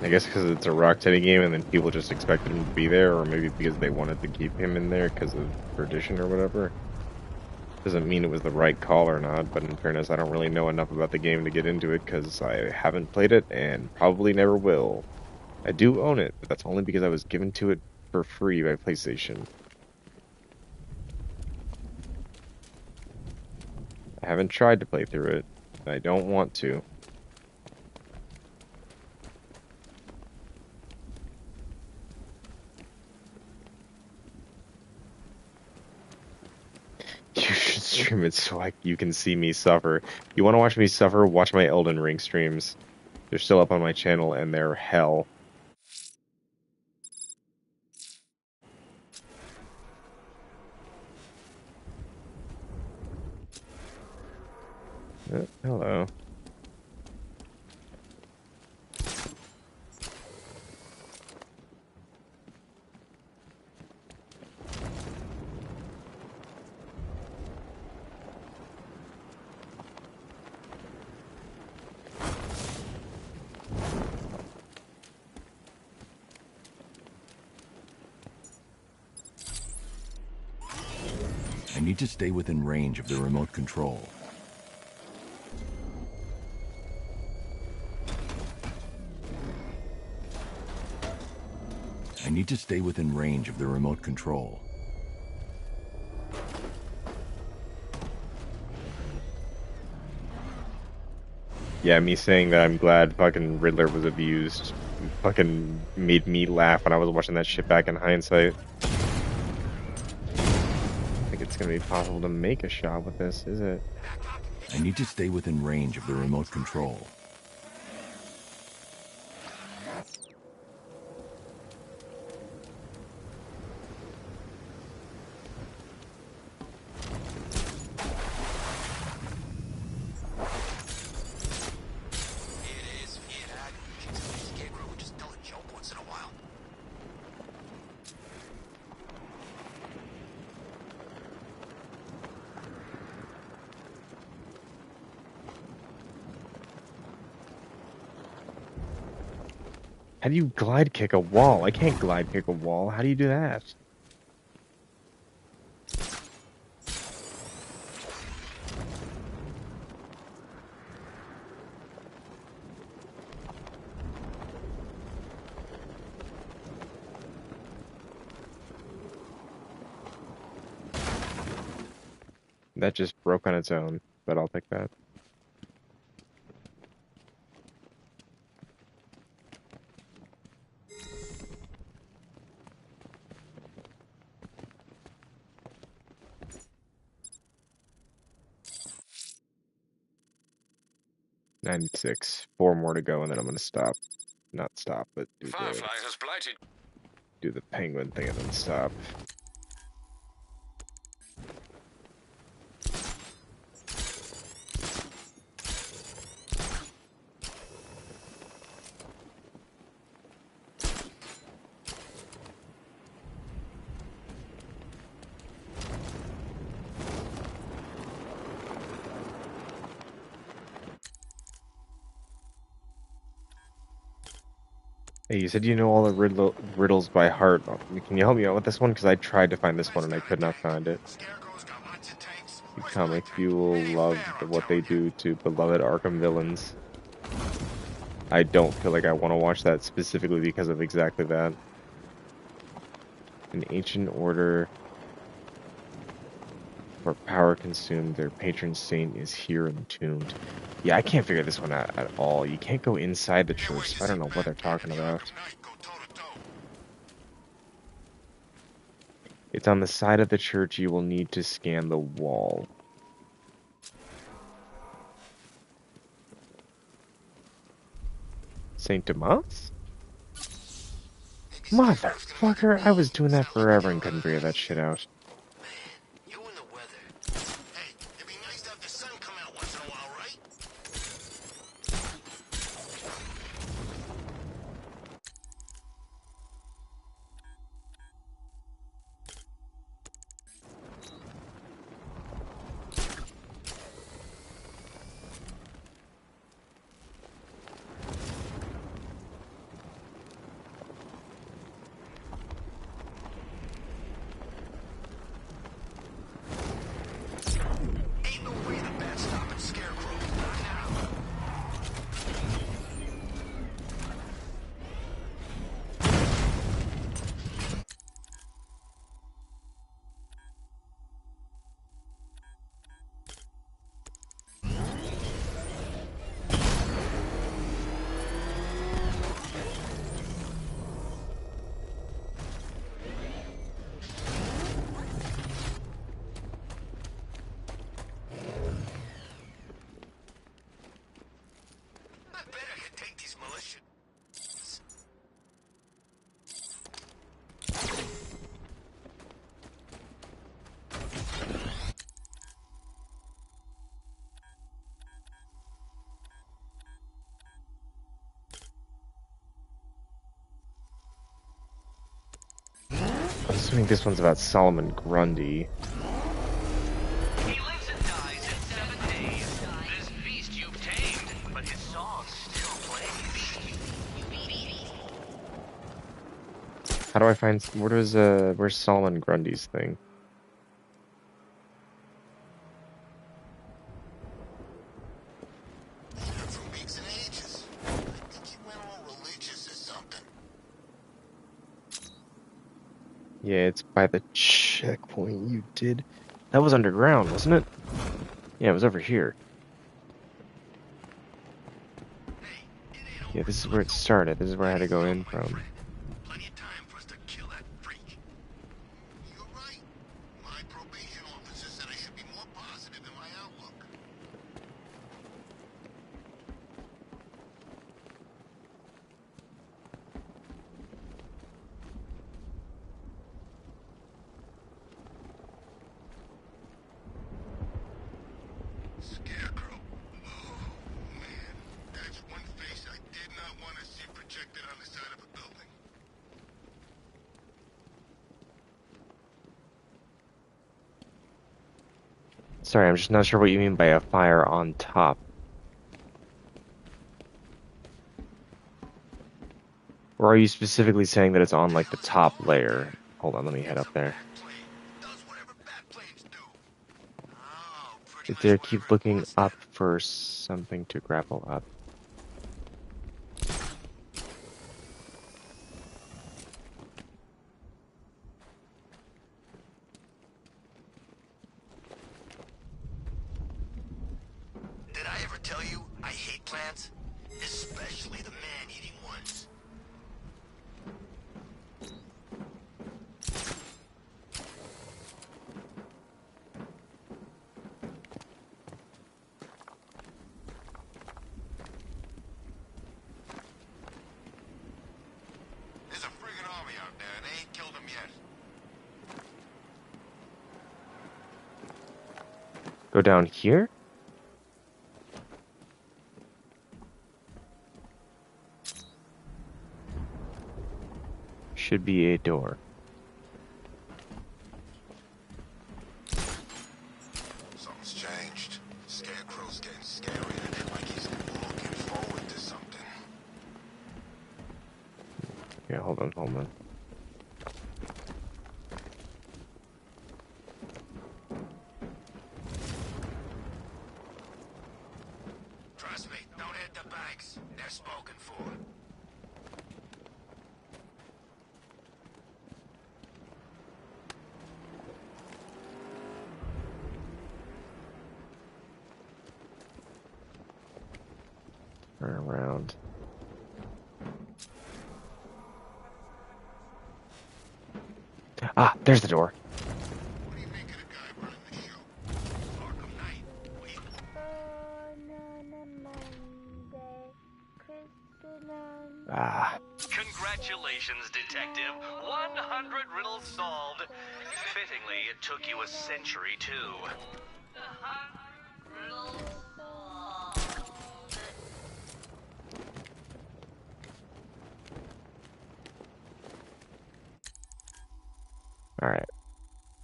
Speaker 7: I guess because it's a Rocksteady game and then people just expected him to be there, or maybe because they wanted to keep him in there because of tradition or whatever. Doesn't mean it was the right call or not, but in fairness, I don't really know enough about the game to get into it because I haven't played it and probably never will. I do own it, but that's only because I was given to it for free by PlayStation. I haven't tried to play through it, and I don't want to. You should stream it so you can see me suffer. You want to watch me suffer? Watch my Elden Ring streams. They're still up on my channel, and they're hell. Hello.
Speaker 4: I need to stay within range of the remote control. I need to stay within range of the remote control.
Speaker 7: Yeah, me saying that I'm glad fucking Riddler was abused fucking made me laugh when I was watching that shit back in hindsight. I think it's gonna be possible to make a shot with this, is it?
Speaker 4: I need to stay within range of the remote control.
Speaker 7: How do you glide kick a wall? I can't glide kick a wall. How do you do that? That just broke on its own, but I'll take that. $96. 4 more to go, and then I'm gonna stop. Not stop, but
Speaker 8: Firefly has blighted.
Speaker 7: do the penguin thing and then stop. Hey, you said you know all the riddles by heart. Can you help me out with this one? Because I tried to find this one and I could not find it. You comic fuel love what they do to beloved Arkham villains. I don't feel like I want to watch that specifically because of exactly that. An ancient order for power consumed, their patron saint is here entombed. Yeah, I can't figure this one out at all. You can't go inside the church, so I don't know what they're talking about. It's on the side of the church. You will need to scan the wall. Saint Demas? Motherfucker, I was doing that forever and couldn't figure that shit out. I'm assuming this one's about Solomon Grundy.
Speaker 2: He lives and dies in 7 days. This beast you've tamed, but his song still plays.
Speaker 7: How do I find... where's Solomon Grundy's thing? Yeah, it's by the checkpoint you did. That was underground, wasn't it? Yeah, it was over here. Yeah, this is where it started. This is where I had to go in from. Sorry, I'm just not sure what you mean by a fire on top. Or are you specifically saying that it's on, like, the top layer? Hold on, let me head up there. Sit there, keep looking up for something to grapple up.
Speaker 8: ever tell you I hate plants? Especially the man-eating ones.
Speaker 5: There's a friggin' army out there, and they ain't killed them yet.
Speaker 7: Go down here? Should be a door.
Speaker 5: Something's changed. Scarecrow's getting scarier, like he's looking forward to something.
Speaker 7: Yeah, hold on, hold on.
Speaker 8: Trust me, don't hit the banks. They're spoken for.
Speaker 7: Turn around. Ah, there's the door.
Speaker 5: What do you make of the guy running the show? Arkham Knight.
Speaker 7: Ah.
Speaker 2: Congratulations, Detective. 100 riddles solved. Fittingly, it took you a century, too.
Speaker 7: Alright.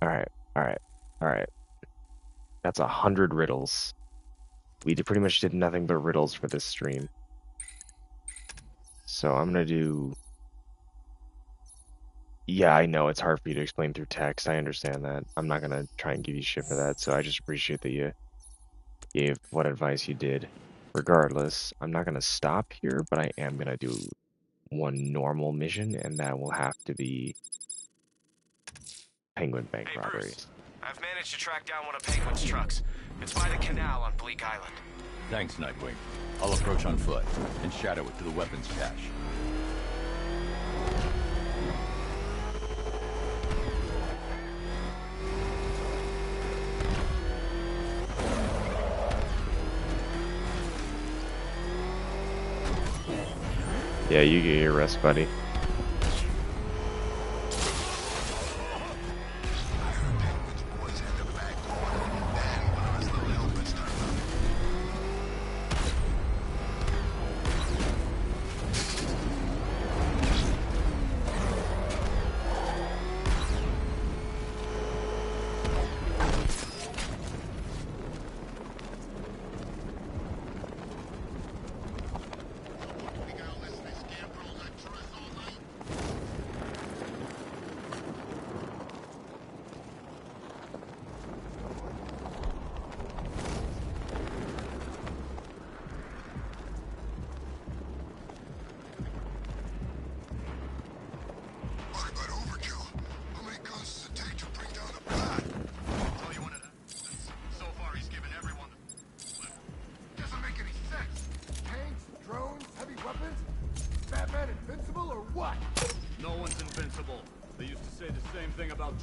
Speaker 7: Alright. Alright. Alright. That's 100 riddles. We pretty much did nothing but riddles for this stream. So I'm gonna do... Yeah, I know it's hard for you to explain through text. I understand that. I'm not gonna try and give you shit for that, so I just appreciate that you gave what advice you did. Regardless, I'm not gonna stop here, but I am gonna do one normal mission, and that will have to be Penguin Bank robberies.
Speaker 8: I've managed to track down one of Penguin's trucks. It's by the canal on Bleak Island.
Speaker 4: Thanks, Nightwing. I'll approach on foot and shadow it to the weapons cache.
Speaker 7: Yeah, you get your rest, buddy.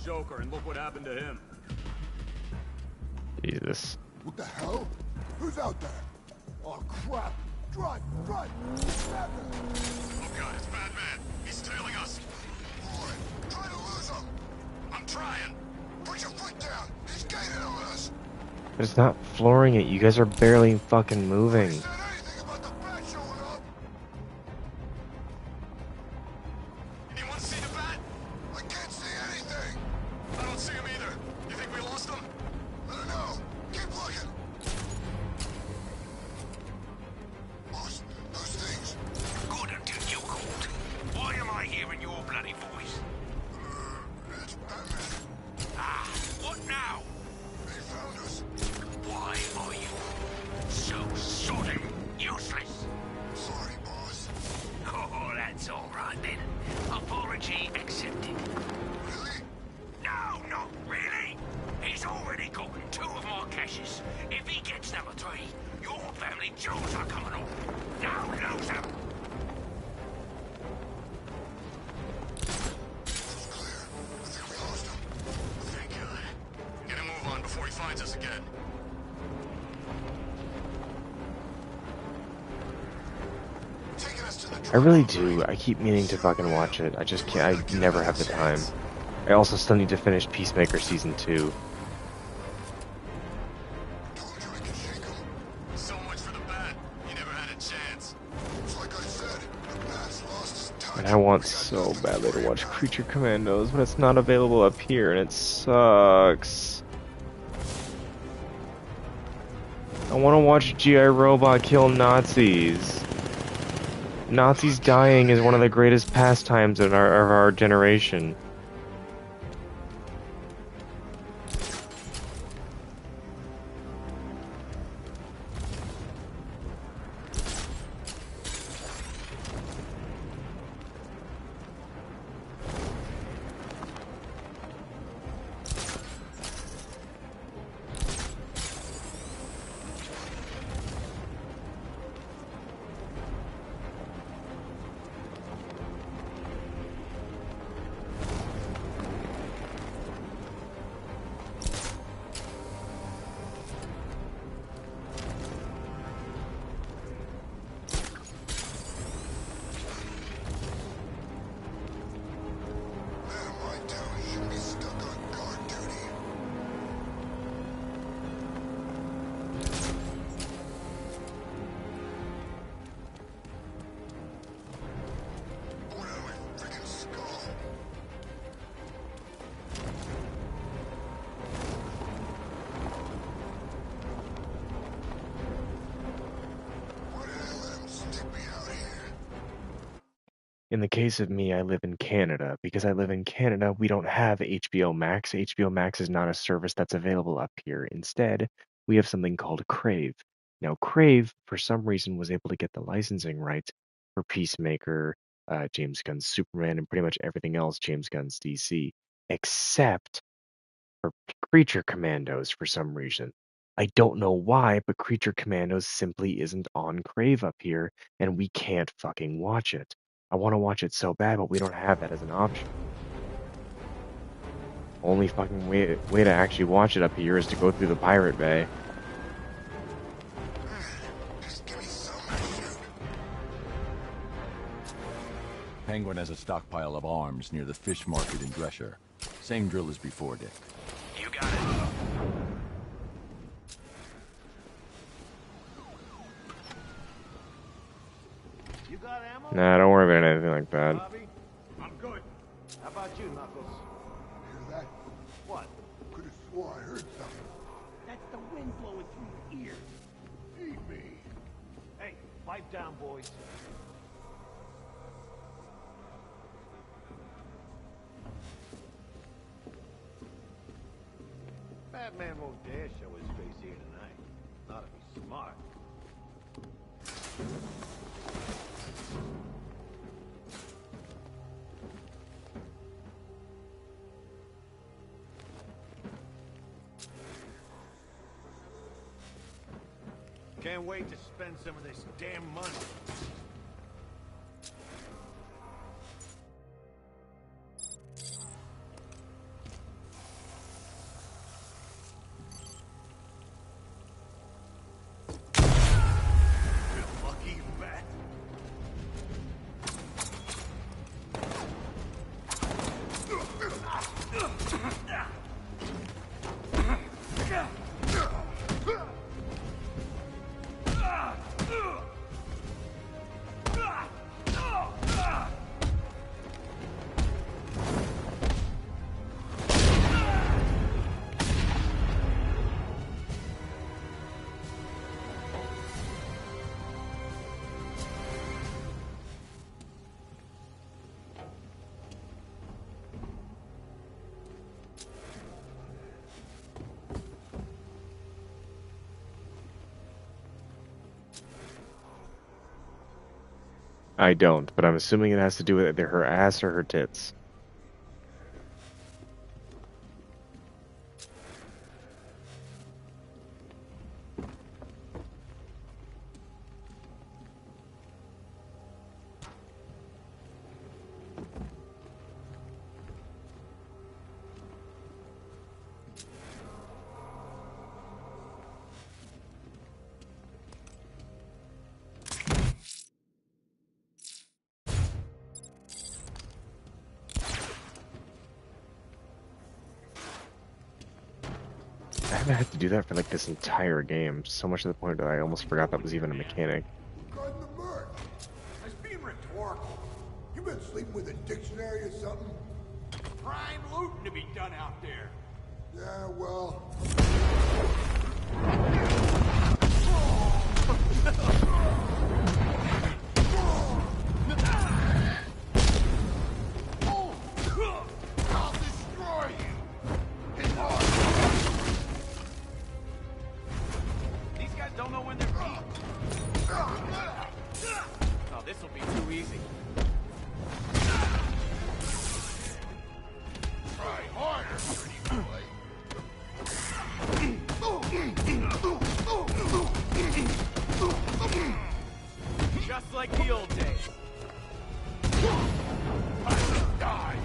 Speaker 10: Joker, and look what happened to him.
Speaker 7: Jesus.
Speaker 5: What the hell? Who's out there? Oh, crap. Drive, drive. Oh, God, it's Batman. He's tailing us. Boy, try to lose him. I'm trying. Put your foot down. He's gaining on us.
Speaker 7: But it's not flooring it. You guys are barely fucking moving.
Speaker 8: If he gets number 3, your family Jews are coming over. Now lose them. Clear. I think we lost him. Thank God. Get a move on before he finds us again.
Speaker 7: I really do. I keep meaning to fucking watch it. I just can't. I never have the time. I also still need to finish Peacemaker Season 2.
Speaker 8: So much for the bat. He never had a chance. It's like I said, the bat's lost his touch.
Speaker 7: And I want so badly to watch Creature Commandos, but it's not available up here, and it sucks. I want to watch G.I. Robot kill Nazis. Nazis dying is one of the greatest pastimes of our generation. In the case of me, I live in Canada. Because I live in Canada, we don't have HBO Max. HBO Max is not a service that's available up here. Instead, we have something called Crave. Now, Crave, for some reason, was able to get the licensing rights for Peacemaker, James Gunn's Superman, and pretty much everything else James Gunn's DC, except for Creature Commandos for some reason. I don't know why, but Creature Commandos simply isn't on Crave up here, and we can't fucking watch it. I want to watch it so bad, but we don't have that as an option. Only fucking way to actually watch it up here is to go through the Pirate Bay.
Speaker 4: Penguin has a stockpile of arms near the fish market in Drescher. Same drill as before, Dick.
Speaker 8: You got it.
Speaker 10: You got ammo?
Speaker 7: Nah, don't worry about anything like that.
Speaker 10: Bobby? I'm good. How about you, Knuckles?
Speaker 12: Hear that?
Speaker 10: What?
Speaker 12: Could have swore I heard something.
Speaker 10: That's the wind blowing through your ears.
Speaker 12: Feed me.
Speaker 10: Hey, pipe down, boys. Batman won't dare show his face here tonight. Not if he's smart. Can't wait to spend some of this damn money. Lucky bat.
Speaker 7: I don't, but I'm assuming it has to do with either her ass or her tits. I had to do that for like this entire game, so much to the point that I almost forgot that was even a mechanic.
Speaker 12: Regarding the merch, I was being rhetorical. You been sleeping with a dictionary or something?
Speaker 10: Prime looting to be done out there.
Speaker 12: Yeah, well.
Speaker 10: I'll destroy you. These guys don't know when they're beat. Oh, this will be too easy.
Speaker 12: Try harder, pretty boy.
Speaker 10: Just like the old days.
Speaker 12: Die,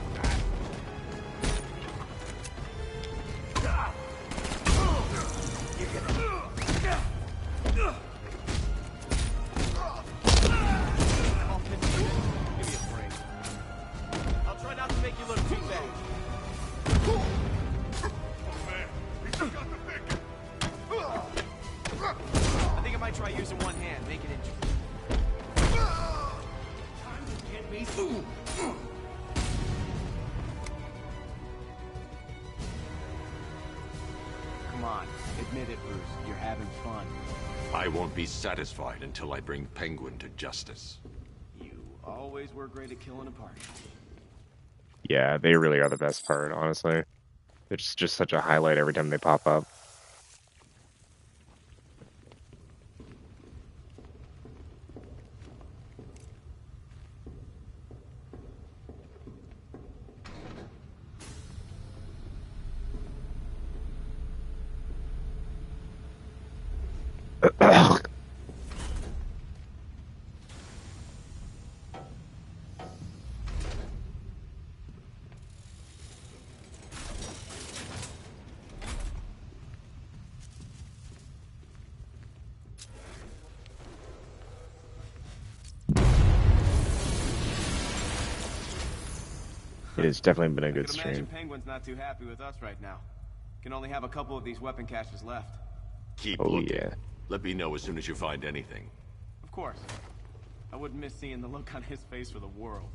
Speaker 10: Oh, give me a break. I'll try not to make you look too bad.
Speaker 12: Oh man, he still got the bacon.
Speaker 10: I think I might try using one hand, make it interesting. Time to get me soon. Come on, admit it, Bruce. You're having fun.
Speaker 3: I won't be satisfied until I bring Penguin to justice.
Speaker 10: You always were great at killing a party.
Speaker 7: Yeah, they really are the best part, honestly. It's just such a highlight every time they pop up. It has definitely been a good
Speaker 10: I can imagine
Speaker 7: stream.
Speaker 10: Penguin's not too happy with us right now. Can only have a couple of these weapon caches left.
Speaker 3: Keep
Speaker 7: Oh
Speaker 3: looking.
Speaker 7: yeah.
Speaker 3: Let me know as soon as you find anything.
Speaker 10: Of course. I wouldn't miss seeing the look on his face for the world.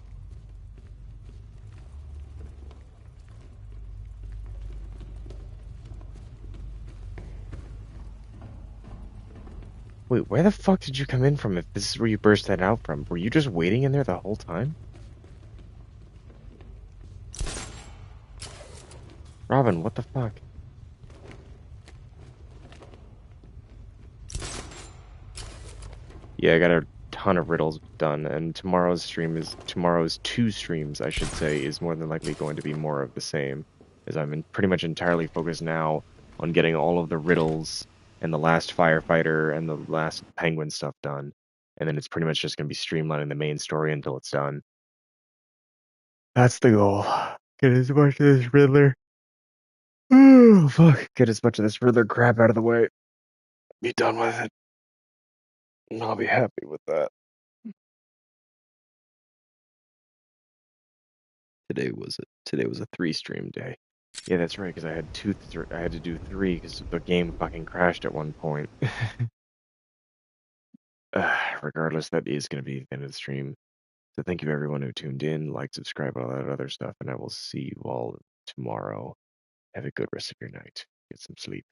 Speaker 7: Wait, where the fuck did you come in from if this is where you burst that out from? Were you just waiting in there the whole time? Robin, what the fuck? Yeah, I got a ton of riddles done, and tomorrow's two streams, I should say, is more than likely going to be more of the same, as I'm pretty much entirely focused now on getting all of the riddles and the last firefighter and the last penguin stuff done, and then it's pretty much just going to be streamlining the main story until it's done. That's the goal. Get as much of this Riddler. Oh, fuck. Get as much of this Riddler crap out of the way. Be done with it. And I'll be happy with that. Today was a 3 stream day. Yeah, that's right, because I had I had to do 3 because the game fucking crashed at one point. Regardless, that is going to be the end of the stream. So thank you to everyone who tuned in, like, subscribe, all that other stuff, and I will see you all tomorrow. Have a good rest of your night. Get some sleep.